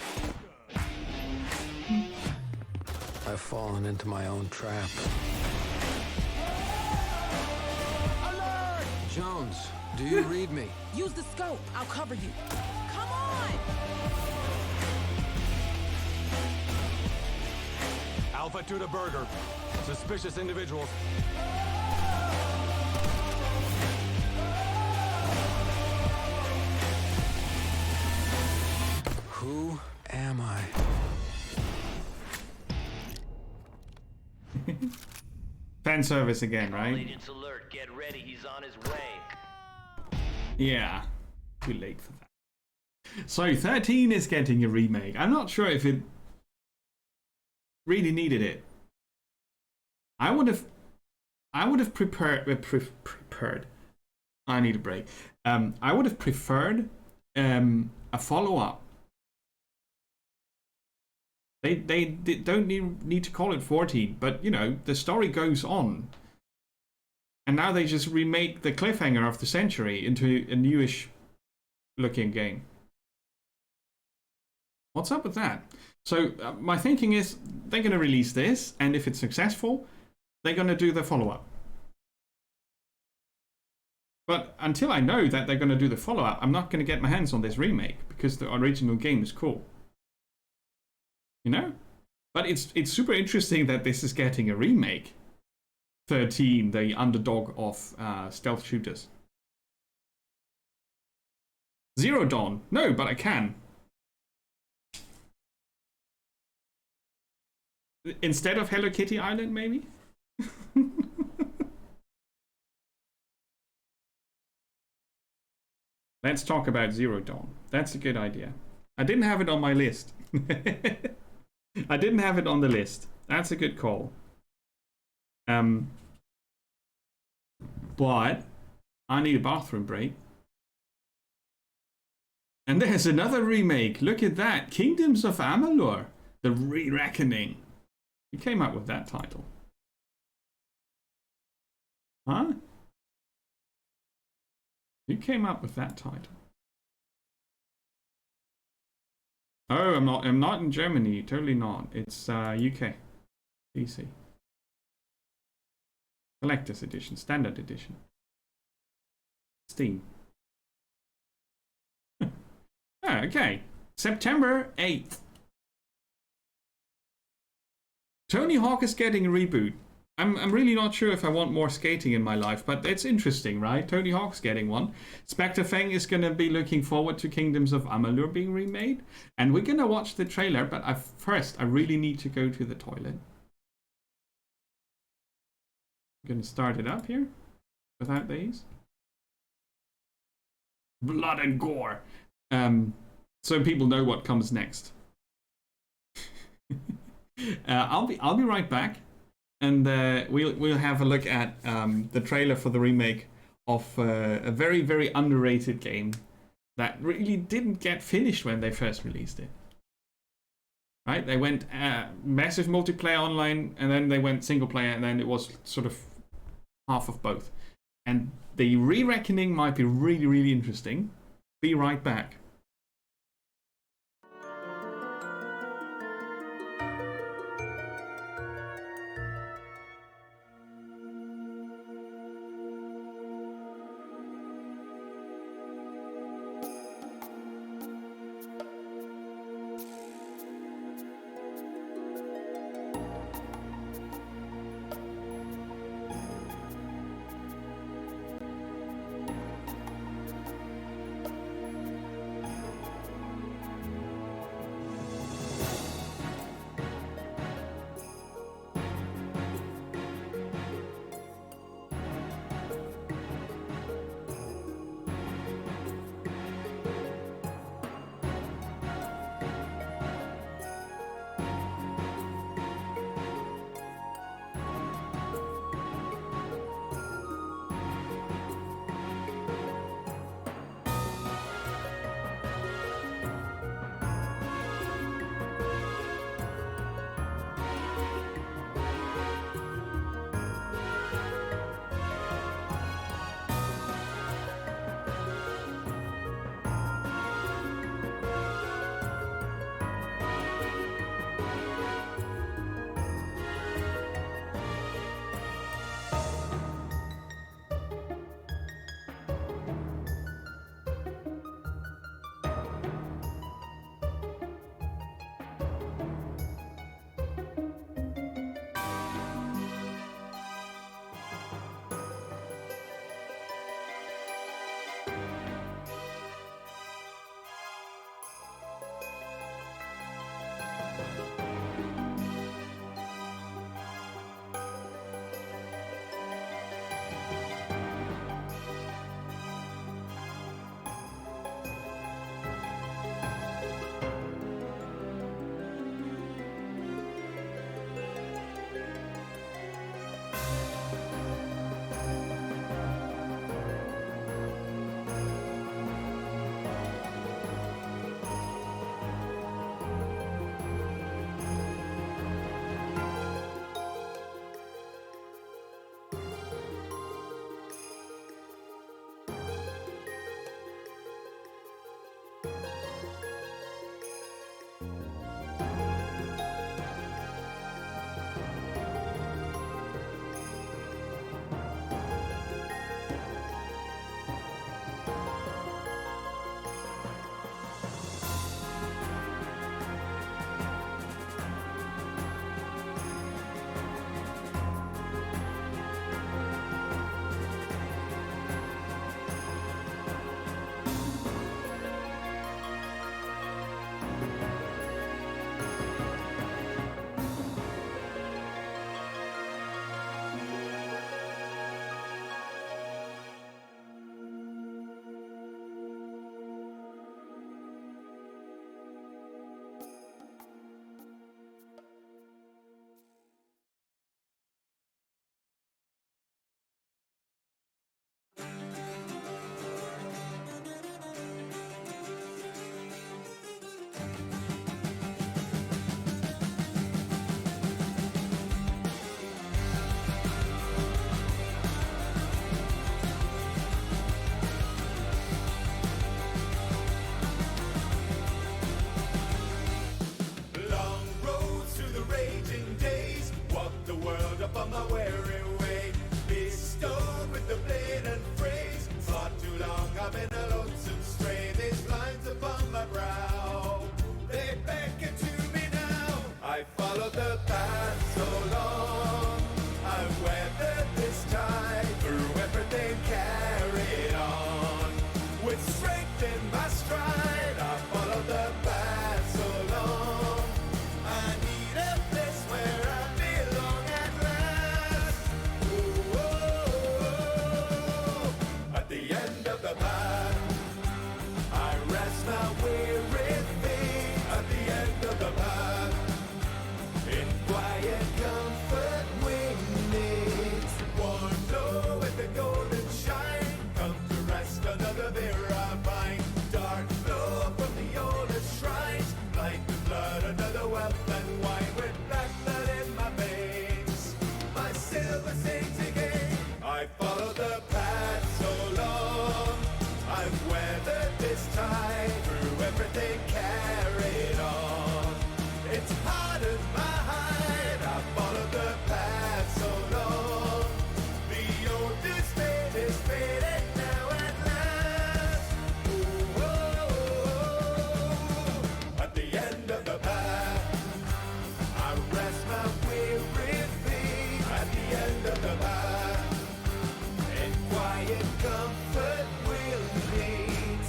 D: I've fallen into my own trap.
J: Alert!
D: Jones, do you read me?
J: Use the scope. I'll cover you. Come on!
E: Alpha to the burger. Suspicious individuals.
D: Who am I?
A: Fan service again, right?
I: Agents alert. Get ready. He's on his way.
A: Yeah. Too late for that. So 13 is getting a remake. I'm not sure if it really needed it. I would have prepared. I need a break. I would have preferred a follow-up. They don't need to call it 14, but you know, the story goes on. And now they just remake the cliffhanger of the century into a newish looking game. What's up with that? So my thinking is they're going to release this, and if it's successful, they're going to do the follow-up. But until I know that they're going to do the follow-up, I'm not going to get my hands on this remake, because the original game is cool. You know? But it's super interesting that this is getting a remake. 13, the underdog of stealth shooters. Zero Dawn. No, but I can. Instead of Hello Kitty Island, maybe? Let's talk about Zero Dawn. That's a good idea. I didn't have it on my list. I didn't have it on the list. That's a good call. But I need a bathroom break. And there's another remake. Look at that. Kingdoms of Amalur. The Re-Reckoning. Who came up with that title? Huh? Who came up with that title? Oh, I'm not in Germany. Totally not. It's UK. PC. Collector's Edition. Standard Edition. Steam. Okay. September 8th. Tony Hawk is getting a reboot. I'm really not sure if I want more skating in my life, but it's interesting, right? Tony Hawk's getting one. Spectre Fang is going to be looking forward to Kingdoms of Amalur being remade. And we're going to watch the trailer, but first I really need to go to the toilet. I'm going to start it up here without these. Blood and gore. So people know what comes next. I'll be right back. And we'll have a look at the trailer for the remake of a very, very underrated game that really didn't get finished when they first released it. Right? They went massive multiplayer online, and then they went single player, and then it was sort of half of both. And the Re-Reckoning might be really, really interesting. Be right back.
I: the path so long. I've weathered this tide through everything carried on. It's part of my hide. I've followed the path so long. The oldest fate is faded now at last. Ooh, oh, at the end of the path, I rest my weary feet. At the end of the path, in quiet comfort we'll meet.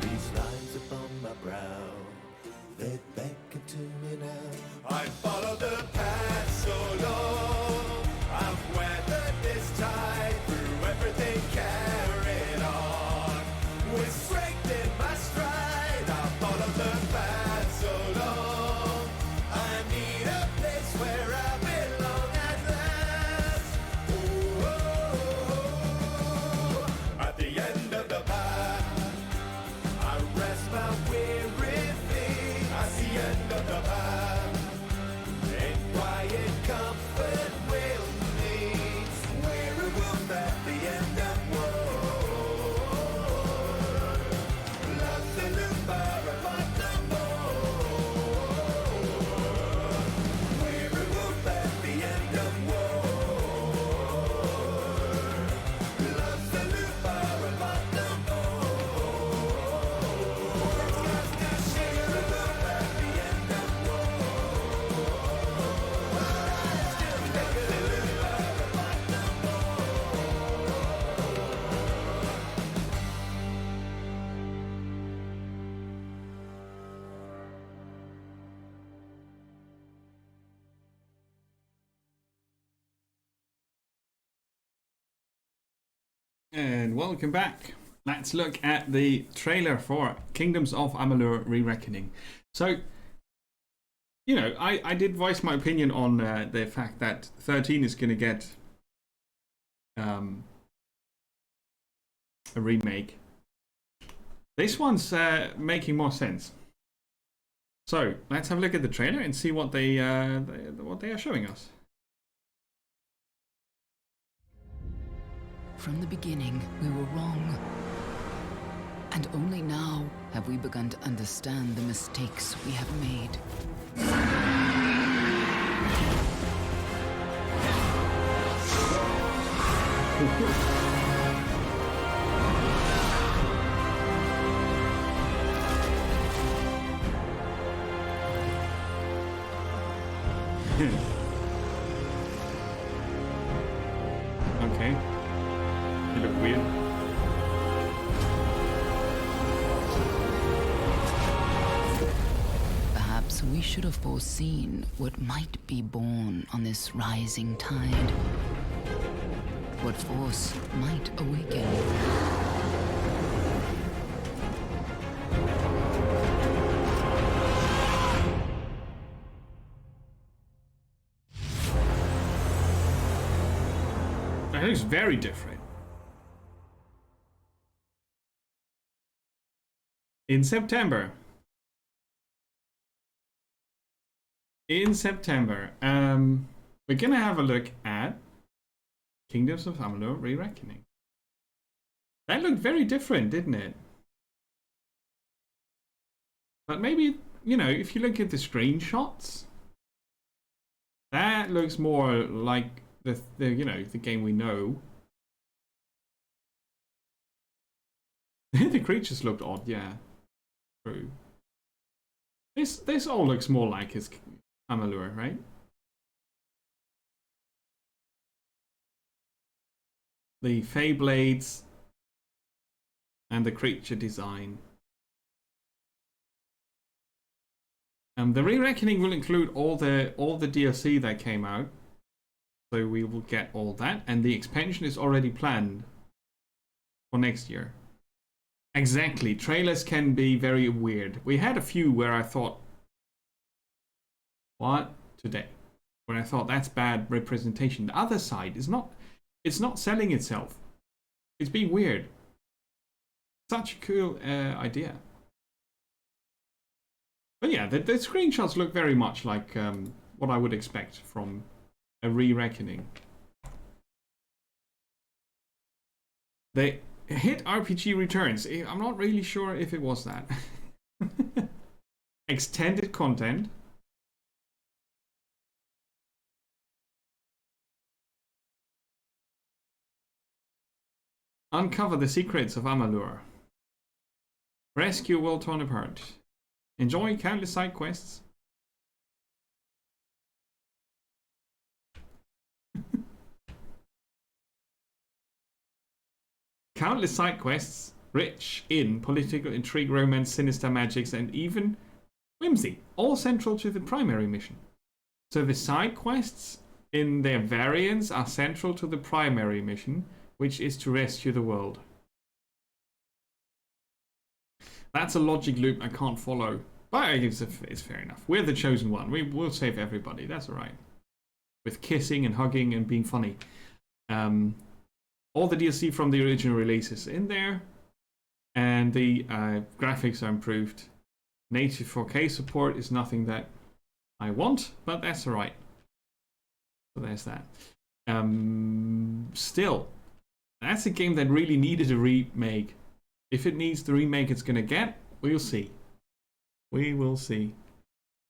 I: These lines upon my brow, they beckon to me now. I follow the path so long. I've weathered this tide through everything carried on. With strength in my stride, I follow the path so long. I need a place where I belong at last. Ooh, oh, oh. At the end of the path, I rest my weary feet. At the end of the path, in quiet comfort we'll meet. Weary wolf at the end of war. Love's a loofah upon the moor. Weary wolf at the end of war. Love's a loofah upon the
A: And welcome back. Let's look at the trailer for Kingdoms of Amalur: Re-Reckoning. So, you know, I did voice my opinion on the fact that 13 is going to get a remake. This one's making more sense. So let's have a look at the trailer and see what they are showing us.
G: From the beginning, we were wrong. And only now have we begun to understand the mistakes we have made.
A: Okay. You look weird.
G: Perhaps we should have foreseen what might be born on this rising tide. What force might awaken.
A: That looks very different. In September. We're gonna have a look at Kingdoms of Amalur: Re-Reckoning. That looked very different, didn't it? But maybe, you know, if you look at the screenshots, that looks more like the you know, the game we know. The creatures looked odd, yeah. True. This all looks more like his Amalur, right? The Fey Blades and the creature design. The Re-Reckoning will include all the DLC that came out. So we will get all that, and the expansion is already planned for next year. Exactly, trailers can be very weird. We had a few where I thought, what? Today. When I thought that's bad representation. The other side is not, it's not selling itself. It's being weird. Such a cool idea. But yeah, the screenshots look very much like what I would expect from a re-reckoning. The hit RPG returns. I'm not really sure if it was that. Extended content. Uncover the secrets of Amalur. Rescue a world torn apart. Enjoy countless side quests. Countless side quests, rich in political intrigue, romance, sinister magics, and even whimsy, all central to the primary mission. So the side quests in their variants are central to the primary mission, which is to rescue the world. That's a logic loop I can't follow, but it's fair enough. We're the chosen one. We'll save everybody. That's all right. With kissing and hugging and being funny. All the DLC from the original release is in there, and the graphics are improved. Native 4K support is nothing that I want, but that's all right. So there's that. Still, that's a game that really needed a remake. If it needs the remake it's gonna get, we'll see. We will see.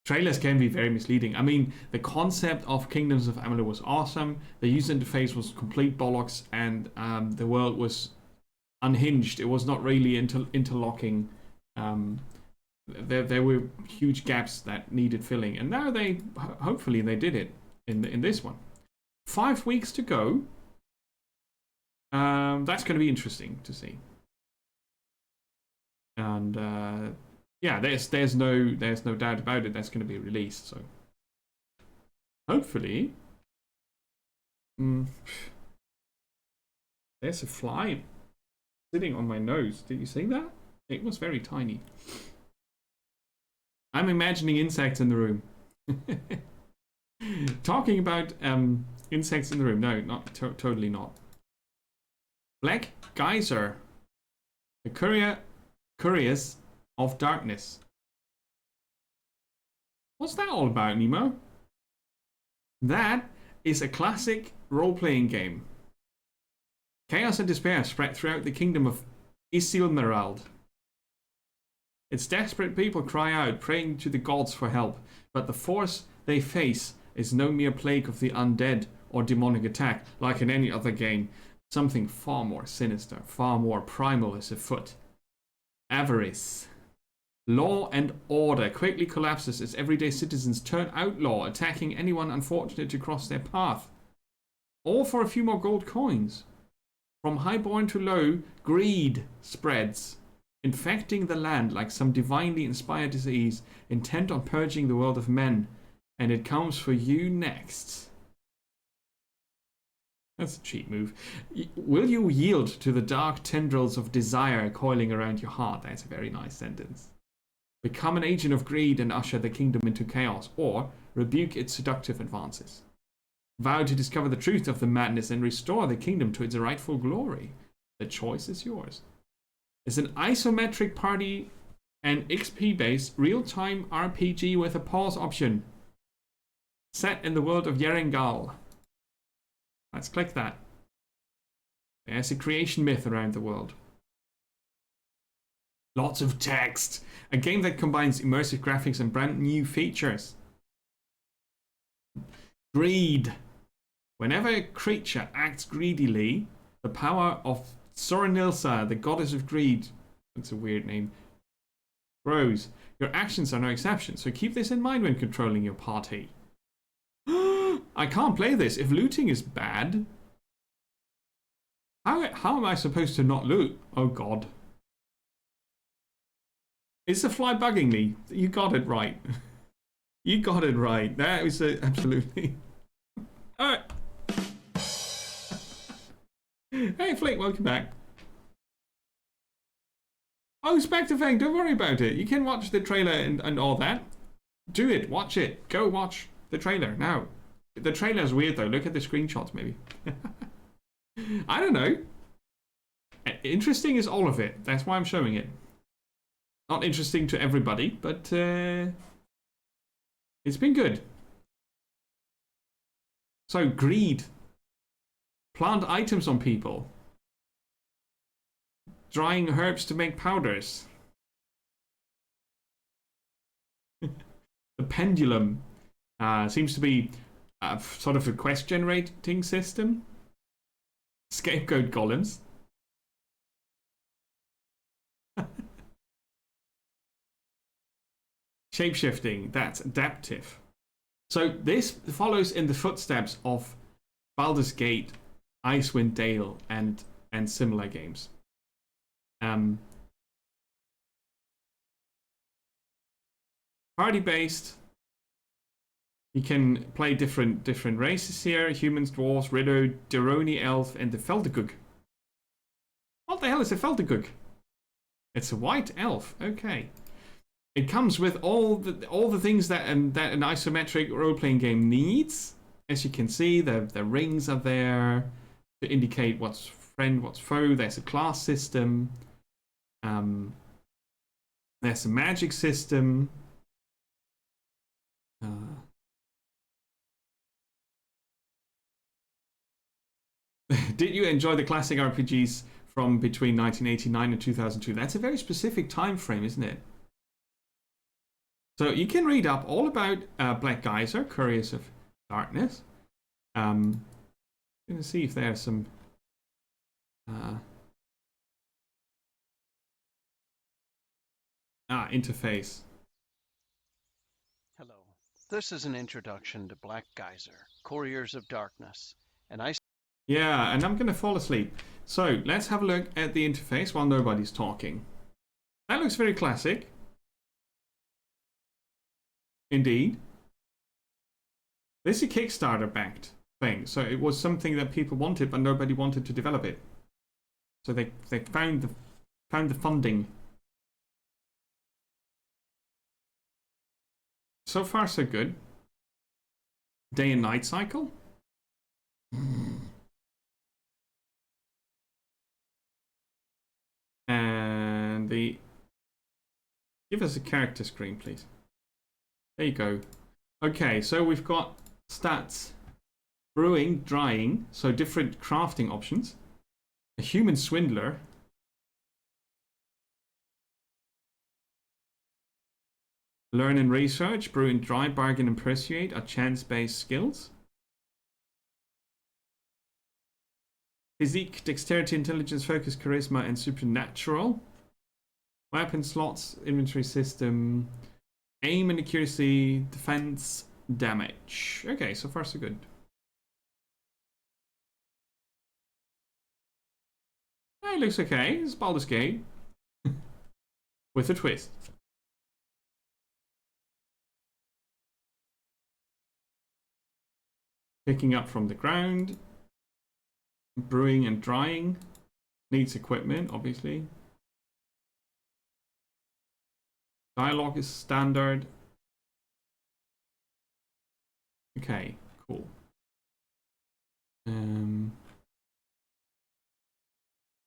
A: Trailers can be very misleading. I mean, the concept of Kingdoms of Amalur was awesome. The user interface was complete bollocks, and the world was unhinged. It was not really interlocking. There were huge gaps that needed filling, and now hopefully they did it in this one. 5 weeks to go. That's going to be interesting to see. And yeah, there's no doubt about it. That's going to be released. So hopefully, there's a fly sitting on my nose. Did you see that? It was very tiny. I'm imagining insects in the room. Talking about insects in the room. No, not totally not. Black Geyser. The Couriers of Darkness. What's that all about, Nemo? That is a classic role-playing game. Chaos and despair spread throughout the kingdom of Isilmerald. Its desperate people cry out, praying to the gods for help, but the force they face is no mere plague of the undead or demonic attack, like in any other game. Something far more sinister, far more primal is afoot. Avarice. Law and order quickly collapses as everyday citizens turn outlaw, attacking anyone unfortunate to cross their path. All for a few more gold coins. From highborn to low, greed spreads, infecting the land like some divinely inspired disease, intent on purging the world of men. And it comes for you next. That's a cheap move. Will you yield to the dark tendrils of desire coiling around your heart? That's a very nice sentence. Become an agent of greed and usher the kingdom into chaos, or rebuke its seductive advances. Vow to discover the truth of the madness and restore the kingdom to its rightful glory. The choice is yours. It's an isometric party and XP-based real-time RPG with a pause option. Set in the world of Yerengal. Let's click that. There's a creation myth around the world. Lots of text. A game that combines immersive graphics and brand new features. Greed. Whenever a creature acts greedily, the power of Soranilsa, the goddess of greed, that's a weird name, grows. Your actions are no exception, so keep this in mind when controlling your party. I can't play this if looting is bad. How am I supposed to not loot? Oh god. Is the fly bugging me? You got it right. You got it right. That was absolutely... Alright. Hey, Flick, welcome back. Oh, Spectre Fang, don't worry about it. You can watch the trailer and all that. Do it. Watch it. Go watch the trailer now. The trailer's weird, though. Look at the screenshots, maybe. I don't know. Interesting is all of it. That's why I'm showing it. Not interesting to everybody, but it's been good. So, greed. Plant items on people. Drying herbs to make powders. The pendulum seems to be sort of a quest generating system. Scapegoat golems. Shapeshifting, that's adaptive. So this follows in the footsteps of Baldur's Gate, Icewind Dale, and similar games. Party-based. You can play different races here: humans, dwarves, Rido, Deroni elf, and the Feldegug. What the hell is a Feldegug? It's a white elf. Okay. It comes with all the things that an isometric role-playing game needs. As you can see, the rings are there to indicate what's friend, what's foe. There's a class system. There's a magic system. Did you enjoy the classic RPGs from between 1989 and 2002? That's a very specific time frame, isn't it? So you can read up all about Black Geyser, Couriers of Darkness. I'm going to see if there's some interface.
C: Hello. This is an introduction to Black Geyser, Couriers of Darkness, and
A: Yeah, and I'm going to fall asleep. So let's have a look at the interface while nobody's talking. That looks very classic. Indeed. This is a Kickstarter-backed thing, so it was something that people wanted, but nobody wanted to develop it. So they found the funding. So far, so good. Day and night cycle. And give us a character screen, please. There you go. Okay, so we've got stats, brewing, drying, so different crafting options. A human swindler. Learn and research, brew and dry, bargain and persuade are chance-based skills. Physique, dexterity, intelligence, focus, charisma, and supernatural. Weapon slots, inventory system, aim and accuracy, defense, damage. Okay, so far so good. It looks okay. It's Baldur's Gate. With a twist. Picking up from the ground. Brewing and drying. Needs equipment, obviously. Dialogue is standard. Okay, cool.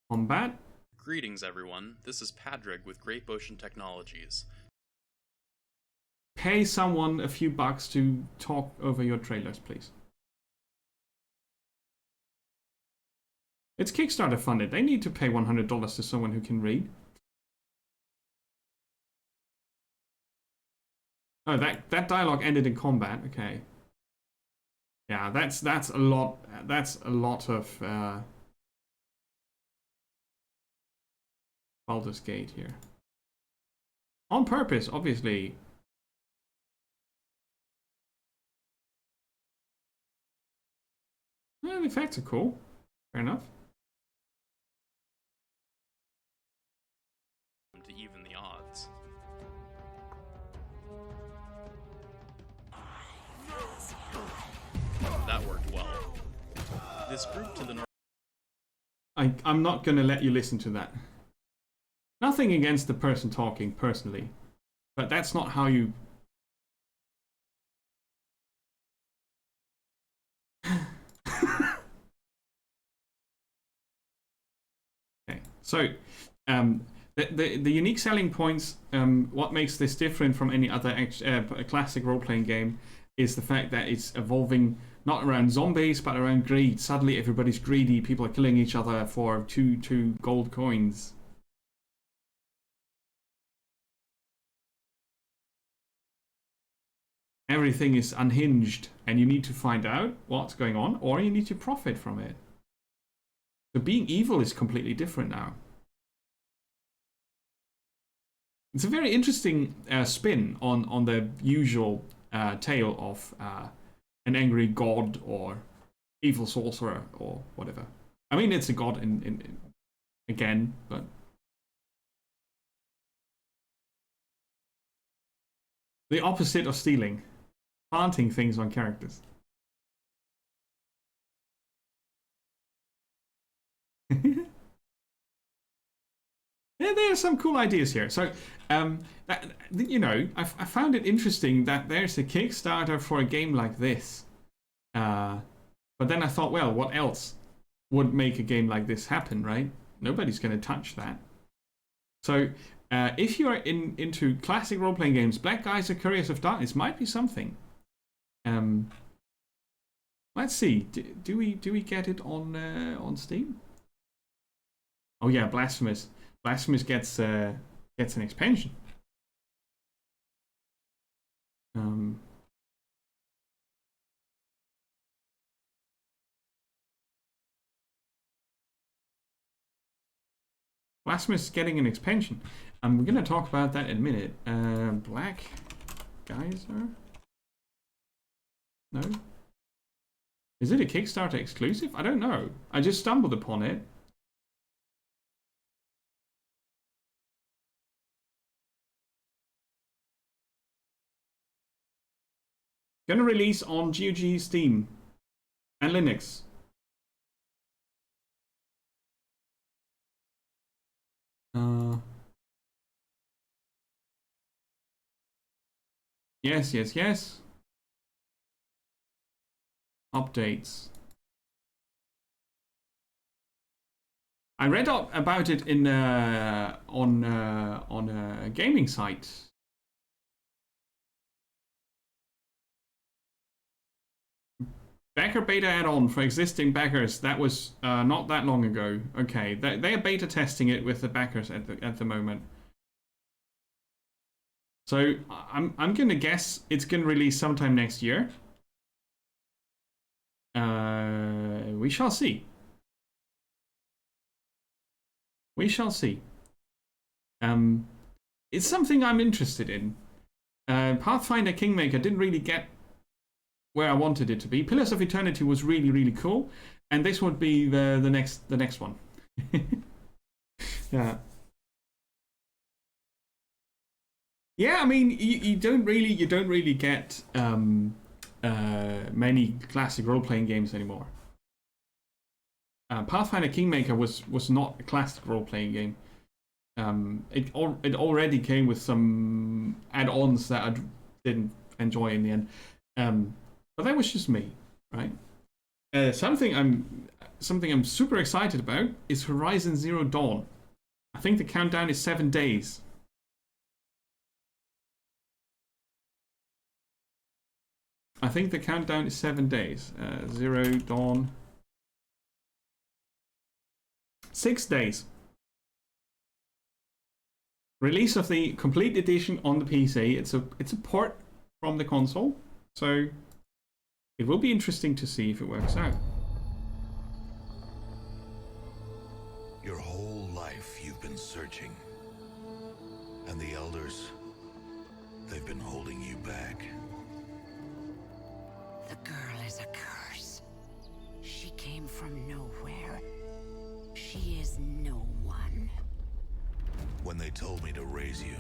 A: Combat.
K: Greetings, everyone. This is Padrig with Great Ocean Technologies.
A: Pay someone a few bucks to talk over your trailers, please. It's Kickstarter funded. They need to pay $100 to someone who can read. Oh, that dialogue ended in combat. Okay. Yeah, that's a lot. That's a lot of Baldur's Gate here. On purpose, obviously. Well, the effects are cool. Fair enough.
K: To even the odds. That worked well. This group to the north
A: I'm not going to let you listen to that. Nothing against the person talking personally, but that's not how you... Okay, so the unique selling points, what makes this different from any other classic role-playing game is the fact that it's evolving not around zombies, but around greed. Suddenly everybody's greedy, people are killing each other for two gold coins. Everything is unhinged, and you need to find out what's going on, or you need to profit from it. So being evil is completely different now. It's a very interesting spin on the usual tale of an angry god or evil sorcerer or whatever. I mean, it's a god in again, but the opposite of stealing, planting things on characters. Yeah, there are some cool ideas here. So, you know, I found it interesting that there's a Kickstarter for a game like this. But then I thought, well, what else would make a game like this happen, right? Nobody's going to touch that. So, if you are into classic role-playing games, Black Geyser Couriers of Darkness might be something. Let's see. Do we get it on Steam? Oh yeah, Blasphemous. Blasphemous gets an expansion. Blasphemous is getting an expansion. We're going to talk about that in a minute. Black Geyser? No? Is it a Kickstarter exclusive? I don't know. I just stumbled upon it. Gonna release on GOG, Steam, and Linux. Yes. Updates. I read about it in on a gaming site. Backer beta add-on for existing backers. That was not that long ago. Okay, they are beta testing it with the backers at the moment. So I'm gonna guess it's gonna release sometime next year. We shall see. We shall see. It's something I'm interested in. Pathfinder Kingmaker didn't really get where I wanted it to be. Pillars of Eternity was really, really cool, and this would be the next one. Yeah. Yeah, I mean, you don't really get many classic role-playing games anymore. Pathfinder Kingmaker was not a classic role-playing game. It already came with some add-ons that I didn't enjoy in the end. But that was just me, right? Something I'm super excited about is Horizon Zero Dawn. I think the countdown is 7 days. I think the countdown is 7 days. Zero Dawn. 6 days. Release of the complete edition on the PC. It's a port from the console, so it will be interesting to see if it works out.
N: Your whole life you've been searching, and the elders, they've been holding you back.
O: The girl is a curse. She came from nowhere. She is no one.
N: When they told me to raise you,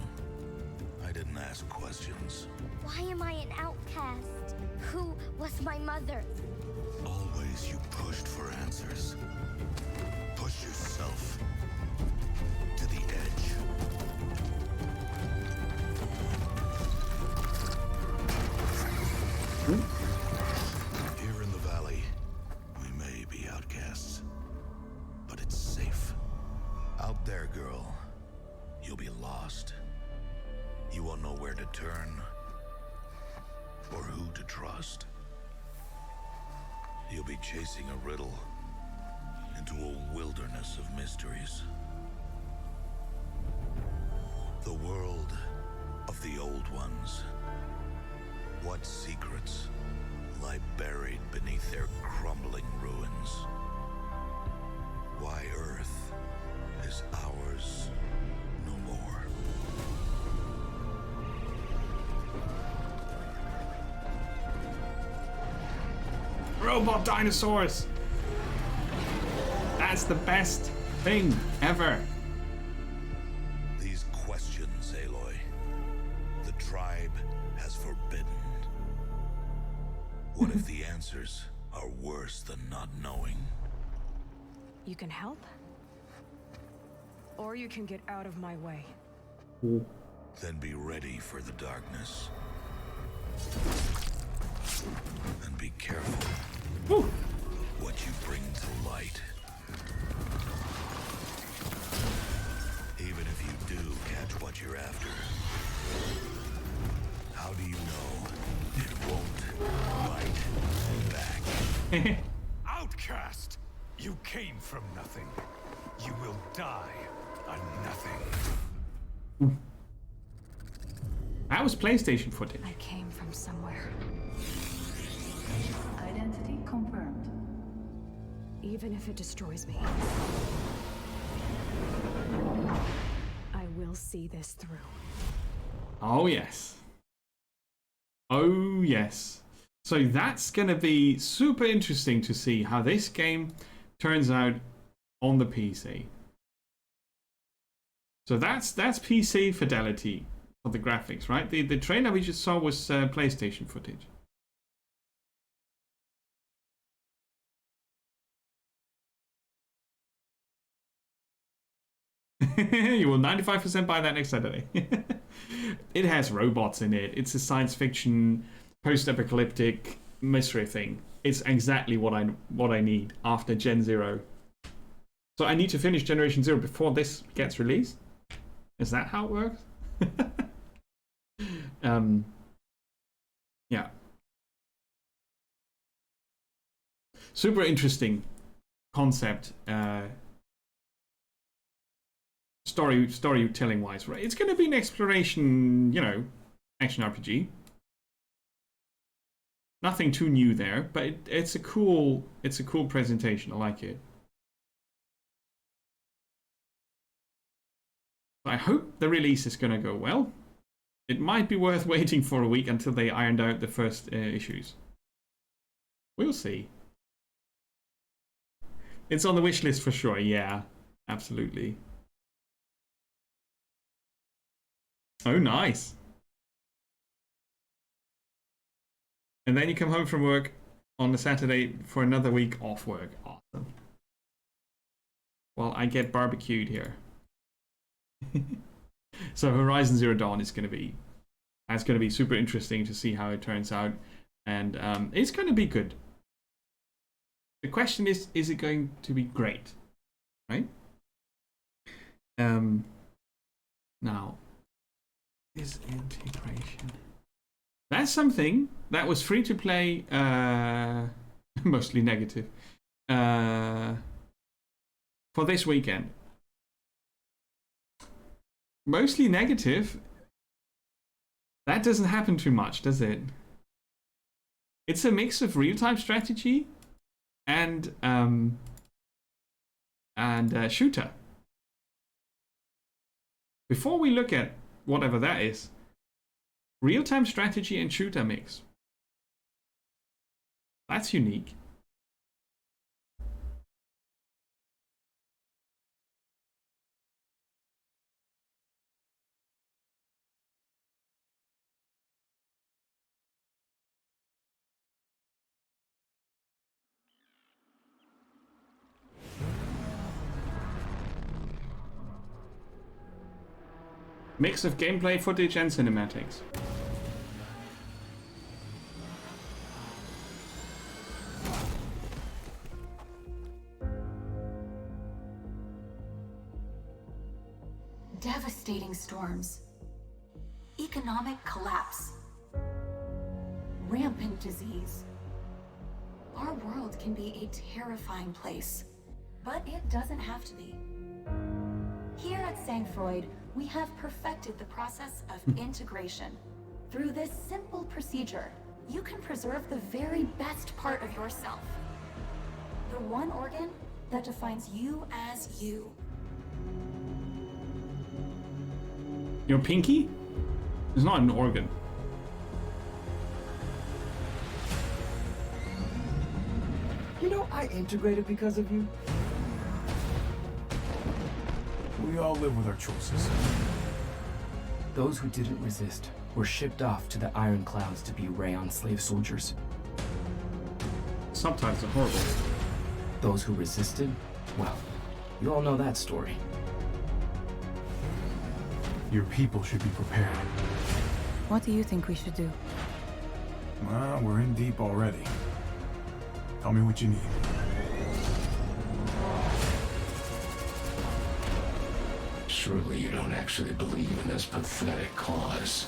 N: I didn't ask questions.
P: Why am I an outcast? Who was my mother?
N: Always you pushed for answers. Push there, girl. You'll be lost. You won't know where to turn or who to trust. You'll be chasing a riddle into a wilderness of mysteries. The world of the old ones. What secrets lie buried beneath their crumbling ruins? Why Earth is ours no more.
A: Robot dinosaurs! That's the best thing ever.
N: These questions, Aloy, the tribe has forbidden. What if the answers are worse than not knowing?
M: You can help, or you can get out of my way.
N: Then be ready for the darkness. And be careful what you bring to light. Even if you do catch what you're after, how do you know it won't bite back?
E: Outcast! You came from nothing. You will die a nothing.
A: That was PlayStation footage.
M: I came from somewhere.
Q: Identity confirmed.
M: Even if it destroys me, I will see this through.
A: Oh, yes. Oh, yes. So that's going to be super interesting to see how this game turns out on the PC. So that's PC fidelity for the graphics, right? The trailer we just saw was PlayStation footage. You will 95% buy that next Saturday. It has robots in it. It's a science fiction, post-apocalyptic mystery thing. It's exactly what I need after Gen 0. So I need to finish Generation 0 before this gets released? Is that how it works? Yeah. Super interesting concept. Storytelling wise, right? It's going to be an exploration, you know, action RPG. Nothing too new there, but it's a cool presentation. I like it. I hope the release is going to go well. It might be worth waiting for a week until they ironed out the first issues. We'll see. It's on the wish list for sure. Yeah, absolutely. Oh, nice. And then you come home from work on a Saturday for another week off work. Awesome. Well, I get barbecued here. So Horizon Zero Dawn is going to be super interesting to see how it turns out, and it's going to be good. The question is it going to be great, right? Now, is integration. That's something that was free to play, mostly negative, for this weekend. Mostly negative. That doesn't happen too much, does it? It's a mix of real-time strategy and shooter. Before we look at whatever that is, real-time strategy and shooter mix. That's unique. Mix of gameplay footage and cinematics.
L: devastating storms, economic collapse, rampant disease. Our world can be a terrifying place, but it doesn't have to be. Here at Sangfroid, we have perfected the process of integration. Through this simple procedure, you can preserve the very best part of yourself. The one organ that defines you as you.
A: Your pinky? It's not an organ.
Q: You know, I integrated because of you.
W: We all live with our choices.
X: Those who didn't resist were shipped off to the Iron Clouds to be Rayon slave soldiers.
A: Sometimes are horrible.
X: Those who resisted, well, you all know that story.
W: Your people should be prepared.
Y: What do you think we should do?
W: Well, we're in deep already. Tell me what you need.
Z: Surely you don't actually believe in this pathetic cause.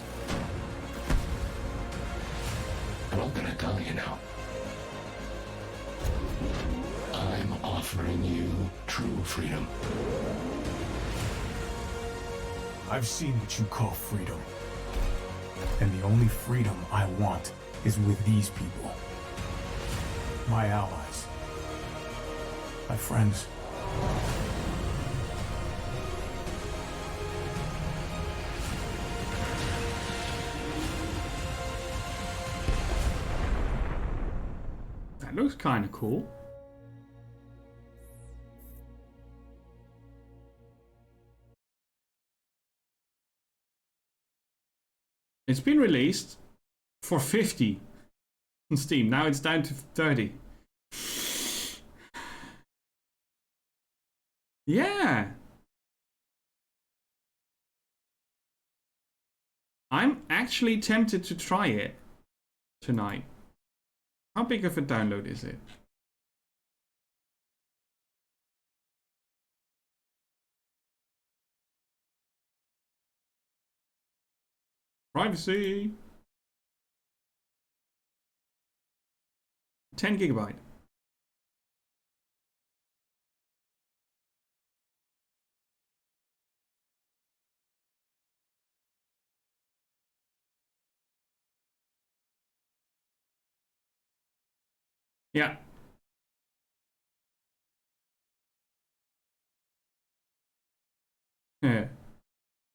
Z: But I'm gonna tell you now. I'm offering you true freedom.
W: I've seen what you call freedom. And the only freedom I want is with these people. My allies. My friends.
A: That looks kind of cool. It's been released for 50 on Steam. Now it's down to 30. Yeah. I'm actually tempted to try it tonight. How big of a download is it? Privacy. 10 gigabyte. Yeah. Yeah.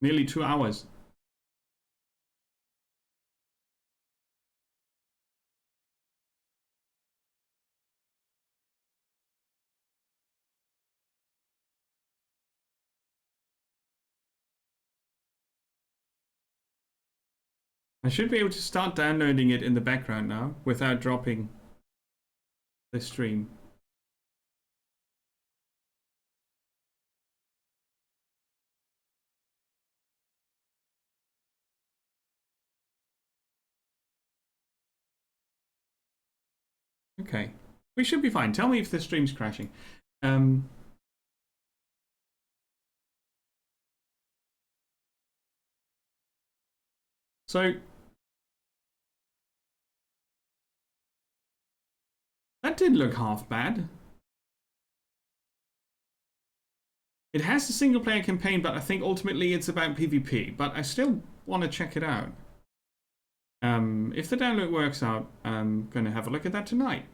A: Nearly 2 hours. I should be able to start downloading it in the background now without dropping the stream. Okay, we should be fine. Tell me if the stream's crashing. So that did look half bad. It has a single player campaign, but I think ultimately it's about PvP, but I still want to check it out. If the download works out, I'm going to have a look at that tonight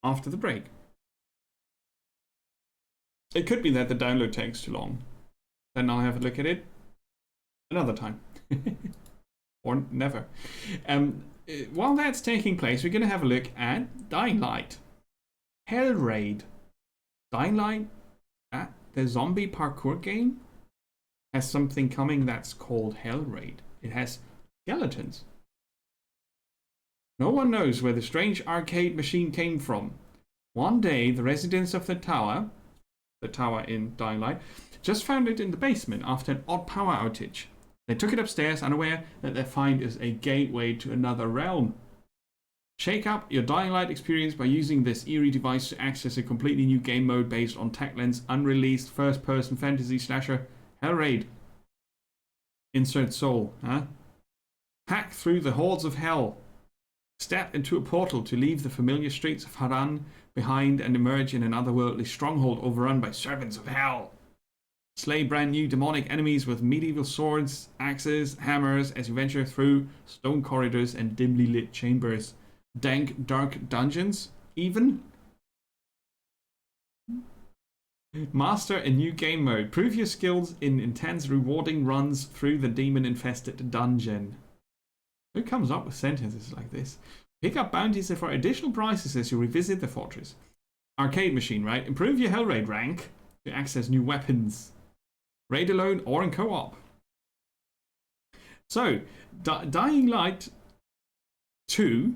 A: after the break. It could be that the download takes too long. Then I'll have a look at it another time. Or never. While that's taking place, we're going to have a look at Dying Light. Hell Raid. Dying Light, the zombie parkour game, has something coming that's called Hell Raid. It has skeletons. No one knows where the strange arcade machine came from. One day, the residents of the tower in Dying Light, just found it in the basement after an odd power outage. They took it upstairs, unaware that their find is a gateway to another realm. Shake up your Dying Light experience by using this eerie device to access a completely new game mode based on Techland's unreleased first-person fantasy slasher Hellraid. Insert soul, huh? Hack through the hordes of hell. Step into a portal to leave the familiar streets of Haran behind and emerge in an otherworldly stronghold overrun by servants of hell. Slay brand new demonic enemies with medieval swords, axes, hammers as you venture through stone corridors and dimly lit chambers. Dank, dark dungeons, even? Master a new game mode. Prove your skills in intense, rewarding runs through the demon-infested dungeon. Who comes up with sentences like this? Pick up bounties for additional prizes as you revisit the fortress. Arcade machine, right? Improve your Hellraid rank to access new weapons. Raid alone or in co-op. So, Dying Light 2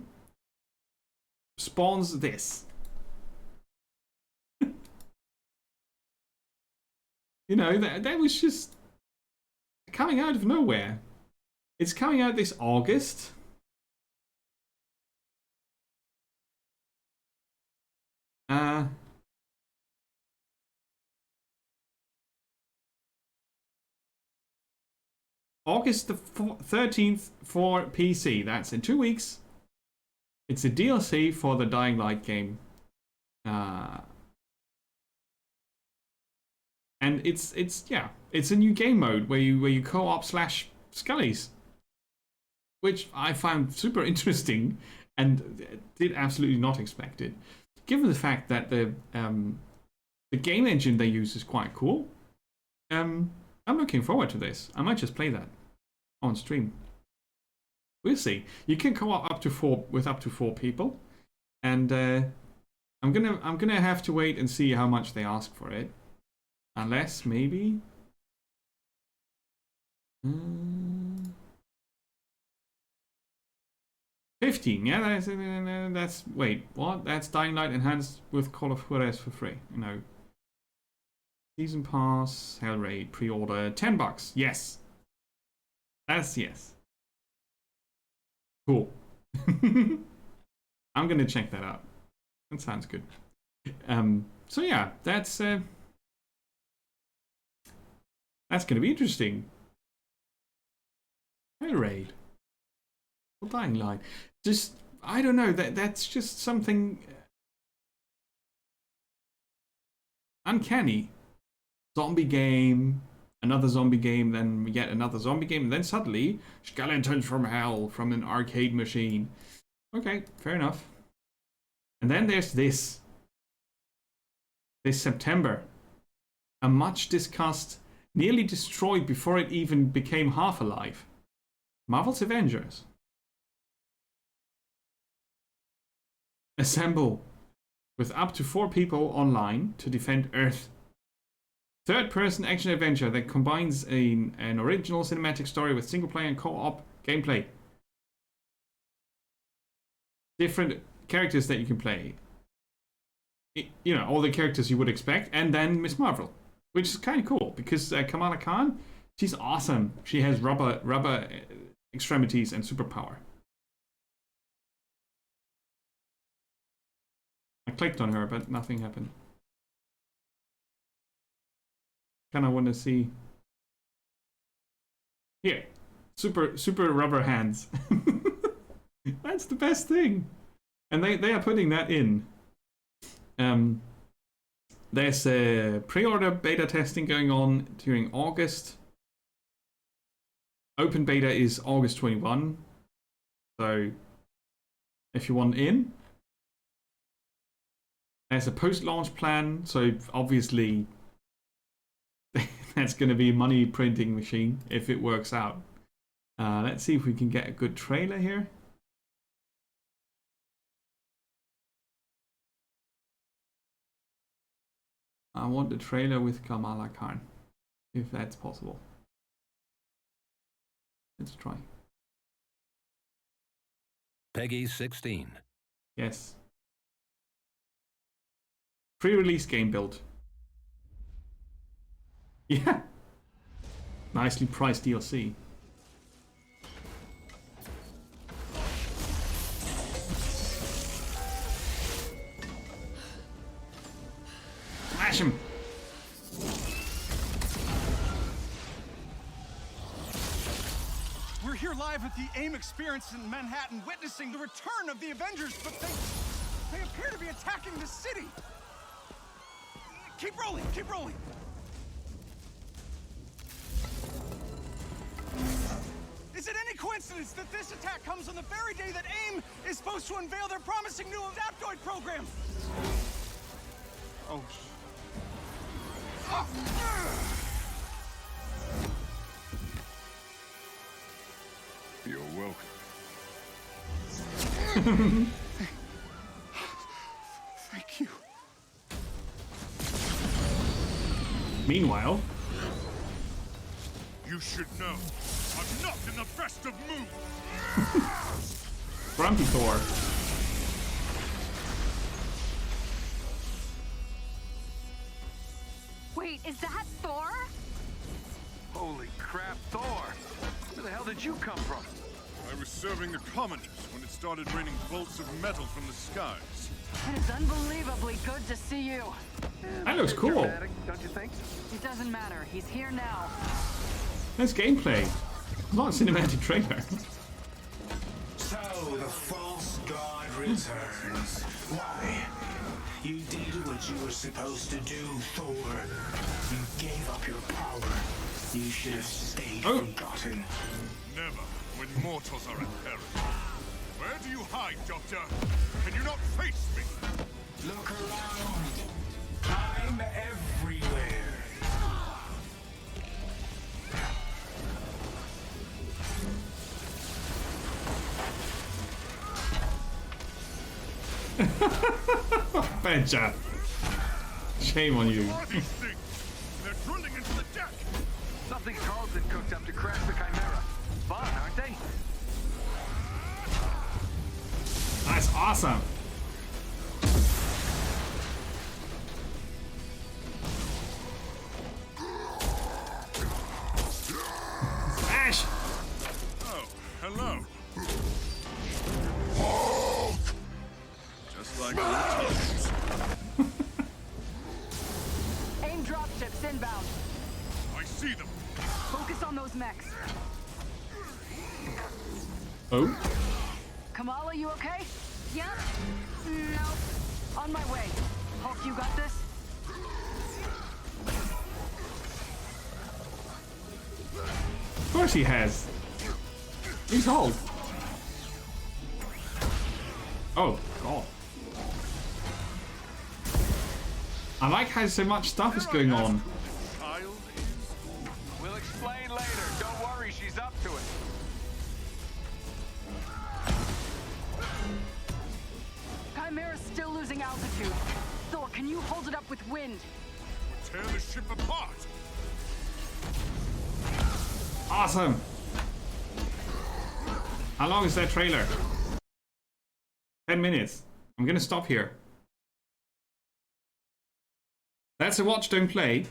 A: spawns this. You know, that was just coming out of nowhere. It's coming out this August. August the 13th for PC. That's in 2 weeks. It's a DLC for the Dying Light game. And it's a new game mode where you co-op / Scullies, which I found super interesting and did absolutely not expect it, given the fact that the game engine they use is quite cool. I'm looking forward to this. I might just play that on stream. We'll see. You can co-op up to 4 with up to 4 people, and I'm gonna have to wait and see how much they ask for it. Unless, maybe... 15, yeah, that's... Wait, what? That's Dying Light enhanced with Call of Juarez for free. No. Season Pass, Hellraid, pre-order, $10. Yes. That's yes. Cool. I'm gonna check that out. That sounds good. So yeah, that's going to be interesting. Hellraid. Dying Light. Just, I don't know, that's just something uncanny. Zombie game, another zombie game, then yet another zombie game, and then suddenly, Skeletons from Hell from an arcade machine. Okay, fair enough. And then there's this. This September. A much discussed, nearly destroyed before it even became half alive. Marvel's Avengers. Assemble with up to 4 people online to defend Earth. Third-person action adventure that combines an original cinematic story with single-player and co-op gameplay. Different characters that you can play. You know, all the characters you would expect, and then Miss Marvel. Which is kind of cool, because Kamala Khan, she's awesome. She has rubber extremities and superpower. I clicked on her, but nothing happened. Kind of want to see. Here, super rubber hands. That's the best thing, and they are putting that in. There's a pre-order beta testing going on during August. Open beta is August 21. So, if you want in, there's a post-launch plan. So obviously, that's going to be a money printing machine if it works out. Let's see if we can get a good trailer here. I want the trailer with Kamala Khan, if that's possible. Let's try.
B: Peggy 16.
A: Yes. Pre-release game build. Yeah. Nicely priced DLC. Smash him!
F: here live at the AIM experience in Manhattan, witnessing the return of the Avengers, but they appear to be attacking the city. Keep rolling, keep rolling. Is it any coincidence that this attack comes on the very day that AIM is supposed to unveil their promising new Zapdoid program? Oh.
E: You're welcome.
F: Thank you.
A: Meanwhile,
E: You should know, I'm not in the best of moods.
A: Grumpy Thor.
R: Wait, is that Thor?
F: Holy crap, Thor! Where the hell did you come from?
E: I was serving the commoners when it started raining bolts of metal from the skies.
R: It is unbelievably good to see you.
A: That looks cool.
F: Dramatic, don't you think?
R: It doesn't matter. He's here now.
A: That's gameplay. Not a cinematic trailer.
H: So the false god returns. Why? You did what you were supposed to do, Thor. You gave up your power. You should have stayed forgotten.
E: Never, when mortals are at peril. Where do you hide, Doctor? Can you not face me?
H: Look around. I'm everywhere.
A: Bad job. Shame on you.
E: What are these things? They're drilling into the deck.
F: Something Carlton cooked up to crash the Chimera. Fun, aren't they?
A: That's awesome. Smash!
E: Oh, hello. Just like old times.
R: AIM dropships inbound.
E: I see them.
R: Focus on those mechs.
A: Oh?
R: Kamala, you okay? Yeah. No. On my way. Hulk, you got this?
A: Of course he has. He's Hulk. Oh, God. I like how so much stuff is going on.
F: Child is... We'll explain later. Don't worry, she's up to it.
R: Chimera's still losing altitude. Thor, can you hold it up with wind?
E: Tear the ship apart.
A: Awesome. How long is that trailer? 10 minutes. I'm gonna stop here. That's a watch, don't play.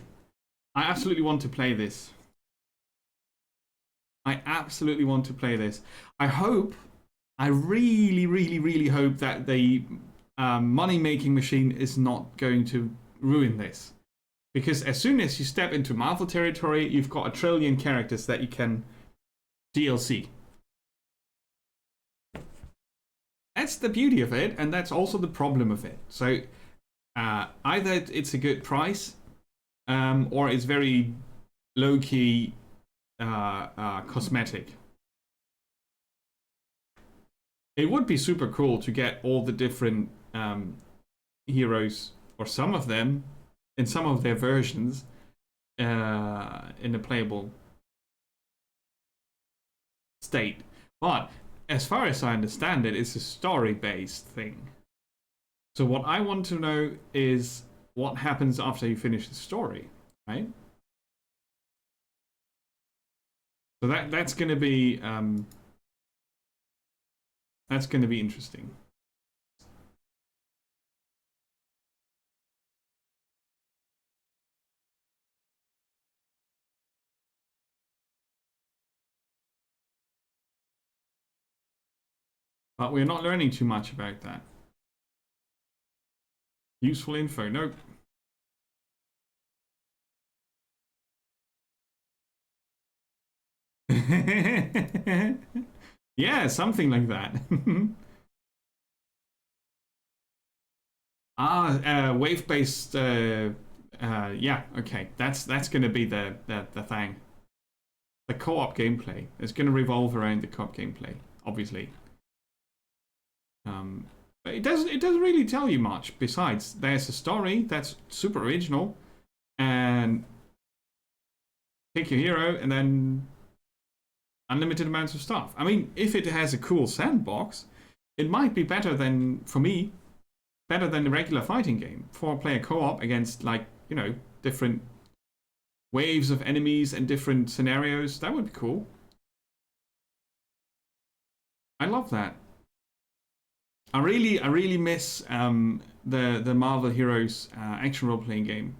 A: I absolutely want to play this. I absolutely want to play this. I really, really, really hope that the money-making machine is not going to ruin this. Because as soon as you step into Marvel territory, you've got 1 trillion characters that you can DLC. That's the beauty of it, and that's also the problem of it. So either it's a good price, or it's very low-key cosmetic. It would be super cool to get all the different heroes, or some of them, in some of their versions, in a playable state. But as far as I understand it, it's a story-based thing. So what I want to know is what happens after you finish the story, right? So that's going to be interesting. But we're not learning too much about that. Useful info, nope. Yeah, something like that. Wave-based. Yeah, okay. That's gonna be the thing. The co-op gameplay. It's gonna revolve around the co-op gameplay, obviously. But it doesn't really tell you much. Besides, there's a story that's super original, and pick your hero, and then unlimited amounts of stuff. I mean, if it has a cool sandbox, it might be better than, for me, better than the regular fighting game. 4-player co-op against, like, you know, different waves of enemies and different scenarios. That would be cool. I love that. I really miss the Marvel Heroes action role-playing game.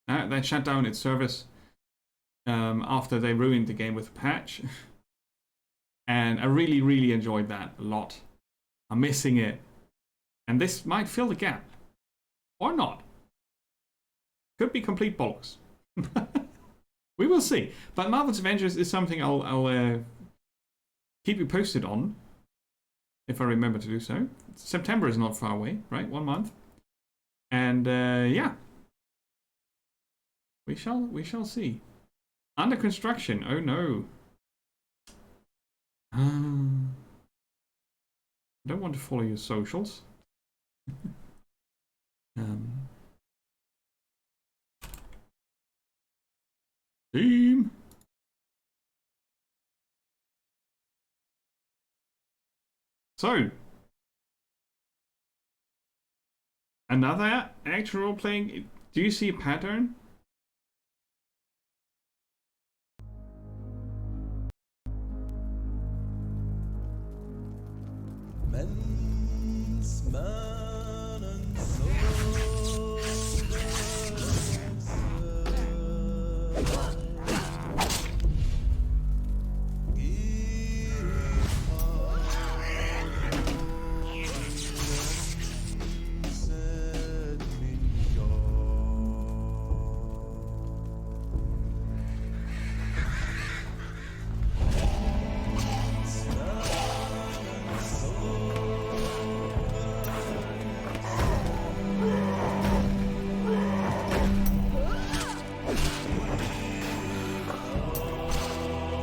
A: That shut down its service after they ruined the game with a patch. And I really enjoyed that a lot. I'm missing it. And this might fill the gap. Or not. Could be complete bollocks. We will see. But Marvel's Avengers is something I'll keep you posted on. If I remember to do so. September is not far away, right? 1 month. And yeah. We shall see. Under construction. Oh no. I don't want to follow your socials. Team. So, another action role playing. Do you see a pattern?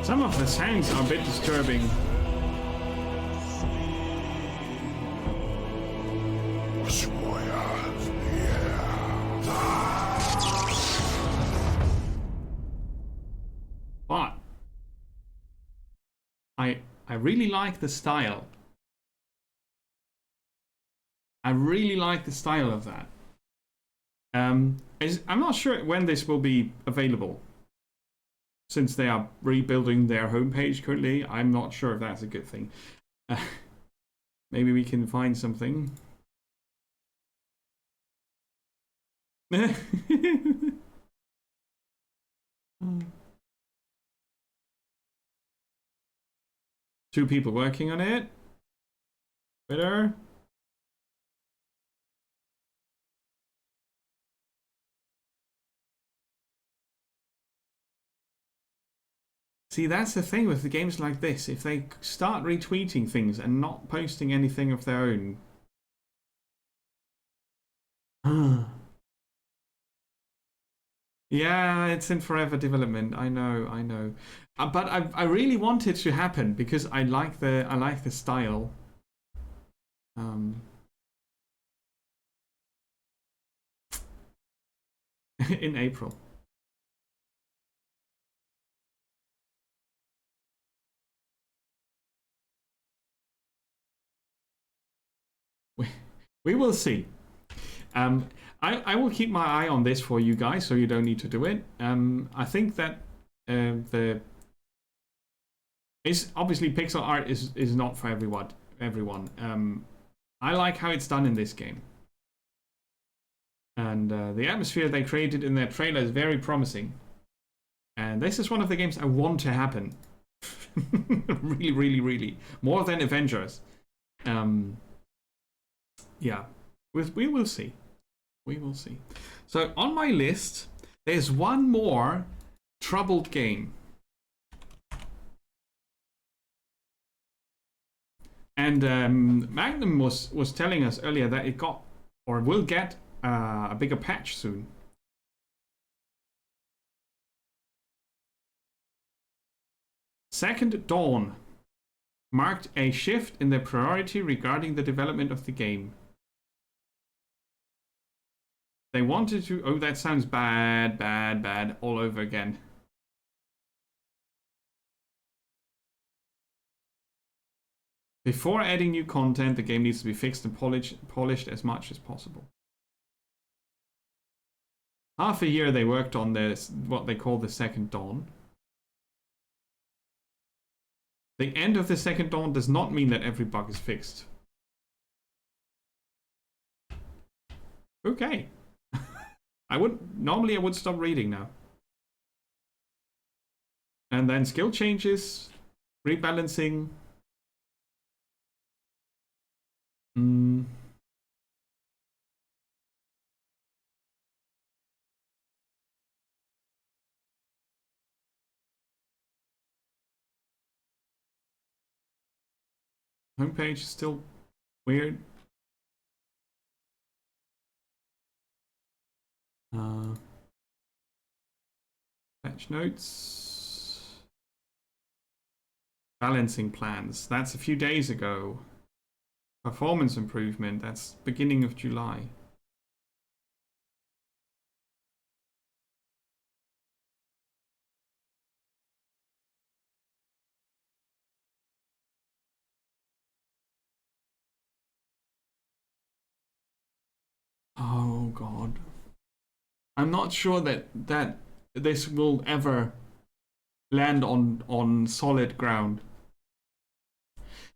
A: Some of the sounds are a bit disturbing. But I really like the style. I really like the style of that. I'm not sure when this will be available. Since they are rebuilding their homepage currently, I'm not sure if that's a good thing. Maybe we can find something. Two people working on it. Twitter. See, that's the thing with the games like this. If they start retweeting things and not posting anything of their own. Yeah, it's in forever development. I know. But I really want it to happen because I like the style. In April. We will see. I will keep my eye on this for you guys, so you don't need to do it. I think that obviously pixel art is not for everyone. I like how it's done in this game, and the atmosphere they created in their trailer is very promising. And this is one of the games I want to happen. really more than Avengers. Yeah, we will see. We will see. So on my list, there's one more troubled game. And Magnum was telling us earlier that it got, or will get, a bigger patch soon. Second Dawn marked a shift in the priority regarding the development of the game. They wanted to... Oh, that sounds bad, bad, bad all over again. Before adding new content, the game needs to be fixed and polished as much as possible. Half a year they worked on this, what they call the Second Dawn. The end of the Second Dawn does not mean that every bug is fixed. Okay. Normally I would stop reading now. And then skill changes, rebalancing. Homepage is still weird. Patch notes. Balancing plans. That's a few days ago. Performance improvement. That's beginning of July. Oh God. I'm not sure that this will ever land on solid ground.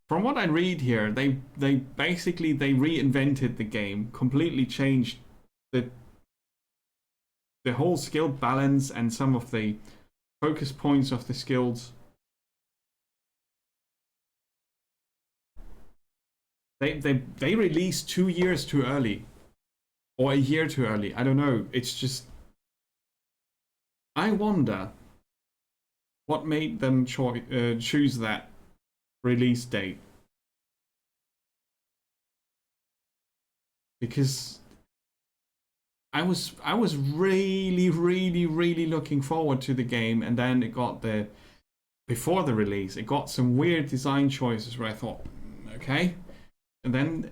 A: From what I read here, they basically reinvented the game, completely changed the whole skill balance and some of the focus points of the skills. They released 2 years too early. Or a year too early. I don't know. It's just... I wonder what made them choose that release date. Because I was really looking forward to the game, and then it got before the release, it got some weird design choices where I thought, okay. And then,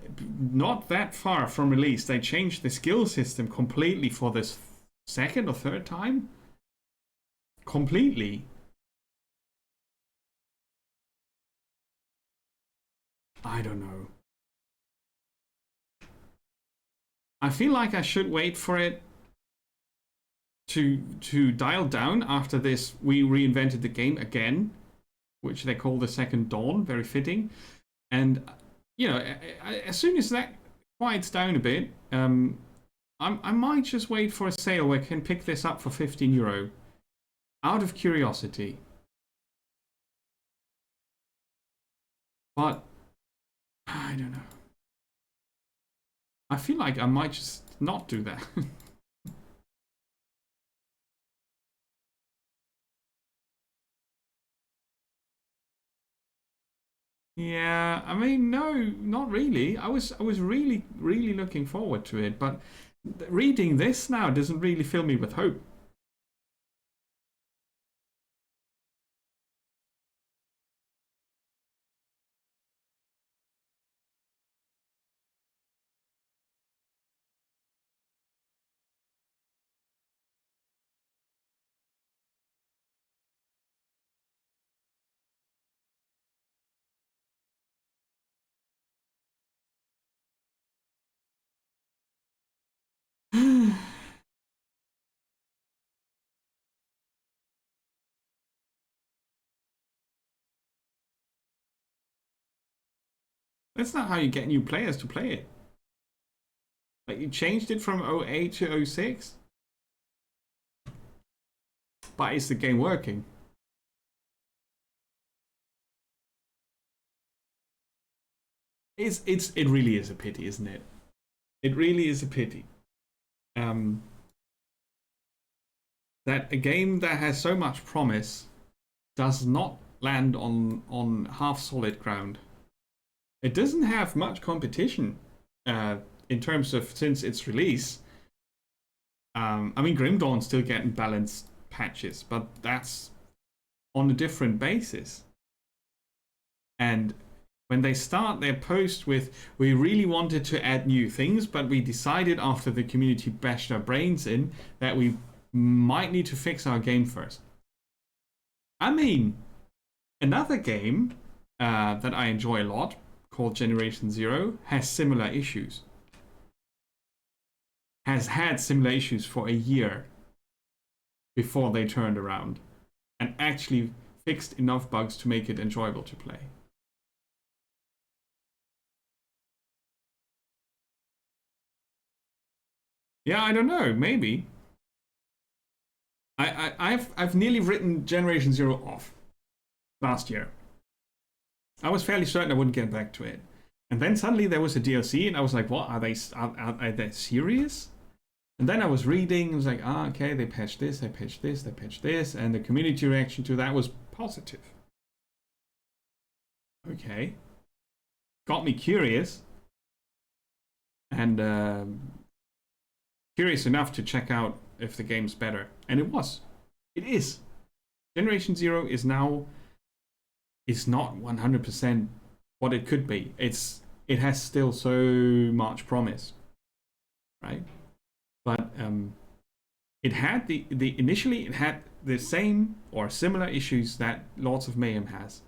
A: not that far from release, they changed the skill system completely for this second or third time. Completely. I don't know. I feel like I should wait for it to dial down after this. We reinvented the game again, which they call the Second Dawn. Very fitting. And... you know, as soon as that quiets down a bit, I might just wait for a sale where I can pick this up for €15 out of curiosity. But I don't know. I feel like I might just not do that. Yeah, I mean, no, not really. I was really looking forward to it, but reading this now doesn't really fill me with hope. That's not how you get new players to play it. Like, you changed it from 08 to 06. But is the game working? It really is a pity, isn't it? It really is a pity. That a game that has so much promise does not land on half solid ground. it doesn't have much competition in terms of since its release. I mean, Grim Dawn's still getting balanced patches, but that's on a different basis. And when they start their post with, we really wanted to add new things, but we decided after the community bashed our brains in that we might need to fix our game first. I mean, another game that I enjoy a lot, called Generation Zero, has similar issues. Has had similar issues for a year before they turned around and actually fixed enough bugs to make it enjoyable to play. Yeah, I don't know, maybe. I've nearly written Generation Zero off last year. I was fairly certain I wouldn't get back to it. And then suddenly there was a DLC and I was like, what, are they serious? And then I was reading, I was like, okay, they patched this, they patched this, they patched this, and the community reaction to that was positive. Okay. Got me curious. And curious enough to check out if the game's better. And it was. It is. Generation Zero is now not 100% what it could be. It has still so much promise. Right? But it had initially it had the same or similar issues that Lords of Mayhem has.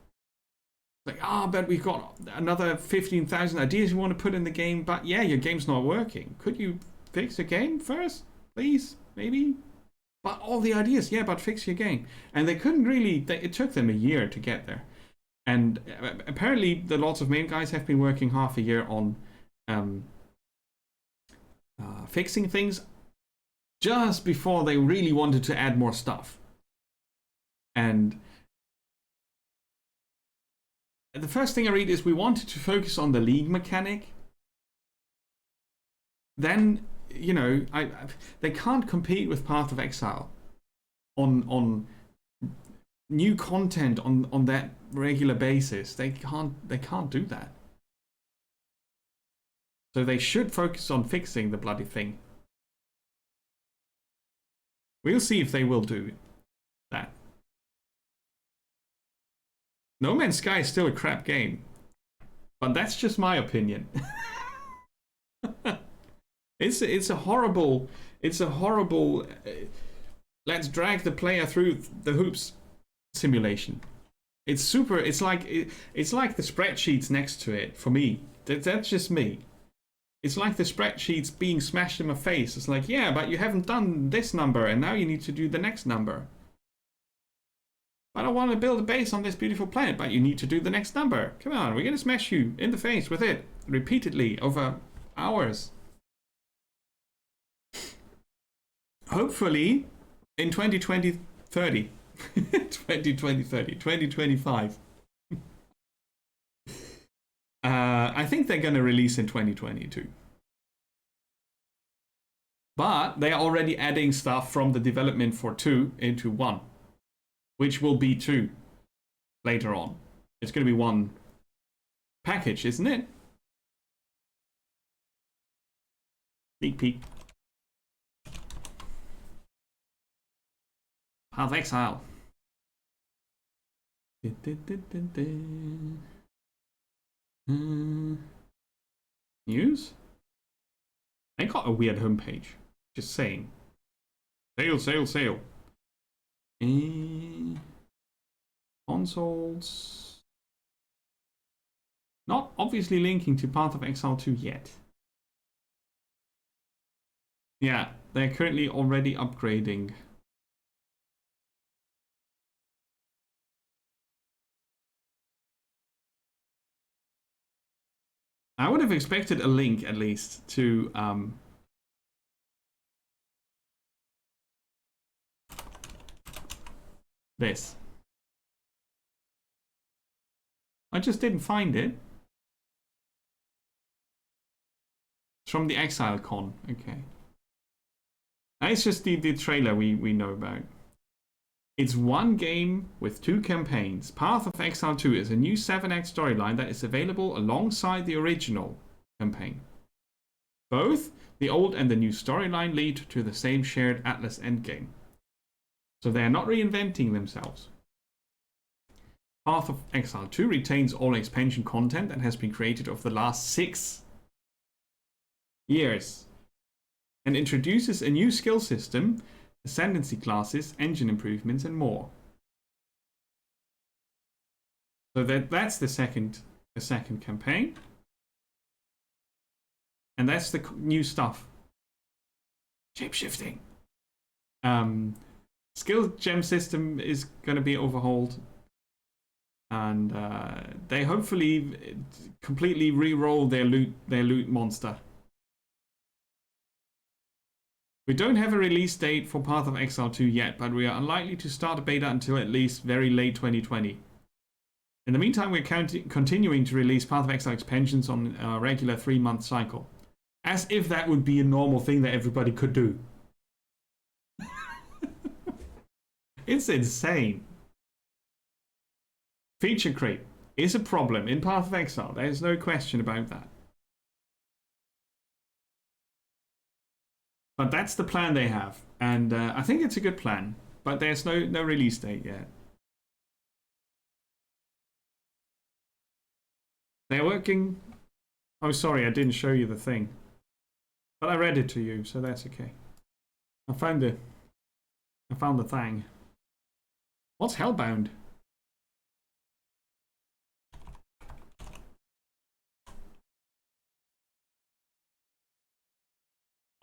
A: Like, but we've got another 15,000 ideas you want to put in the game, but yeah, your game's not working. Could you fix the game first, please? Maybe? But all the ideas, yeah, but fix your game. And they couldn't really, it took them a year to get there. And apparently the Lords of Mayhem guys have been working half a year on fixing things just before they really wanted to add more stuff. And the first thing I read is we wanted to focus on the league mechanic. Then, you know, they can't compete with Path of Exile on new content on that regular basis. They can't do that. So they should focus on fixing the bloody thing. We'll see if they will do that. No Man's Sky is still a crap game, but that's just my opinion. It's a horrible let's drag the player through the hoops simulation. It's like the spreadsheets next to it for me. That's just me. It's like the spreadsheets being smashed in my face. It's like, yeah, but you haven't done this number and now you need to do the next number. But I want to build a base on this beautiful planet, but you need to do the next number. Come on, we're going to smash you in the face with it repeatedly over hours. Hopefully in 2020-30. 2025. I think they're going to release in 2022. But they are already adding stuff from the development for 2 into 1. Which will be 2 later on. It's going to be one package, isn't it? Sneak peek. Path of Exile. News? They got a weird homepage. Just saying. Sale, sale, sale. Consoles. Not obviously linking to Path of Exile 2 yet. Yeah, they're currently already upgrading. I would have expected a link at least to this. I just didn't find it. It's from the Exile Con. Okay. It's just the trailer we know about. It's one game with 2 campaigns. Path of Exile 2 is a new 7-act storyline that is available alongside the original campaign. Both the old and the new storyline lead to the same shared Atlas endgame. So they are not reinventing themselves. Path of Exile 2 retains all expansion content that has been created over the last 6 years and introduces a new skill system, ascendancy classes, engine improvements, and more. So that's the second campaign, and that's the new stuff. Shapeshifting. Skill gem system is going to be overhauled, and they hopefully completely re-roll their loot monster. We don't have a release date for Path of Exile 2 yet, but we are unlikely to start a beta until at least very late 2020. In the meantime, we're continuing to release Path of Exile expansions on a regular 3-month cycle. As if that would be a normal thing that everybody could do. It's insane. Feature creep is a problem in Path of Exile. There's no question about that. But that's the plan they have, and I think it's a good plan. But there's no release date yet. They're working. Oh, sorry, I didn't show you the thing, but I read it to you, so that's okay. I found the thing. What's Hellbound?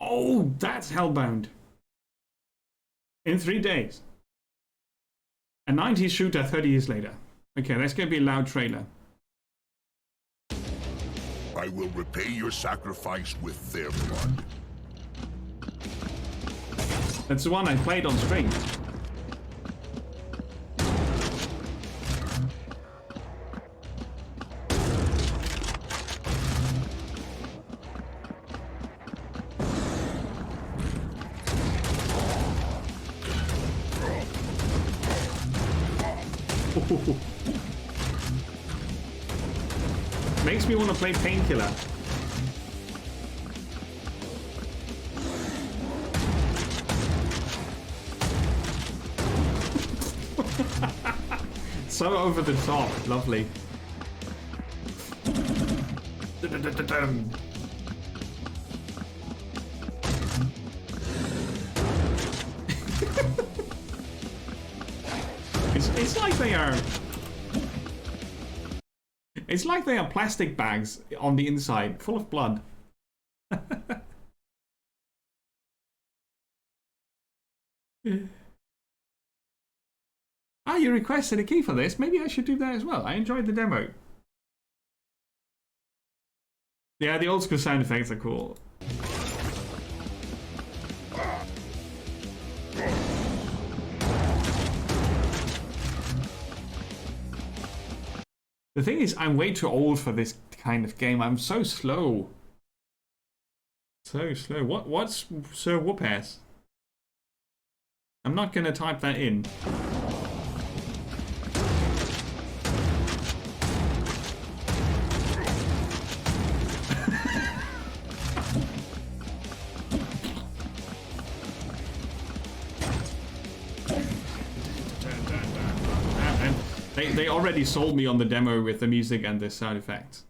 A: Oh, that's Hellbound. In 3 days. A 90s shooter 30 years later. Okay, that's going to be a loud trailer.
E: I will repay your sacrifice with their blood.
A: That's the one I played on stream. Makes me want to play Painkiller. So over the top, lovely. It's like they are. It's like they are plastic bags on the inside, full of blood. Ah, you requested a key for this. Maybe I should do that as well. I enjoyed the demo. Yeah, the old school sound effects are cool. The thing is, I'm way too old for this kind of game. I'm so slow. So slow. What's Sir Whoop-ass? I'm not gonna type that in. They already sold me on the demo with the music and the sound effects.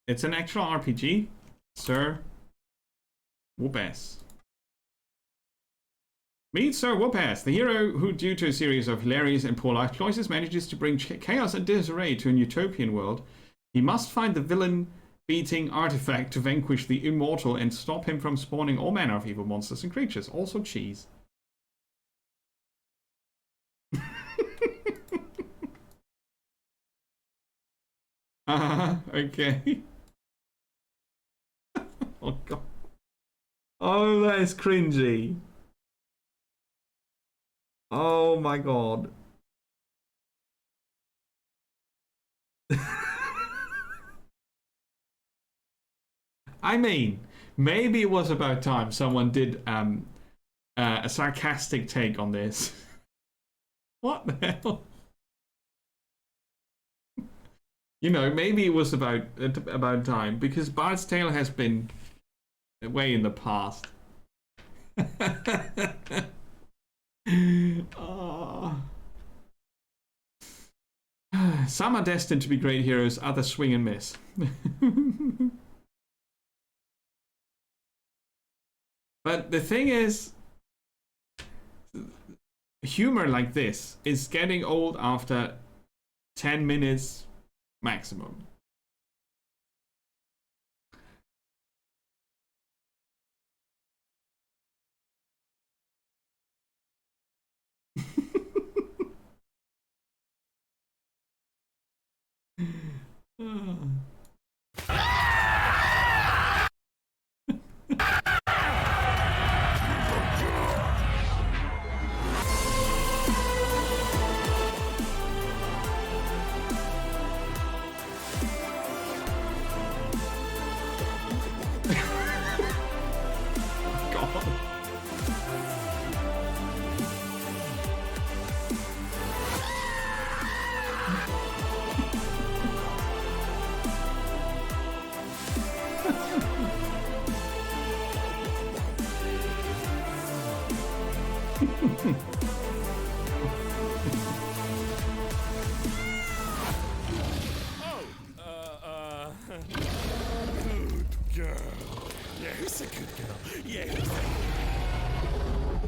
A: It's an actual RPG, Sir Whoop-ass. Meet Sir Whoop-ass, the hero who, due to a series of hilarious and poor life choices, manages to bring chaos and disarray to an utopian world. He must find the villain-beating artifact to vanquish the immortal and stop him from spawning all manner of evil monsters and creatures, also cheese. Okay. Oh god. Oh, that is cringy. Oh my god. I mean, maybe it was about time someone did a sarcastic take on this. What the hell? You know, maybe it was about time, because Bard's Tale has been way in the past. Oh. Some are destined to be great heroes, others swing and miss. But the thing is, humor like this is getting old after 10 minutes maximum.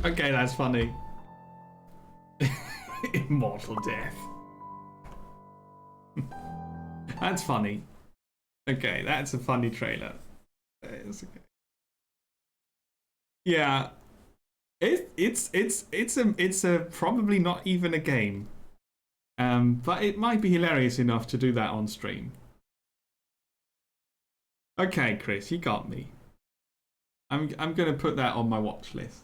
A: Okay, that's funny. Immortal death. That's funny. Okay, that's a funny trailer. It's okay. Yeah, it's a probably not even a game, but it might be hilarious enough to do that on stream. Okay, Chris, you got me. I'm gonna put that on my watch list.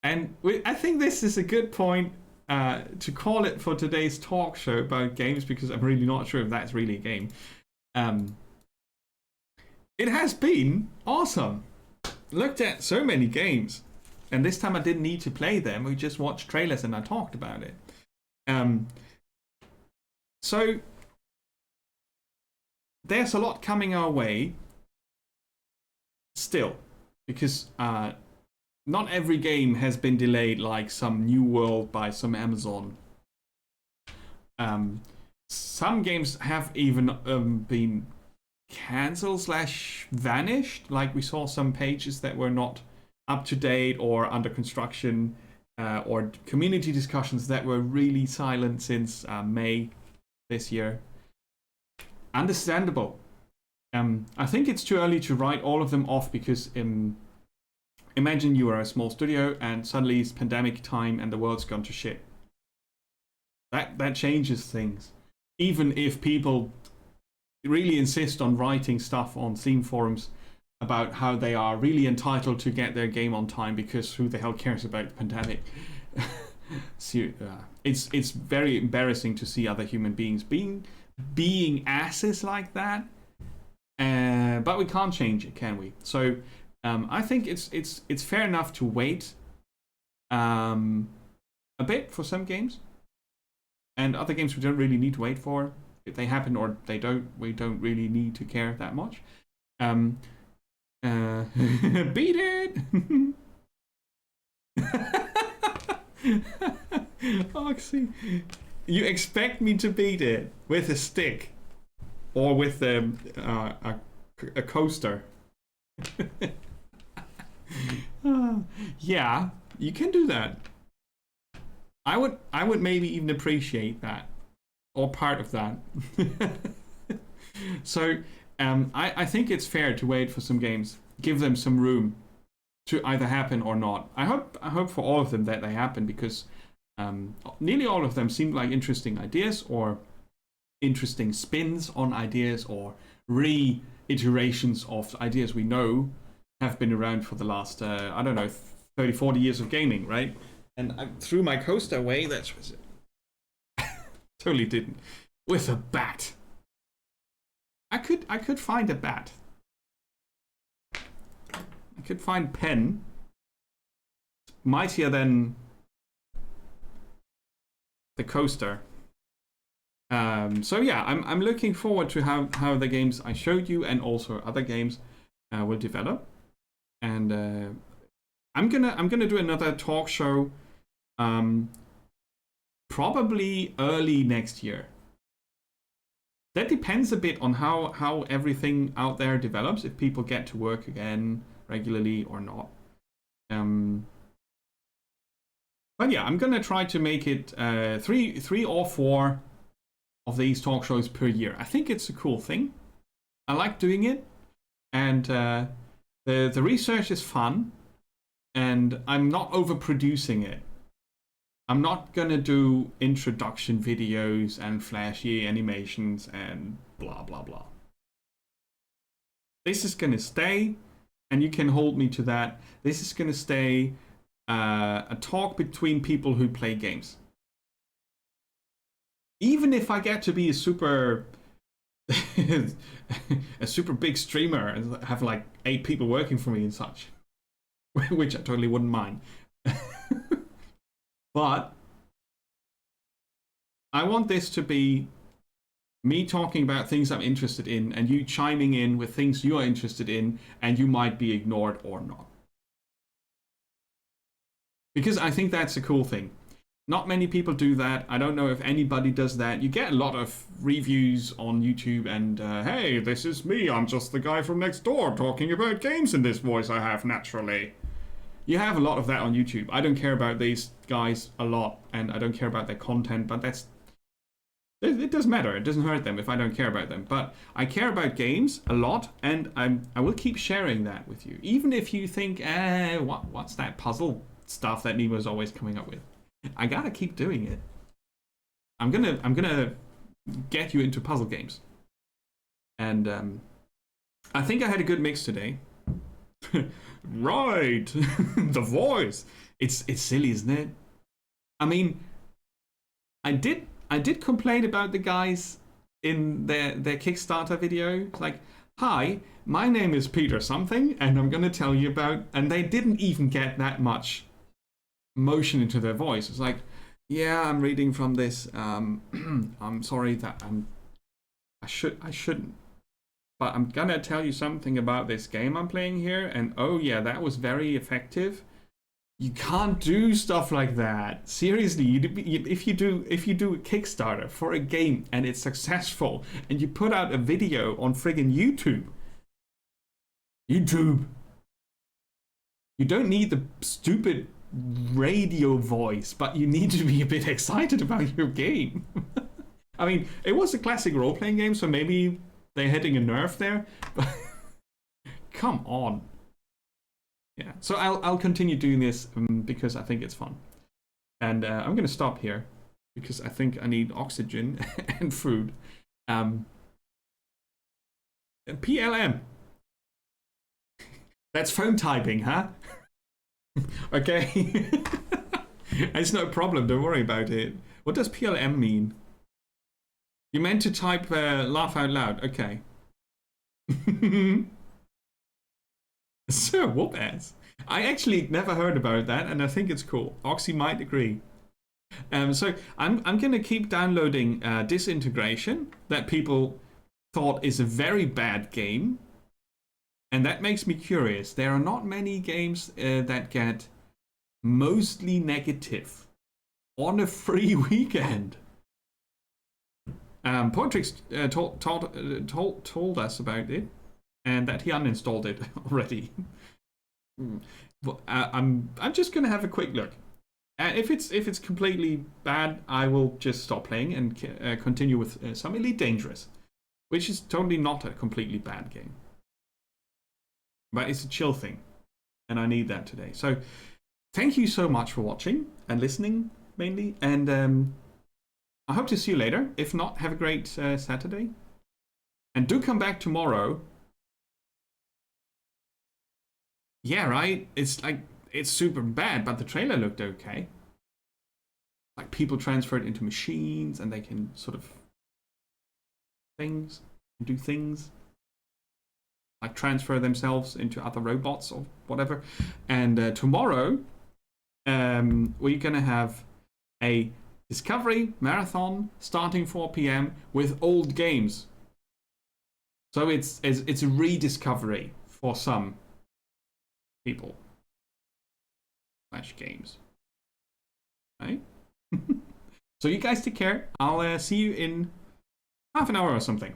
A: And I think this is a good point to call it for today's talk show about games, because I'm really not sure if that's really a game. It has been awesome. Looked at so many games, and this time I didn't need to play them. We just watched trailers and I talked about it. So there's a lot coming our way still, because not every game has been delayed like some New World by some Amazon. Some games have even been cancelled / vanished. Like we saw some pages that were not up to date or under construction, or community discussions that were really silent since May this year. Understandable. I think it's too early to write all of them off, because imagine you are a small studio and suddenly it's pandemic time and the world's gone to shit. That changes things. Even if people really insist on writing stuff on Steam forums about how they are really entitled to get their game on time, because who the hell cares about the pandemic? It's very embarrassing to see other human beings being asses like that. But we can't change it, can we? So I think it's fair enough to wait a bit for some games, and other games we don't really need to wait for. If they happen or they don't, we don't really need to care that much. Beat it! Oxy, you expect me to beat it with a stick or with a coaster? Yeah, you can do that. I would maybe even appreciate that, or part of that. So I think it's fair to wait for some games, give them some room to either happen or not. I hope for all of them that they happen, because nearly all of them seem like interesting ideas, or interesting spins on ideas, or reiterations of ideas we know have been around for the last, 30, 40 years of gaming, right? And I threw my coaster away. That was it. Totally didn't. With a bat. I could find a bat. I could find pen mightier than the coaster. So yeah, I'm looking forward to how the games I showed you and also other games will develop. And I'm gonna do another talk show probably early next year. That depends a bit on how everything out there develops, if people get to work again regularly or not. But yeah, I'm gonna try to make it 3 or 4 of these talk shows per year. I think it's a cool thing. I like doing it, and the research is fun, and I'm not overproducing it. I'm not gonna do introduction videos and flashy animations and blah blah blah. This is gonna stay, and you can hold me to that. This is gonna stay a talk between people who play games. Even if I get to be a super big streamer and have like 8 people working for me and such, which I totally wouldn't mind. But I want this to be me talking about things I'm interested in and you chiming in with things you are interested in and you might be ignored or not. Because I think that's a cool thing. Not many people do that. I don't know if anybody does that. You get a lot of reviews on YouTube and, hey, this is me. I'm just the guy from next door talking about games in this voice I have naturally. You have a lot of that on YouTube. I don't care about these guys a lot, and I don't care about their content, but it doesn't matter. It doesn't hurt them if I don't care about them. But I care about games a lot, and I will keep sharing that with you. Even if you think, what's that puzzle stuff that Nemo's always coming up with? I gotta keep doing it. I'm gonna get you into puzzle games. And I think I had a good mix today. Right. The voice. It's silly, isn't it? I mean, I did complain about the guys in their Kickstarter video. It's like, hi, my name is Peter something, and I'm gonna tell you about, and they didn't even get that much emotion into their voice. It's like, yeah, I'm reading from this. I'm sorry that I shouldn't. But I'm gonna tell you something about this game I'm playing here, and oh yeah, that was very effective. You can't do stuff like that. Seriously, if you do a Kickstarter for a game and it's successful, and you put out a video on friggin' YouTube, you don't need the stupid radio voice, but you need to be a bit excited about your game. I mean, it was a classic role-playing game, so maybe they're hitting a nerve there, but come on. Yeah, so I'll continue doing this because I think it's fun. And I'm going to stop here because I think I need oxygen and food. PLM. That's phone typing, huh? Okay. It's no problem, don't worry about it. What does PLM mean? You meant to type laugh out loud. Okay. Sir, whoop ass. I actually never heard about that, and I think it's cool. Oxy might agree. So I'm gonna keep downloading Disintegration that people thought is a very bad game, and that makes me curious. There are not many games that get mostly negative on a free weekend. Portrix told us about it, and that he uninstalled it already. I'm just gonna have a quick look. If it's completely bad, I will just stop playing and continue with some Elite Dangerous, which is totally not a completely bad game, but it's a chill thing, and I need that today. So, thank you so much for watching and listening, mainly, and I hope to see you later. If not, have a great Saturday. And do come back tomorrow. Yeah, right? It's like, it's super bad, but the trailer looked okay. Like people transferred into machines and they can sort of do things. Like transfer themselves into other robots or whatever. And tomorrow, we're gonna have a Discovery Marathon starting 4 p.m. with old games. So it's a rediscovery for some people. Slash games. Right? So you guys take care. I'll see you in half an hour or something.